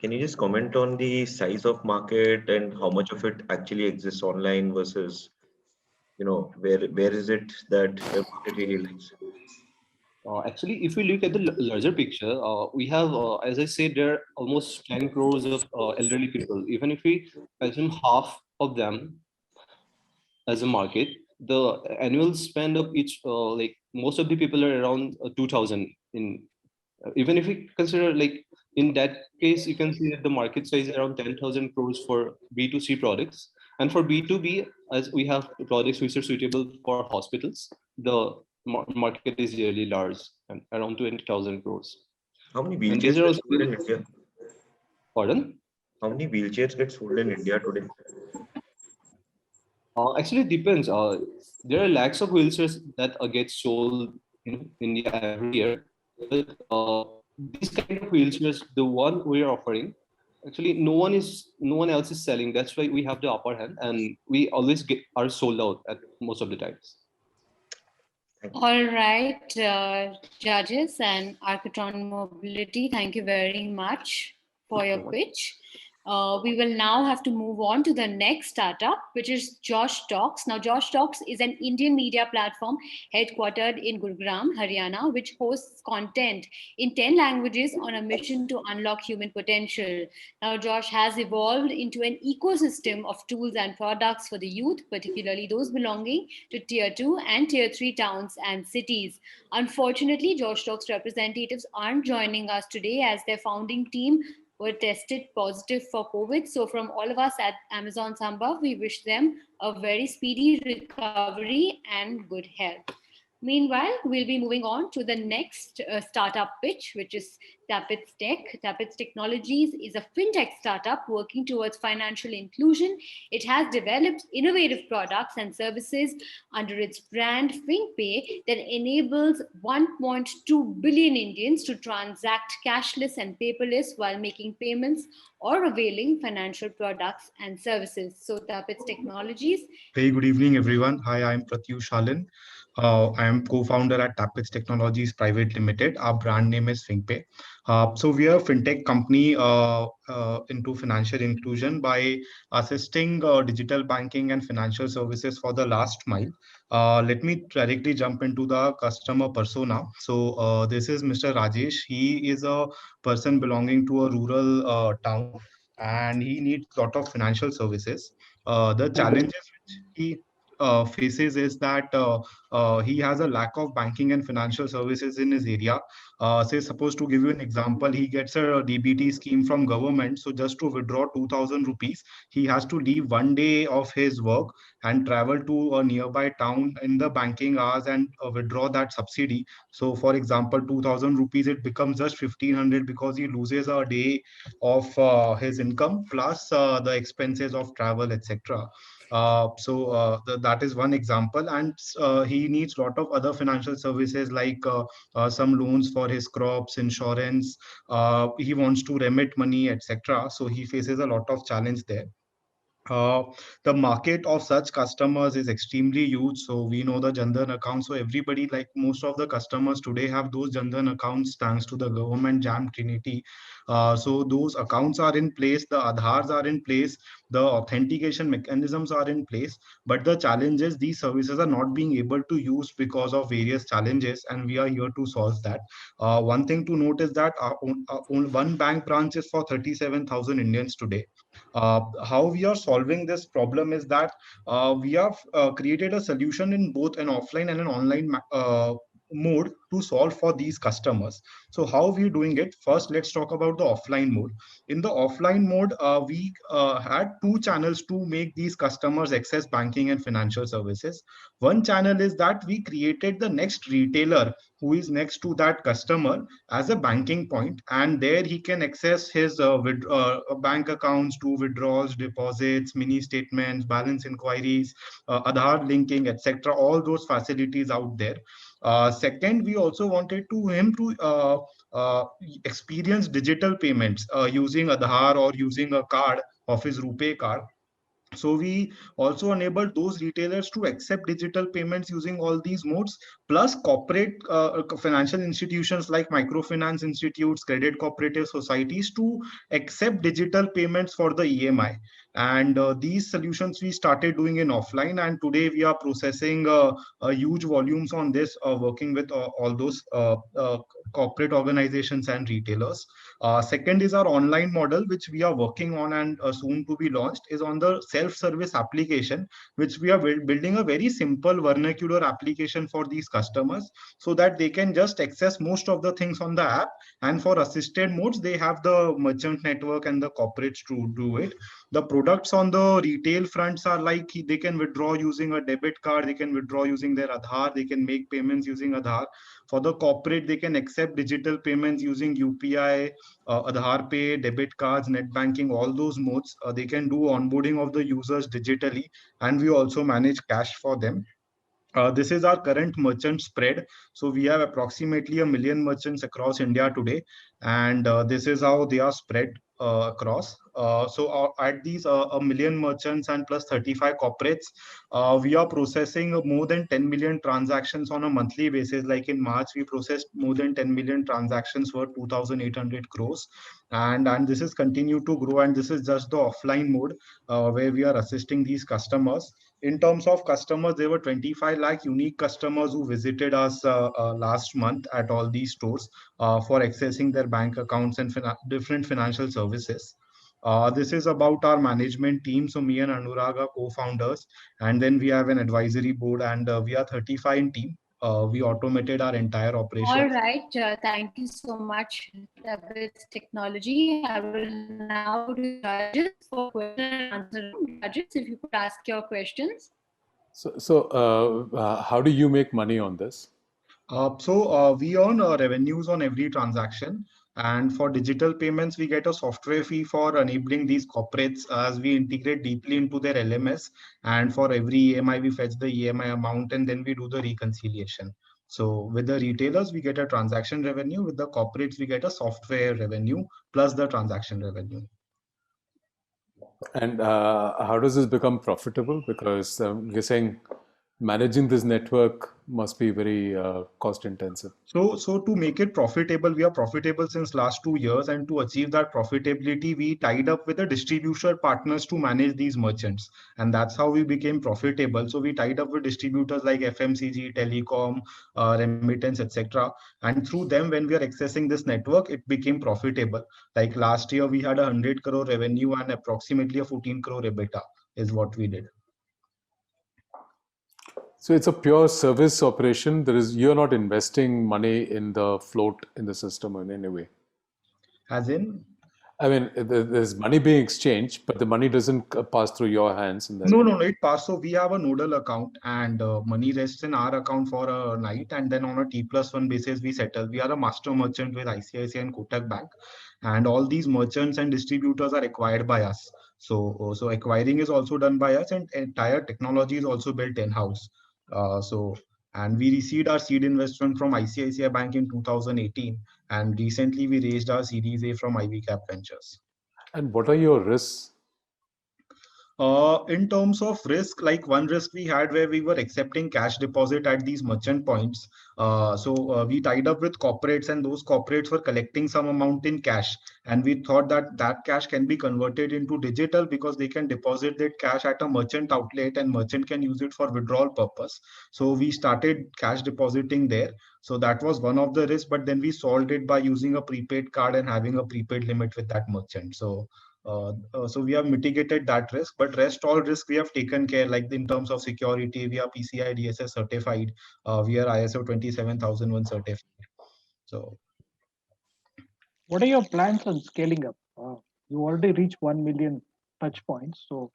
S15: Can you just comment on the size of market and how much of it actually exists online versus, where is it that the market really lies?
S4: Actually, if we look at the larger picture, we have, as I said, there are almost 10 crores of elderly people. Even if we assume half of them as a market, the annual spend of each, most of the people are around 2,000. Even if we consider in that case, you can see that the market size is around 10,000 crores for B2C products. And for B2B, as we have products which are suitable for hospitals, the market is really large and around 20,000 crores.
S15: How many wheelchairs get sold in India?
S4: Pardon?
S15: How many wheelchairs get sold in India today?
S4: Actually, it depends. There are lakhs of wheelchairs that get sold in India every year. But these kind of wheelchairs, the one we are offering, actually no one else is selling. That's why we have the upper hand, and we always are sold out at most of the times.
S8: All right, judges and Architron Mobility, thank you very much for your pitch. We will now have to move on to the next startup, which is Josh Talks. Now, Josh Talks is an Indian media platform headquartered in Gurugram, Haryana, which hosts content in 10 languages on a mission to unlock human potential. Now, Josh has evolved into an ecosystem of tools and products for the youth, particularly those belonging to Tier 2 and Tier 3 towns and cities. Unfortunately, Josh Talks representatives aren't joining us today as their founding team were tested positive for COVID. So from all of us at Amazon Smbhav, we wish them a very speedy recovery and good health. Meanwhile, we'll be moving on to the next startup pitch, which is Tapits Tech. Tapits Technologies is a fintech startup working towards financial inclusion. It has developed innovative products and services under its brand FinkPay that enables 1.2 billion Indians to transact cashless and paperless while making payments or availing financial products and services. So Tapits Technologies.
S10: Very good evening, everyone. Hi, I'm Pratyush Shalan. I am co-founder at Tapits Technologies Private Limited. Our brand name is FinkPay. So we are a fintech company into financial inclusion by assisting digital banking and financial services for the last mile. Let me directly jump into the customer persona. So this is Mr. Rajesh. He is a person belonging to a rural town, and he needs a lot of financial services. The challenges which he faces is that he has a lack of banking and financial services in his area. Say, suppose to give you an example, he gets a DBT scheme from government. So just to withdraw 2,000 rupees, he has to leave one day of his work and travel to a nearby town in the banking hours and withdraw that subsidy. So for example, 2,000 rupees, it becomes just 1,500 because he loses a day of his income plus the expenses of travel, etc. That is one example, and he needs a lot of other financial services like some loans for his crops, insurance. He wants to remit money, etc. So he faces a lot of challenge there. Uh, the market of such customers is extremely huge. So we know the Jan Dhan account. So everybody, like most of the customers today, have those Jan Dhan accounts thanks to the government Jam Trinity. So those accounts are in place, the Aadhars are in place, the authentication mechanisms are in place. But the challenge is these services are not being able to use because of various challenges, and we are here to solve that. One thing to note is that one bank branch is for 37,000 Indians today. How we are solving this problem is that we have created a solution in both an offline and an online mode to solve for these customers. So how we doing it? First, let's talk about the offline mode. In the offline mode, we had two channels to make these customers access banking and financial services. One channel is that we created the next retailer who is next to that customer as a banking point, and there he can access his bank accounts, do withdrawals, deposits, mini statements, balance inquiries, Aadhaar linking, etc. All those facilities out there. Second, we also wanted him to experience digital payments using Aadhaar or using a card of his RuPay card. So we also enable those retailers to accept digital payments using all these modes, plus corporate financial institutions like microfinance institutes, credit cooperative societies to accept digital payments for the EMI. And these solutions we started doing in offline, and today we are processing huge volumes on this, working with all those corporate organizations and retailers. Second is our online model, which we are working on and soon to be launched, is on the self-service application, which we are building a very simple vernacular application for these customers so that they can just access most of the things on the app. And for assisted modes, they have the merchant network and the corporates to do it. The products on the retail fronts are like they can withdraw using a debit card, they can withdraw using their Aadhaar, they can make payments using Aadhaar. For the corporate, they can accept digital payments using UPI, Aadhaar Pay, debit cards, net banking, all those modes. They can do onboarding of the users digitally, and we also manage cash for them. This is our current merchant spread. So we have approximately 1 million merchants across India today, and this is how they are spread across. At these 1 million merchants and plus 35 corporates, we are processing more than 10 million transactions on a monthly basis. Like in March, we processed more than 10 million transactions worth 2,800 crores. And this is continued to grow. And this is just the offline mode where we are assisting these customers. In terms of customers, there were 25 lakh unique customers who visited us last month at all these stores for accessing their bank accounts and different financial services. This is about our management team. So me and Anurag are co-founders, and then we have an advisory board, and we are 35 in team. We automated our entire operation.
S8: All right. Thank you so much, Tapits Technology. I will now do judges for question and answer. Judges, if you could ask your questions.
S3: So how do you make money on this?
S10: We earn revenues on every transaction. And for digital payments, we get a software fee for enabling these corporates as we integrate deeply into their LMS. And for every EMI, we fetch the EMI amount and then we do the reconciliation. So with the retailers, we get a transaction revenue. With the corporates, we get a software revenue plus the transaction revenue.
S3: And how does this become profitable? Because you're saying managing this network must be very cost intensive.
S10: So to make it profitable, we are profitable since last 2 years, and to achieve that profitability, we tied up with the distributor partners to manage these merchants, and that's how we became profitable. So we tied up with distributors like FMCG, telecom, remittance, etc. And through them, when we are accessing this network, it became profitable. Like last year, we had 100 crore revenue and approximately a 14 crore EBITDA is what we did.
S3: So it's a pure service operation. You're not investing money in the float in the system in any way.
S10: As in?
S3: I mean, there's money being exchanged, but the money doesn't pass through your hands.
S10: No, it passes. So we have a nodal account and money rests in our account for a night. And then on a T+1 basis, we settle. We are a master merchant with ICICI and Kotak Bank. And all these merchants and distributors are acquired by us. So acquiring is also done by us, and entire technology is also built in-house. And we received our seed investment from ICICI Bank in 2018. And recently we raised our Series A from Ivy Cap Ventures.
S3: And what are your risks?
S10: In terms of risk, like one risk we had where we were accepting cash deposit at these merchant points. We tied up with corporates, and those corporates were collecting some amount in cash. And we thought that that cash can be converted into digital because they can deposit that cash at a merchant outlet and merchant can use it for withdrawal purpose. So we started cash depositing there. So that was one of the risks, but then we solved it by using a prepaid card and having a prepaid limit with that merchant. So we have mitigated that risk, but rest all risk we have taken care, like in terms of security, we are PCI DSS certified, we are ISO 27001 certified. So
S6: what are your plans on scaling up? You already reached 1 million touch points. So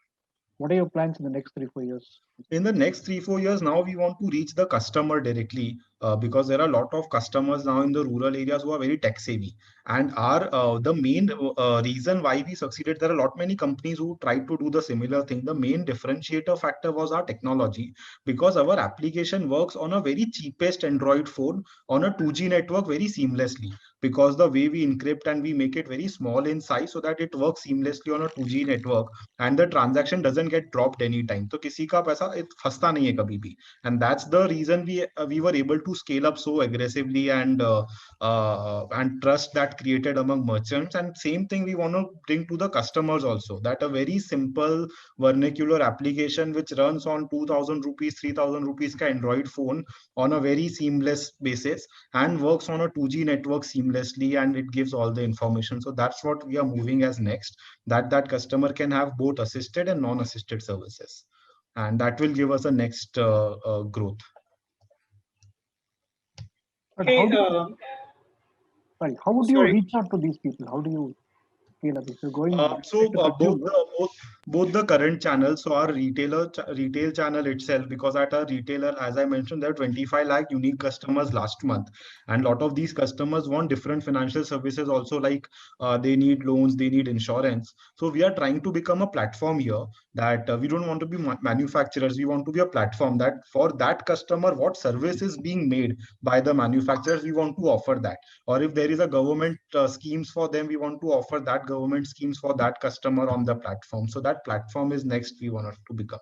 S6: what are your plans in the next 3-4 years?
S10: In the next 3-4 years, now we want to reach the customer directly because there are a lot of customers now in the rural areas who are very tech savvy. And the main reason why we succeeded, there are a lot many companies who tried to do the similar thing. The main differentiator factor was our technology, because our application works on a very cheapest Android phone on a 2G network very seamlessly, because the way we encrypt and we make it very small in size so that it works seamlessly on a 2G network, and the transaction doesn't get dropped anytime. So किसी का पैसा फंसता नहीं है कभी भी. And that's the reason we were able to scale up so aggressively and trust that created among merchants. And same thing we want to bring to the customers also, that a very simple vernacular application which runs on 2,000 rupees, 3,000 rupees ka Android phone on a very seamless basis and works on a 2G network seamlessly, and it gives all the information. So that's what we are moving as next, that customer can have both assisted and non-assisted services, and that will give us a next growth.
S6: Okay, how would you reach out to these people? How do you scale up if you're going?
S10: Both the current channels, so our retail channel itself, because at our retailer, as I mentioned, there are 25 lakh unique customers last month, and a lot of these customers want different financial services also, like they need loans, they need insurance. So we are trying to become a platform here, that we don't want to be manufacturers, we want to be a platform that for that customer, what service is being made by the manufacturers, we want to offer that. Or if there is a government schemes for them, we want to offer that government schemes for that customer on the platform. So that platform is next we want to become.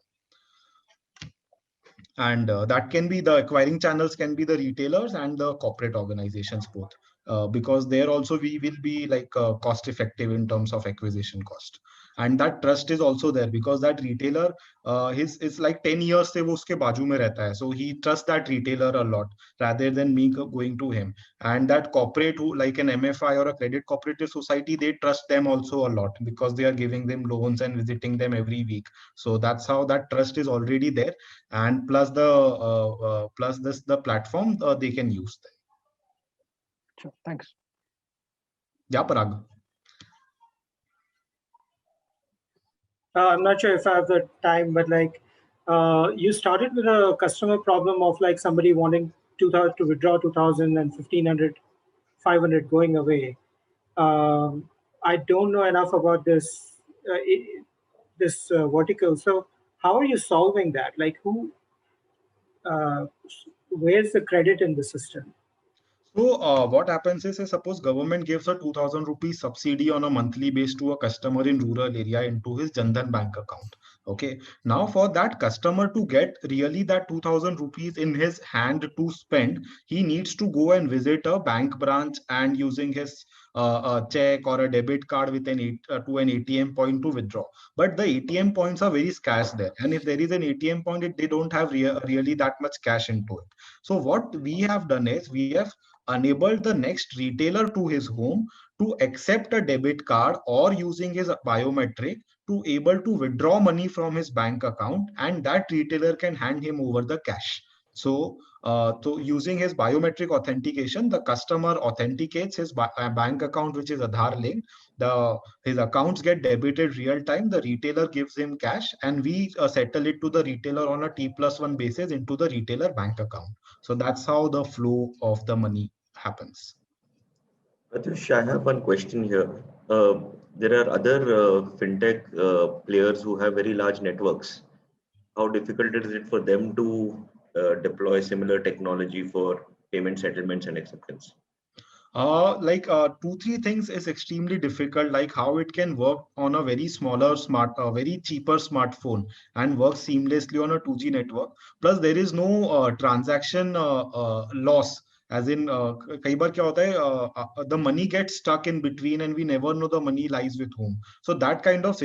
S10: And that can be the acquiring channels, can be the retailers and the corporate organizations both, because there also we will be like cost effective in terms of acquisition cost. And that trust is also there, because that retailer it's like 10 years se wo uske baaju mein rehta hai, so he trusts that retailer a lot rather than me going to him. And that corporate who, like an MFI or a credit cooperative society, they trust them also a lot because they are giving them loans and visiting them every week. So that's how that trust is already there, and plus the platform they can use them.
S6: Sure, thanks.
S10: Yeah, Parag.
S7: I'm not sure if I have the time, but like you started with a customer problem of like somebody wanting 2000 to withdraw 2000 and 1500, 500 going away. I don't know enough about this vertical. So how are you solving that? Like where's the credit in the system?
S10: So what happens is, suppose government gives a 2000 rupees subsidy on a monthly base to a customer in rural area into his Jan Dhan bank account. Okay. Now for that customer to get really that 2000 rupees in his hand to spend, he needs to go and visit a bank branch and using his a check or a debit card with to an ATM point to withdraw. But the ATM points are very scarce there. And if there is an ATM point, they don't have really that much cash into it. So what we have done is we have enabled the next retailer to his home to accept a debit card or using his biometric to able to withdraw money from his bank account, and that retailer can hand him over the cash. So using his biometric authentication, the customer authenticates his bank account, which is Aadhaar linked. His accounts get debited real time. The retailer gives him cash, and we settle it to the retailer on a T+1 basis into the retailer bank account. So that's how the flow of the money happens.
S15: Atish, I have one question here. There are other fintech players who have very large networks. How difficult is it for them to deploy similar technology for payment settlements and acceptance?
S10: 2-3 things is extremely difficult, like how it can work on a very smaller very cheaper smartphone and work seamlessly on a 2G network. Plus there is no transaction loss, as in kai bar kya hota hai, the money gets stuck in between and we never know the money lies with whom. So that kind of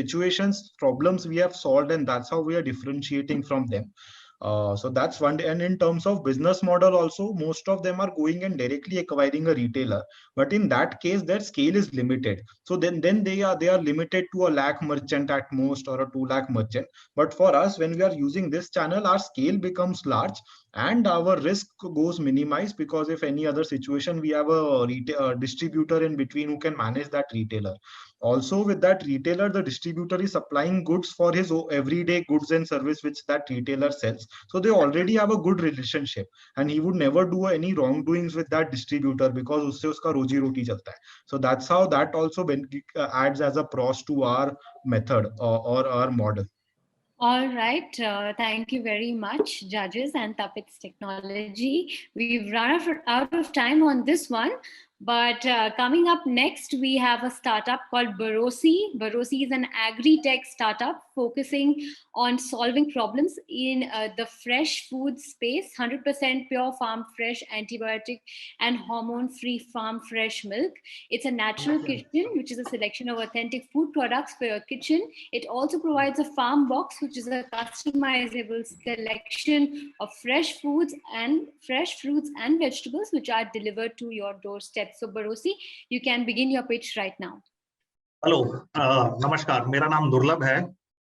S10: problems we have solved, and that's how we are differentiating from them. So that's one. And in terms of business model also, most of them are going and directly acquiring a retailer, but in that case their scale is limited. So then they are limited to a lakh merchant at most, or a 2 lakh merchant. But for us, when we are using this channel, our scale becomes large and our risk goes minimized, because if any other situation, we have a distributor in between who can manage that retailer. Also with that retailer, the distributor is supplying goods for his everyday goods and service which that retailer sells. So they already have a good relationship, and he would never do any wrongdoings with that distributor, because usse uska roji roti chalta hai. So that's how that also adds as a pros to our method or our model.
S8: All right. Thank you very much, judges and Tapit's Technology. We've run out of time on this one. But coming up next, we have a startup called Barosi. Barosi is an agri-tech startup focusing on solving problems in the fresh food space, 100% pure farm fresh, antibiotic and hormone-free farm fresh milk. It's a natural kitchen, which is a selection of authentic food products for your kitchen. It also provides a farm box, which is a customizable selection of fresh foods and fresh fruits and vegetables, which are delivered to your doorstep. So Barosi, you can begin your pitch right now.
S11: Hello, नमस्कार, मेरा नाम दुर्लभ है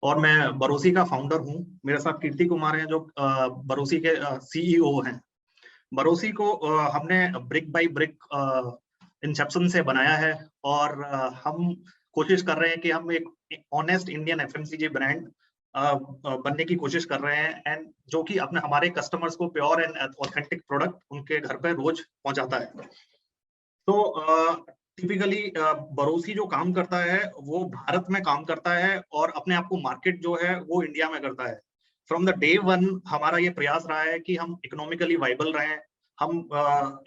S11: और मैं बरोसी का founder हूं। मेरे साथ कीर्ति कुमार हैं जो बरोसी के सीईओ हैं। बरोसी को हमने ब्रिक बाय ब्रिक इंसेप्शन से बनाया है और हम कोशिश कर रहे हैं कि हम एक ऑनेस्ट इंडियन एफएमसीजी ब्रांड बनने की कोशिश कर रहे हैं, एंड जो कि अपने हमारे कस्टमर्स को प्योर एंड ऑथेंटिक प्रोडक्ट उनके घर पे रोज पहुंचाता है। तो टिपिकली बरोसी जो काम करता है वो भारत में काम करता है और अपने आप को मार्केट जो है वो इंडिया में करता है। फ्रॉम द डे वन हमारा ये प्रयास रहा है कि हम इकोनॉमिकली वाइबल रहें। हम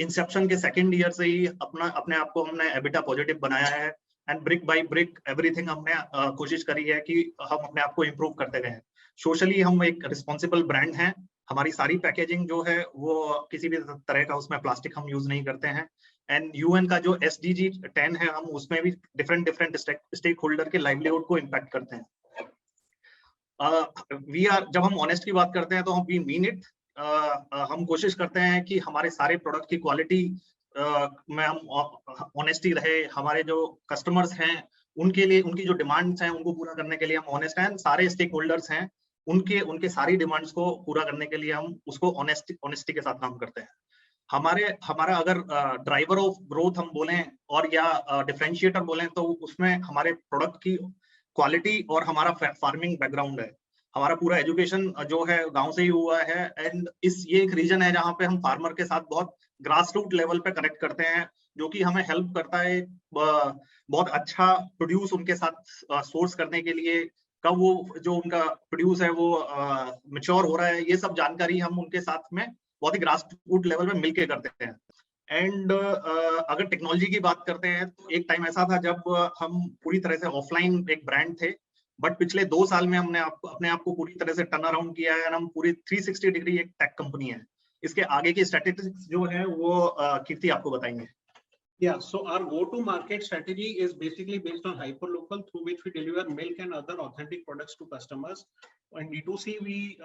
S11: इंसेप्शन के सेकेंड ईयर से ही अपने आप को हमने एबिटा पॉजिटिव बनाया है, and brick by brick everything हमने कोशिश करी है कि हम अपने आप को इम्प्रूव करते गए। सोशली हम एक रिस्पॉन्सिबल ब्रांड हैं। हमारी सारी पैकेजिंग जो है वो किसी भी तरह का उसमें प्लास्टिक हम यूज नहीं करते हैं, एंड यूएन का जो SDG 10 है हम उसमें भी डिफरेंट स्टेक होल्डर के लाइवलीहुड को इम्पैक्ट करते हैं। जब हम ऑनेस्ट की बात करते हैं तो हम वी मीन इट। हम कोशिश करते हैं कि हमारे सारे प्रोडक्ट की क्वालिटी में हम ऑनेस्टी रहे। हमारे जो कस्टमर्स हैं उनके लिए उनकी जो डिमांड्स हैं उनको पूरा करने के लिए हम ऑनेस्ट हैं। सारे स्टेक होल्डर्स हैं उनके सारी डिमांड्स को पूरा करने के लिए हम उसको ऑनेस्टी के साथ काम करते हैं। हमारा अगर ड्राइवर ऑफ ग्रोथ हम बोलें और या डिफरेंशिएटर बोलें तो उसमें हमारे प्रोडक्ट की क्वालिटी और हमारा फार्मिंग बैकग्राउंड है। हमारा पूरा एजुकेशन जो है गांव से ही हुआ है, एंड ये एक रीजन है जहाँ पे हम फार्मर के साथ बहुत ग्रास रूट लेवल पे कनेक्ट करते हैं, जो कि हमें हेल्प करता है बहुत अच्छा प्रोड्यूस उनके साथ सोर्स करने के लिए। कब वो जो उनका प्रोड्यूस है वो मैच्योर हो रहा है, ये सब जानकारी हम उनके साथ में बहुत ही ग्रास रूट लेवल पे मिलके करते हैं। एंड अगर टेक्नोलॉजी की बात करते हैं तो एक टाइम ऐसा था जब हम पूरी तरह से ऑफलाइन एक ब्रांड थे, बट पिछले 2 साल में हमने अपने आप को पूरी तरह से टर्न अराउंड किया है, हम पूरी 360 डिग्री एक टेक कंपनी है। इसके आगे की स्टैटिस्टिक्स जो है वो कीर्ति आपको बताएंगे।
S12: Yeah, so our go-to-market strategy is basically based on hyperlocal, through which we deliver milk and other authentic products to customers. In D2C, we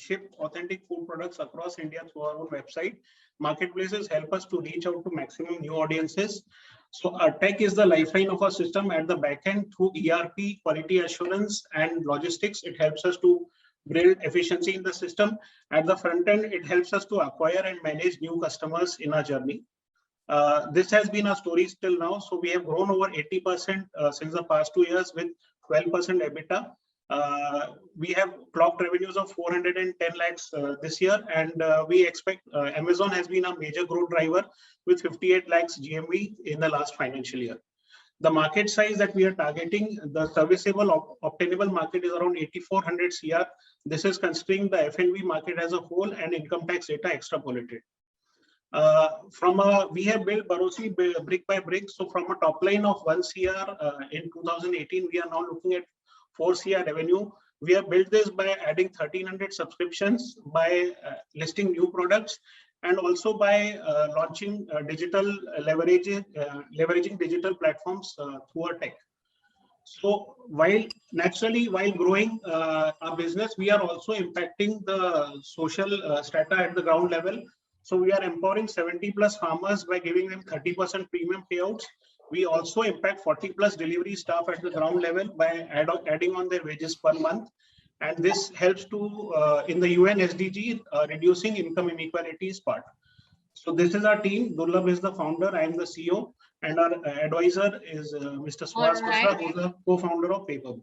S12: ship authentic food products across India through our own website. Marketplaces help us to reach out to maximum new audiences. So our tech is the lifeline of our system. At the back end, through ERP, quality assurance, and logistics, it helps us to build efficiency in the system. At the front end, it helps us to acquire and manage new customers in our journey. This has been our story till now. So we have grown over 80% since the past 2 years with 12% EBITDA. We have clocked revenues of 410 lakhs this year, and we expect Amazon has been a major growth driver with 58 lakhs GMV in the last financial year. The market size that we are targeting, the serviceable obtainable market, is around 8400 CR. This is considering the F&B market as a whole and income tax data extrapolated. We have built Barosi brick by brick. So from a top line of 1 CR in 2018, we are now looking at 4 CR revenue. We have built this by adding 1300 subscriptions, by listing new products, and also by launching leveraging digital platforms through our tech. So while growing our business, we are also impacting the social strata at the ground level. So we are empowering 70 plus farmers by giving them 30% premium payouts. We also impact 40 plus delivery staff at the ground level by adding on their wages per month. And this helps to, in the UN SDG, reducing income inequalities part. So this is our team. Durlabh is the founder. I am the CEO. And our advisor is Mr. Suhas Khosla, who is the co-founder of Paperboard.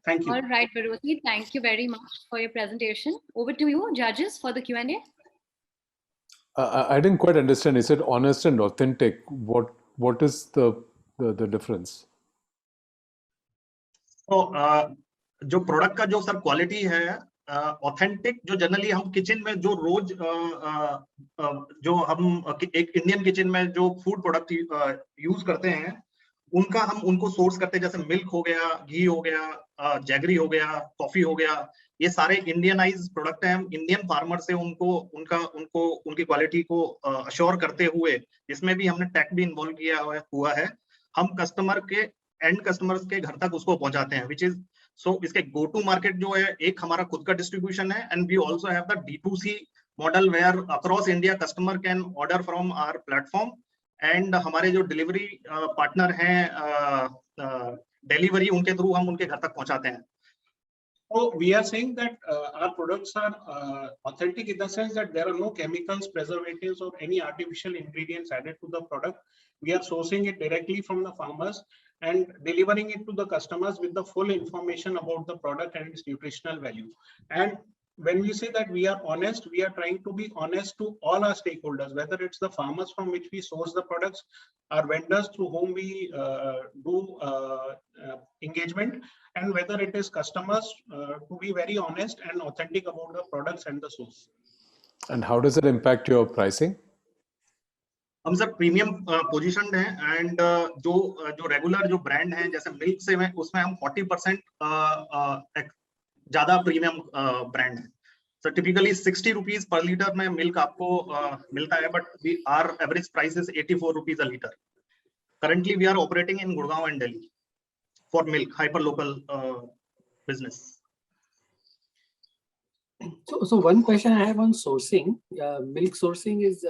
S12: Thank you.
S8: All right, Barosi, thank you very much for your presentation. Over to you, judges, for the Q&A.
S3: I didn't quite understand. Is it honest and authentic? What is the difference?
S11: तो जो product का जो sir quality है, authentic जो generally हम kitchen में जो रोज जो हम एक इंडियन किचन में जो फूड प्रोडक्ट यूज करते हैं, हम उनको सोर्स करते हैं, जैसे मिल्क हो गया, घी हो गया, जैगरी हो गया, कॉफी हो गया, ये सारे इंडियनाइज प्रोडक्ट हैं। हम इंडियन फार्मर से उनकी क्वालिटी को अश्योर करते हुए, इसमें भी हमने टेक भी इन्वॉल्व किया हुआ है, हम कस्टमर के एंड कस्टमर्स के घर तक उसको पहुंचाते हैं, विच इज सो इसके गो टू मार्केट जो है, एक हमारा खुद का डिस्ट्रीब्यूशन है, and we also have the D2C model where across India customer can order from our platform, and हमारे जो डिलीवरी पार्टनर हैं डिलीवरी उनके थ्रू हम उनके घर तक पहुंचाते हैं।
S12: So we are saying that our products are authentic in the sense that there are no chemicals, preservatives, or any artificial ingredients added to the product. We are sourcing it directly from the farmers and delivering it to the customers with the full information about the product and its nutritional value. And when we say that we are honest, we are trying to be honest to all our stakeholders, whether it's the farmers from which we source the products, our vendors through whom we do engagement, and whether it is customers, to be very honest and authentic about the products and the source.
S3: And how does it impact your pricing?
S11: हम sir premium positioned हैं, and जो regular जो brand हैं जैसे milk से उसमें हम 40% ज्यादा प्रीमियम ब्रांड है। So typically 60 rupees per litre में मिल्क आपको मिलता है, but our average price is 84 rupees a litre. Currently we are operating in Gurgaon and Delhi for milk hyper local business.
S5: So one question I have on sourcing, milk sourcing is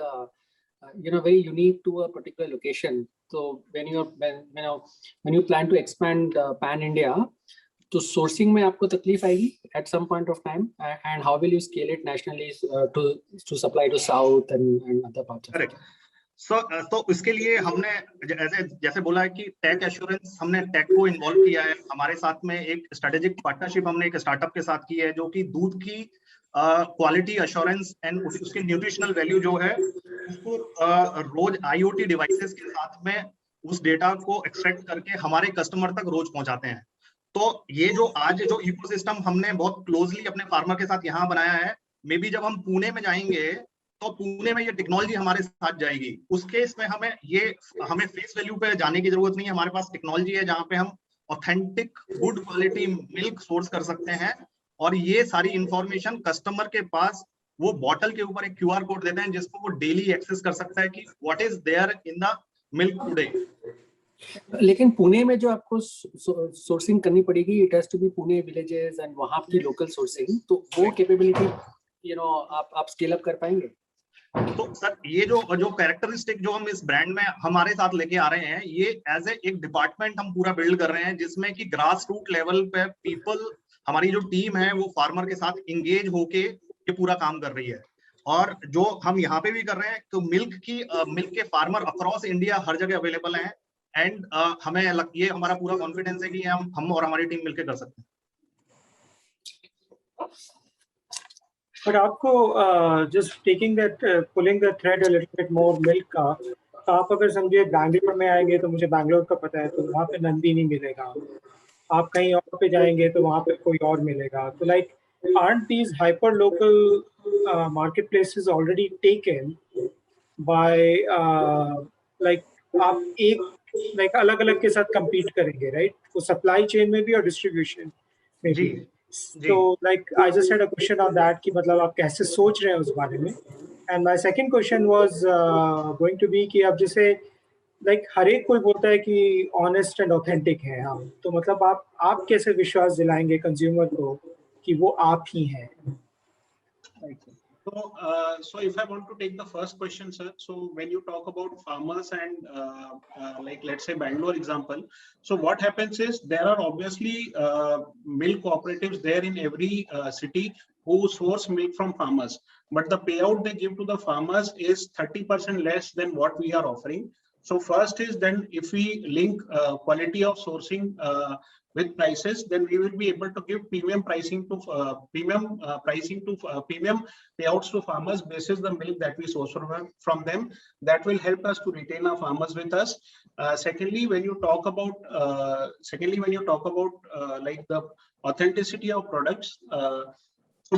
S5: very unique to a particular location. So when you plan to expand pan India, तो sourcing में आपको तकलीफ आएगी at some point of time, and how will you scale it nationally to supply to South and other parts?
S11: Correct. तो इसके लिए हमने जैसे बोला है कि टेक एश्योरेंस, हमने टेक को इन्वॉल्व किया है। हमारे साथ में एक स्ट्रेटेजिक पार्टनरशिप हमने एक स्टार्टअप के साथ की है, जो कि दूध की क्वालिटी एश्योरेंस एंड उसके न्यूट्रिशनल वैल्यू जो है उसको रोज IoT डिवाइसेस के साथ में उस डेटा को एक्सट्रैक्ट करके हमारे कस्टमर तक रोज पहुंचाते हैं। तो ये जो आज जो इकोसिस्टम हमने बहुत क्लोजली अपने फार्मर के साथ यहाँ बनाया है, मे बी जब हम पुणे में जाएंगे तो पुणे में ये टेक्नोलॉजी हमारे साथ जाएगी। उस केस में हमें फेस वैल्यू पे जाने की जरूरत नहीं है। हमारे पास टेक्नोलॉजी है जहाँ पे हम authentic good quality milk source कर सकते हैं, और ये सारी इंफॉर्मेशन कस्टमर के पास वो बॉटल के ऊपर एक QR कोड देते हैं जिसको वो डेली एक्सेस कर सकता है कि what is there in the milk today.
S5: लेकिन पुणे में जो आपको सोर्सिंग करनी पड़ेगी, it has to be Pune villages and वहां की लोकल सोर्सिंग, तो वो कैपेबिलिटी आप स्केल अप कर पाएंगे?
S11: तो सर ये जो कैरेक्टरिस्टिक जो हम इस ब्रांड में हमारे साथ लेके आ रहे हैं, ये एज एक डिपार्टमेंट हम पूरा बिल्ड कर रहे हैं, जिसमें कि ग्रास रूट लेवल पे पीपल, हमारी जो टीम है वो फार्मर के साथ इंगेज होके ये पूरा काम कर रही है। और जो हम यहाँ पे भी कर रहे हैं तो मिल्क के फार्मर अक्रॉस इंडिया हर जगह अवेलेबल हैं, एंड हमें ये हमारा पूरा कॉन्फिडेंस है कि हम और हमारी टीम मिलकर कर सकते हैं।
S7: पर आपको just taking that pulling the thread a little bit more milk का, तो आप अगर समझिए बैंगलोर में आएंगे तो मुझे बैंगलोर का पता है, तो वहाँ पे नंदी नहीं मिलेगा। आप कहीं और पे जाएंगे तो वहाँ पे कोई और मिलेगा। तो like aren't these hyper local marketplaces already taken by like आप एक अलग अलग के साथ compete करेंगे, right? वो सप्लाई चेन में भी और डिस्ट्रीब्यूशन में भी। तो like I just had a question on that कि मतलब आप कैसे सोच रहे हैं उस बारे में। And my second question was going to be कि आप जैसे like हर एक कोई बोलता है कि ऑनेस्ट एंड ऑथेंटिक है हम, तो मतलब आप कैसे विश्वास दिलाएंगे कंज्यूमर को कि वो आप ही हैं?
S12: So if I want to take the first question, sir, so when you talk about farmers and like let's say Bangalore example, so what happens is there are obviously milk cooperatives there in every city who source milk from farmers, but the payout they give to the farmers is 30% less than what we are offering. So first is, then if we link quality of sourcing with prices, then we will be able to give premium payouts to farmers basis the milk that we source from them. That will help us to retain our farmers with us. Secondly, when you talk about like the authenticity of products,
S11: तो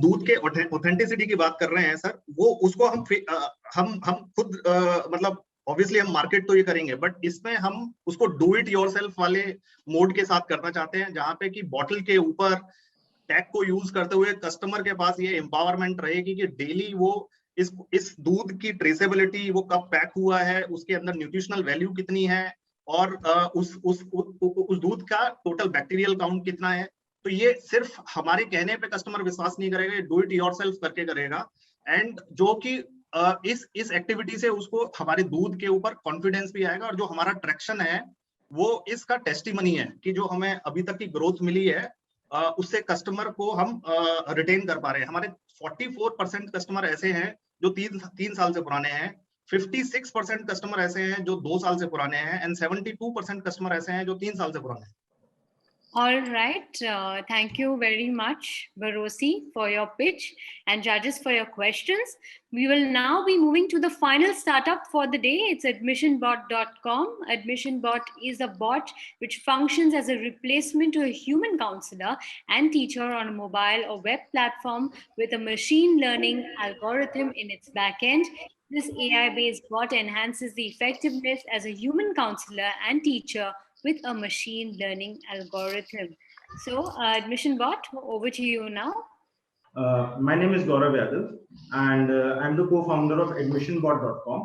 S11: दूध के authenticity की बात कर रहे हैं sir, वो उसको हम खुद मतलब ऑब्वियसली हम मार्केट तो ये करेंगे, बट इसमें हम उसको डू इट योरसेल्फ वाले मोड के साथ करना चाहते हैं, जहाँ पे कि बॉटल के ऊपर टैग को यूज करते हुए कस्टमर के पास ये एम्पावरमेंट रहेगी कि डेली वो इस दूध की ट्रेसेबिलिटी, वो कब पैक हुआ है, उसके अंदर न्यूट्रिशनल वैल्यू कितनी है, और उस दूध का टोटल बैक्टीरियल काउंट कितना है। तो ये सिर्फ हमारे कहने पे कस्टमर विश्वास नहीं करेगा, डू इट योरसेल्फ करके करेगा। एंड जो कि इस एक्टिविटी से उसको हमारे दूध के ऊपर कॉन्फिडेंस भी आएगा, और जो हमारा ट्रैक्शन है वो इसका टेस्टिमनी है कि जो हमें अभी तक की ग्रोथ मिली है उससे कस्टमर को हम रिटेन कर पा रहे हैं। हमारे 44% कस्टमर ऐसे हैं जो 3 साल से पुराने हैं, 56% कस्टमर ऐसे हैं जो 2 साल से पुराने हैं, एंड 72% कस्टमर ऐसे हैं जो 3 साल से पुराने हैं।
S8: All right. Thank you very much, Barosi, for your pitch, and judges for your questions. We will now be moving to the final startup for the day. It's admissionbot.com. Admissionbot is a bot which functions as a replacement to a human counselor and teacher on a mobile or web platform with a machine learning algorithm in its backend. This AI-based bot enhances the effectiveness as a human counselor and teacher with a machine learning algorithm. So, AdmissionBot, over to you now.
S13: My name is Gaurav Yadav, and I'm the co-founder of admissionbot.com.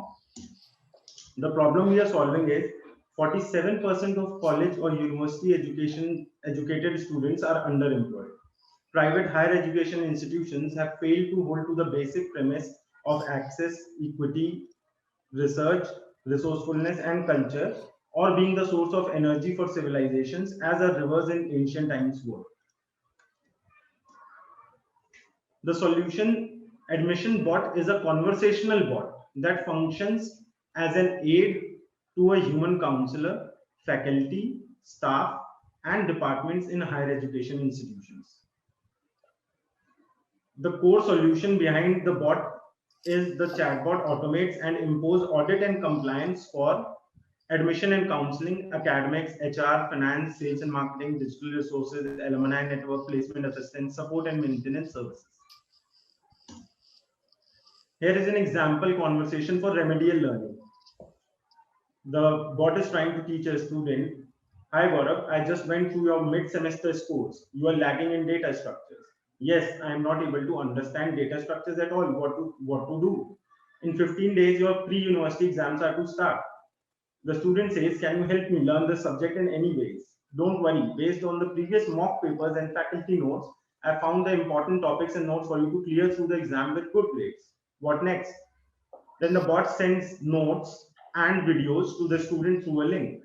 S13: The problem we are solving is 47% of college or university educated students are underemployed. Private higher education institutions have failed to hold to the basic premise of access, equity, research, resourcefulness, and culture, or being the source of energy for civilizations as our rivers in ancient times were. The solution, AdmissionBot, is a conversational bot that functions as an aid to a human counselor, faculty, staff, and departments in higher education institutions. The core solution behind the bot is the chatbot automates and impose audit and compliance for admission and counseling, academics, HR, finance, sales and marketing, digital resources, alumni network, placement assistance, support and maintenance services. Here is an example conversation for remedial learning. The bot is trying to teach a student, "Hi Gaurav, I just went through your mid-semester scores. You are lagging in data structures. Yes, I am not able to understand data structures at all. What to do? In 15 days, your pre-university exams are to start." The student says, "Can you help me learn the subject in any ways? Don't worry. Based on the previous mock papers and faculty notes, I found the important topics and notes for you to clear through the exam with good grades. What next?" Then the bot sends notes and videos to the student through a link.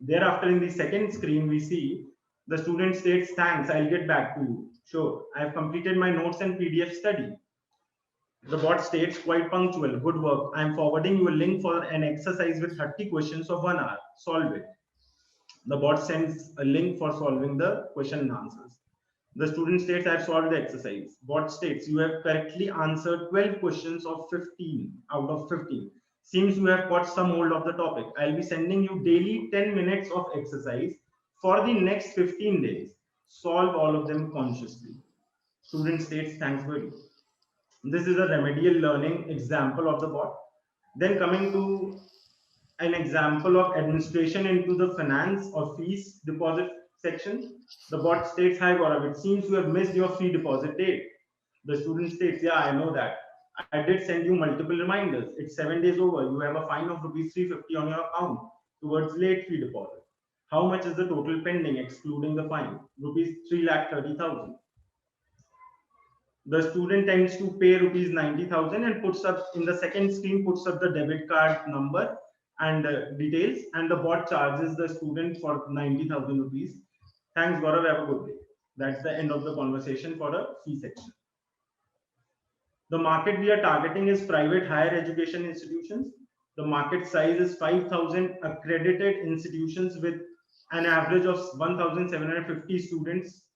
S13: Thereafter, in the second screen, we see the student states, "Thanks, I'll get back to you. Sure, I have completed my notes and PDF study." The bot states, "Quite punctual, good work. I am forwarding you a link for an exercise with 30 questions of 1 hour. Solve it." The bot sends a link for solving the question and answers. The student states, "I have solved the exercise." Bot states, "You have correctly answered 12 questions of 15 out of 15. Seems you have got some hold of the topic. I'll be sending you daily 10 minutes of exercise for the next 15 days. Solve all of them consciously." Student states, "Thanks, buddy." This is a remedial learning example of the bot. Then coming to an example of administration into the finance or fees deposit section. The bot states, "Hi Gaurav, it seems you have missed your fee deposit date." The student states, "Yeah, I know that. I did send you multiple reminders. It's 7 days over. You have a fine of rupees 350 on your account towards late fee deposit. How much is the total pending excluding the fine? Rupees 3,30,000. The student tends to pay rupees 90,000 and puts up in the second screen, puts up the debit card number and details, and the bot charges the student for 90,000 rupees. "Thanks, Gaurav, have a good day." That's the end of the conversation for a fee section. The market we are targeting is private higher education institutions. The market size is 5,000 accredited institutions with an average of 1,750 students.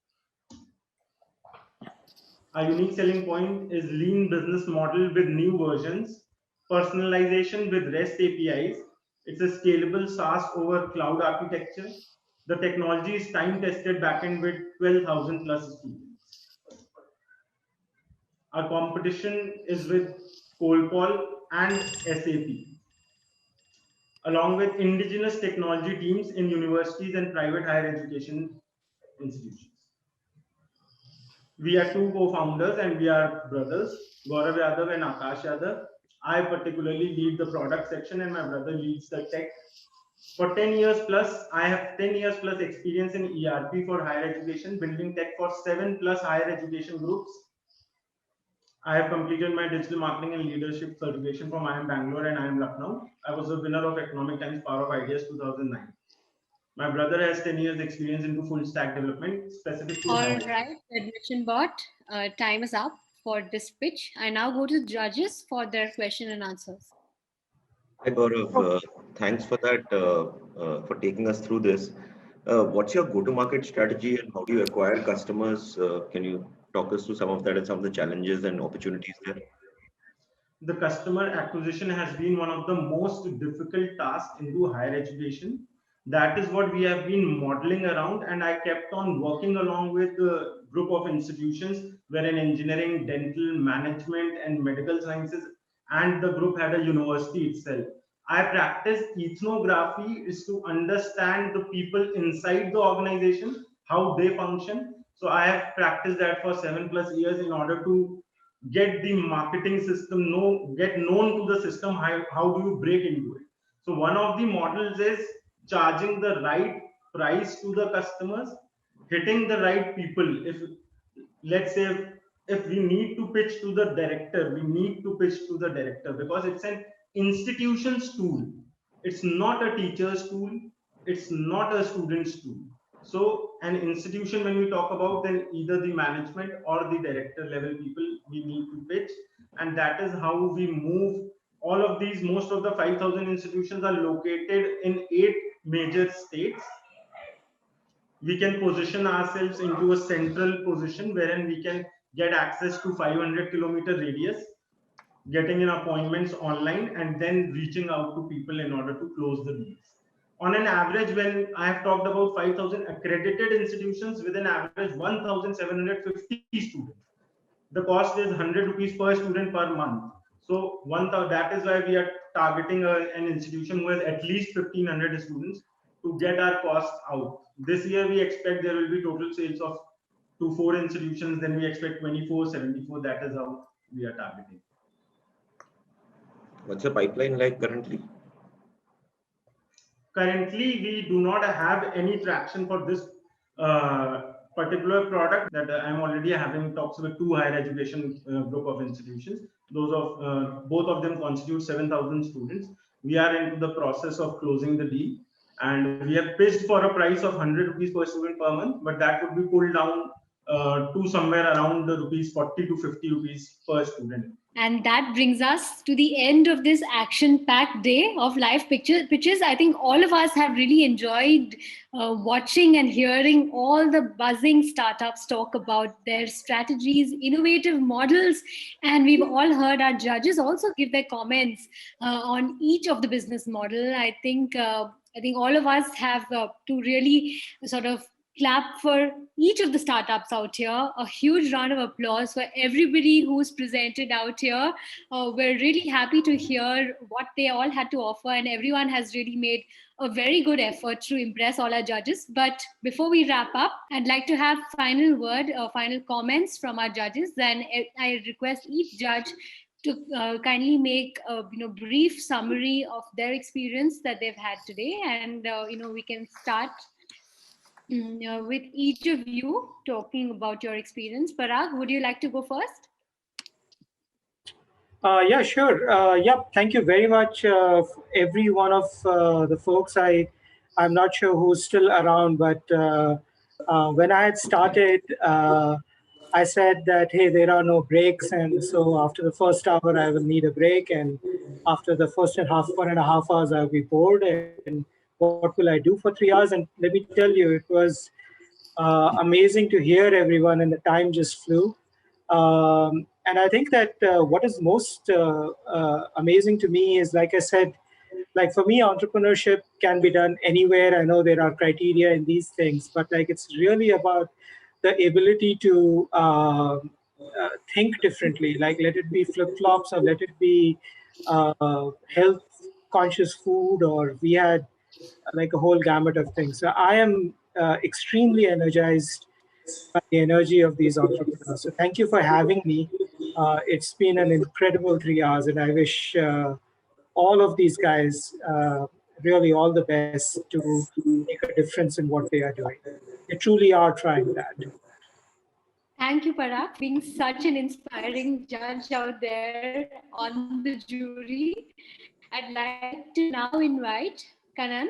S13: Our unique selling point is lean business model with new versions, personalization with REST APIs. It's a scalable SaaS over cloud architecture. The technology is time-tested backend with 12,000 plus students. Our competition is with Colpol and SAP, along with indigenous technology teams in universities and private higher education institutions. We are two co-founders and we are brothers, Gaurav Yadav and Akash Yadav. I particularly lead the product section and my brother leads the tech. For 10 years plus, I have 10 years plus experience in ERP for higher education, building tech for 7 plus higher education groups. I have completed my digital marketing and leadership certification from IIM Bangalore and IIM Lucknow. I was a winner of Economic Times Power of Ideas 2009. My brother has 10 years experience into full stack development, specific to
S8: All right, admission bot, time is up for this pitch. I now go to the judges for their question and answers.
S15: Hi Gaurav, thanks for that, for taking us through this. What's your go-to-market strategy and how do you acquire customers? Can you talk us through some of that and some of the challenges and opportunities there?
S13: The customer acquisition has been one of the most difficult tasks into higher education. That is what we have been modeling around, and I kept on working along with a group of institutions where in engineering, dental, management, and medical sciences, and the group had a university itself. I practiced ethnography is to understand the people inside the organization, how they function. So I have practiced that for 7 plus years in order to get the marketing system, get known to the system, how do you break into it. So one of the models is charging the right price to the customers, hitting the right people. If let's say if we need to pitch to the director, we need to pitch to the director because it's an institution's tool. It's not a teacher's tool. It's not a student's tool. So an institution, when we talk about, then either the management or the director level people we need to pitch, and that is how we move All of these, most of the 5,000 institutions are located in 8 major states. We can position ourselves into a central position wherein we can get access to 500-kilometer radius, getting in appointments online, and then reaching out to people in order to close the deals. On an average, when I have talked about 5,000 accredited institutions with an average 1,750 students, the cost is 100 rupees per student per month. So that is why we are targeting an institution who has at least 1,500 students to get our costs out. This year, we expect there will be total sales of to 4 institutions. Then we expect 24, 74. That is how we are targeting.
S15: What's the pipeline like currently?
S13: Currently, we do not have any traction for this particular product. That I'm already having talks with 2 higher education group of institutions. Those of both of them constitute 7,000 students. We are into the process of closing the deal, and we have pitched for a price of 100 rupees per student per month, but that would be pulled down to somewhere around the rupees 40 to 50 rupees per student.
S8: And that brings us to the end of this action-packed day of live pitches. I think all of us have really enjoyed watching and hearing all the buzzing startups talk about their strategies, innovative models, and we've all heard our judges also give their comments on each of the business model. I think all of us have to really sort of clap for each of the startups out here. A huge round of applause for everybody who's presented out here. We're really happy to hear what they all had to offer, and everyone has really made a very good effort to impress all our judges. But before we wrap up, I'd like to have final word, final comments from our judges. Then I request each judge to kindly make a brief summary of their experience that they've had today, and we can start with each of you talking about your experience. Parag, would you like to go first?
S7: Yeah, sure. Thank you very much, every one of the folks. I'm not sure who's still around, but when I had started, I said that, hey, there are no breaks. And so after the first hour, I will need a break. And after the first 1.5 hours, I'll be bored. And what will I do for 3 hours? And let me tell you, it was amazing to hear everyone, and the time just flew. And I think that what is most amazing to me is, like I said, like for me, entrepreneurship can be done anywhere. I know there are criteria in these things, but like it's really about the ability to think differently. Like let it be flip-flops, or let it be health conscious food, or we had like a whole gamut of things. So I am extremely energized by the energy of these entrepreneurs. So thank you for having me. It's been an incredible 3 hours, and I wish all of these guys really all the best to make a difference in what they are doing. They truly are trying that.
S8: Thank you, Parag, being such an inspiring judge out there on the jury. I'd like to now invite Kanan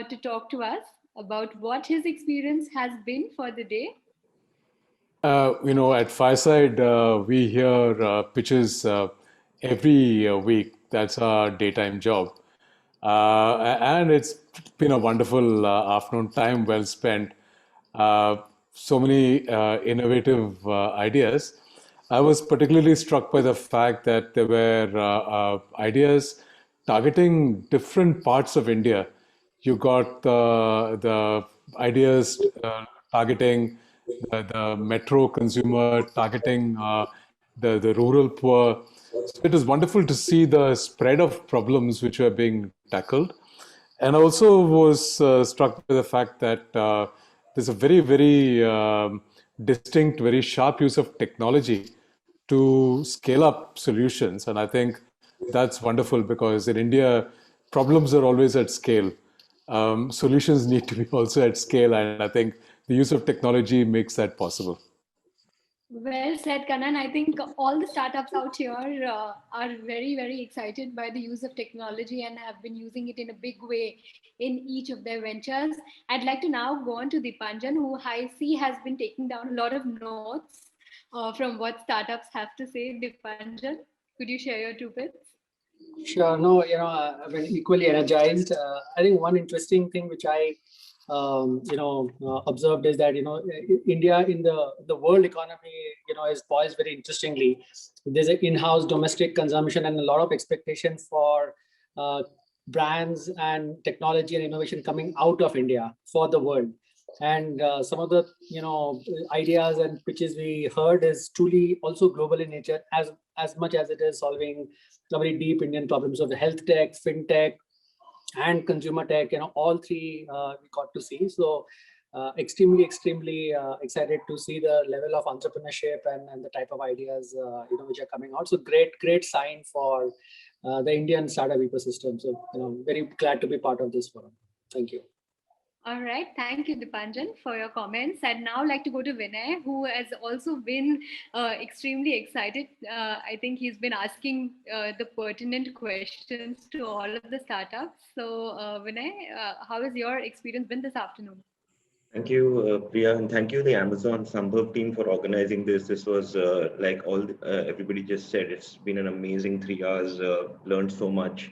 S8: to talk to us about what his experience has been for the day.
S3: At Fireside, we hear pitches every week. That's our daytime job. And it's been a wonderful afternoon, time well spent. So many innovative ideas. I was particularly struck by the fact that there were ideas targeting different parts of India. You got the ideas targeting the metro consumer, targeting the rural poor. So it is wonderful to see the spread of problems which are being tackled. And I also was struck by the fact that there's a very, very distinct, very sharp use of technology to scale up solutions. And I think that's wonderful, because in India, problems are always at scale. Solutions need to be also at scale. And I think the use of technology makes that possible.
S8: Well said, Kanan. I think all the startups out here are very, very excited by the use of technology and have been using it in a big way in each of their ventures. I'd like to now go on to Dipanjan, who I see has been taking down a lot of notes from what startups have to say. Dipanjan, could you share your 2 bits?
S5: Sure. No, I've been equally energized. I think one interesting thing which I, observed is that, India in the world economy, is poised very interestingly. There's an in-house domestic consumption and a lot of expectation for brands and technology and innovation coming out of India for the world. And some of the, ideas and pitches we heard is truly also global in nature, as much as it is solving very deep Indian problems of the health tech, fintech, and consumer tech. All three we got to see. So extremely excited to see the level of entrepreneurship and the type of ideas which are coming out. So great sign for the Indian startup ecosystem. So very glad to be part of this forum. Thank you.
S8: All right. Thank you, Dipanjan, for your comments. I'd now like to go to Vinay, who has also been extremely excited. I think he's been asking the pertinent questions to all of the startups. So, Vinay, how has your experience been this afternoon?
S15: Thank you, Priya, and thank you, the Amazon Smbhav team, for organizing this. This was like everybody just said, it's been an amazing 3 hours, learned so much.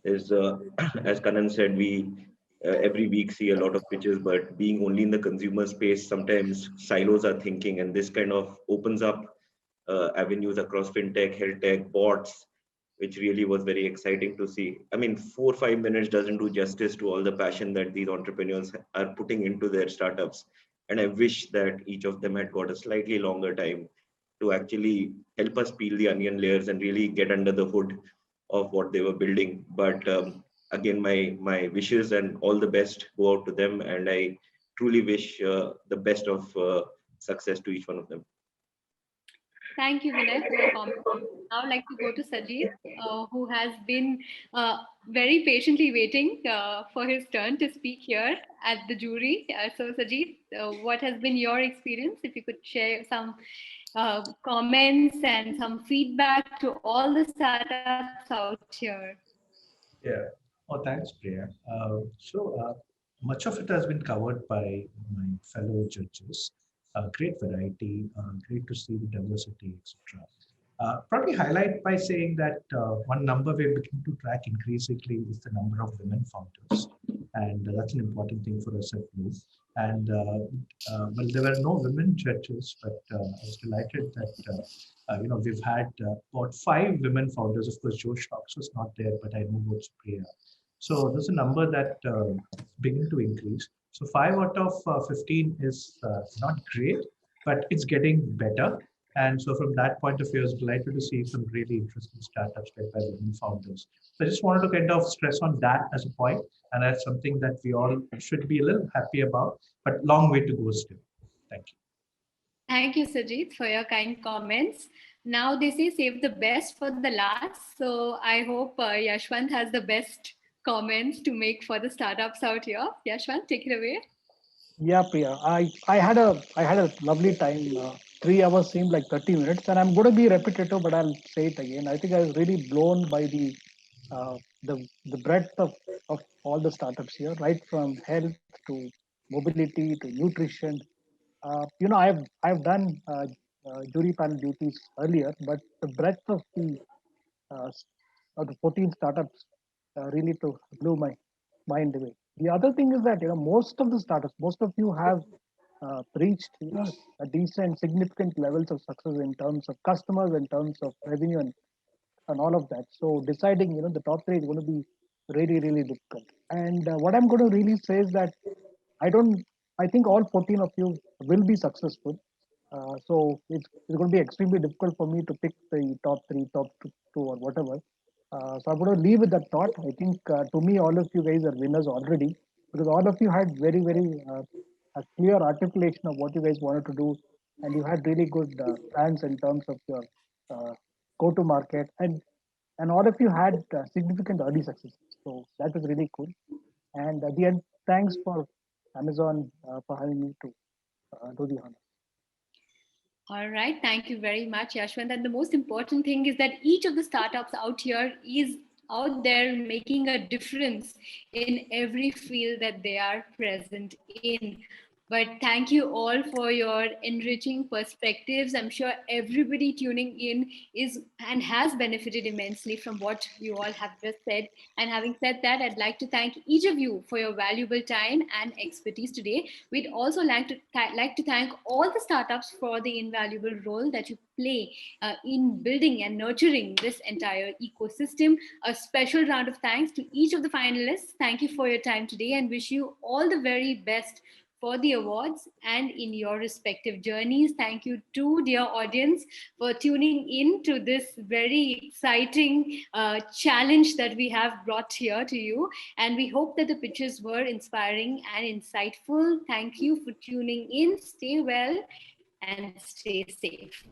S15: As Kanan said, we every week see a lot of pitches, but being only in the consumer space, sometimes silos are thinking, and this kind of opens up avenues across fintech, health tech, bots, which really was very exciting to see. I mean, 4 or 5 minutes doesn't do justice to all the passion that these entrepreneurs are putting into their startups. And I wish that each of them had got a slightly longer time to actually help us peel the onion layers and really get under the hood of what they were building. But again, my wishes and all the best go out to them. And I truly wish the best of success to each one of them.
S8: Thank you, Vinay, for your comment. Now I'd like to go to Sajid, who has been very patiently waiting for his turn to speak here at the jury. So Sajid, what has been your experience? If you could share some comments and some feedback to all the startups out here.
S9: Yeah. Oh, thanks, Priya. Much of it has been covered by my fellow judges. Great variety, great to see the diversity, etc. Probably highlight by saying that one number we're beginning to track increasingly is the number of women founders, and that's an important thing for us at Blue. And well, there were no women judges, but I was delighted that we've had about 5 women founders. Of course, Joe Shocks was not there, but I know about Supriya. So there's a number that beginning to increase. So 5 out of 15 is not great, but it's getting better. And so from that point of view, I was delighted to see some really interesting startups led by women founders. So I just wanted to kind of stress on that as a point, and that's something that we all should be a little happy about, but long way to go still. Thank you.
S8: Thank you, Sajid, for your kind comments. Now they say save the best for the last. So I hope Yashwant has the best comments to make for the startups out here. Yashwant, take it away.
S6: Yeah, Priya, I had a lovely time. 3 hours seemed like 30 minutes, and I'm going to be repetitive, but I'll say it again. I think I was really blown by the breadth of all the startups here, right from health to mobility to nutrition. I've done jury panel duties earlier, but the breadth of the 14 startups really blew my mind away. The other thing is that most of the startups, most of you have reached a decent, significant levels of success in terms of customers, in terms of revenue, and all of that. So deciding the top 3 is going to be really difficult. And what I'm going to really say is that I think all 14 of you will be successful. So it's going to be extremely difficult for me to pick the top 3, top 2, or whatever. So I'm going to leave with that thought. I think to me, all of you guys are winners already, because all of you had very a clear articulation of what you guys wanted to do, and you had really good plans in terms of your go-to market, and all of you had significant early successes. So that was really cool. And at the end, thanks for Amazon for having me to do the honor.
S8: All right. Thank you very much, Yashwant. And the most important thing is that each of the startups out here is out there making a difference in every field that they are present in. But thank you all for your enriching perspectives. I'm sure everybody tuning in is and has benefited immensely from what you all have just said. And having said that, I'd like to thank each of you for your valuable time and expertise today. We'd also like to thank all the startups for the invaluable role that you play in building and nurturing this entire ecosystem. A special round of thanks to each of the finalists. Thank you for your time today and wish you all the very best for the awards and in your respective journeys. Thank you to dear audience for tuning in to this very exciting challenge that we have brought here to you. And we hope that the pitches were inspiring and insightful. Thank you for tuning in. Stay well and stay safe.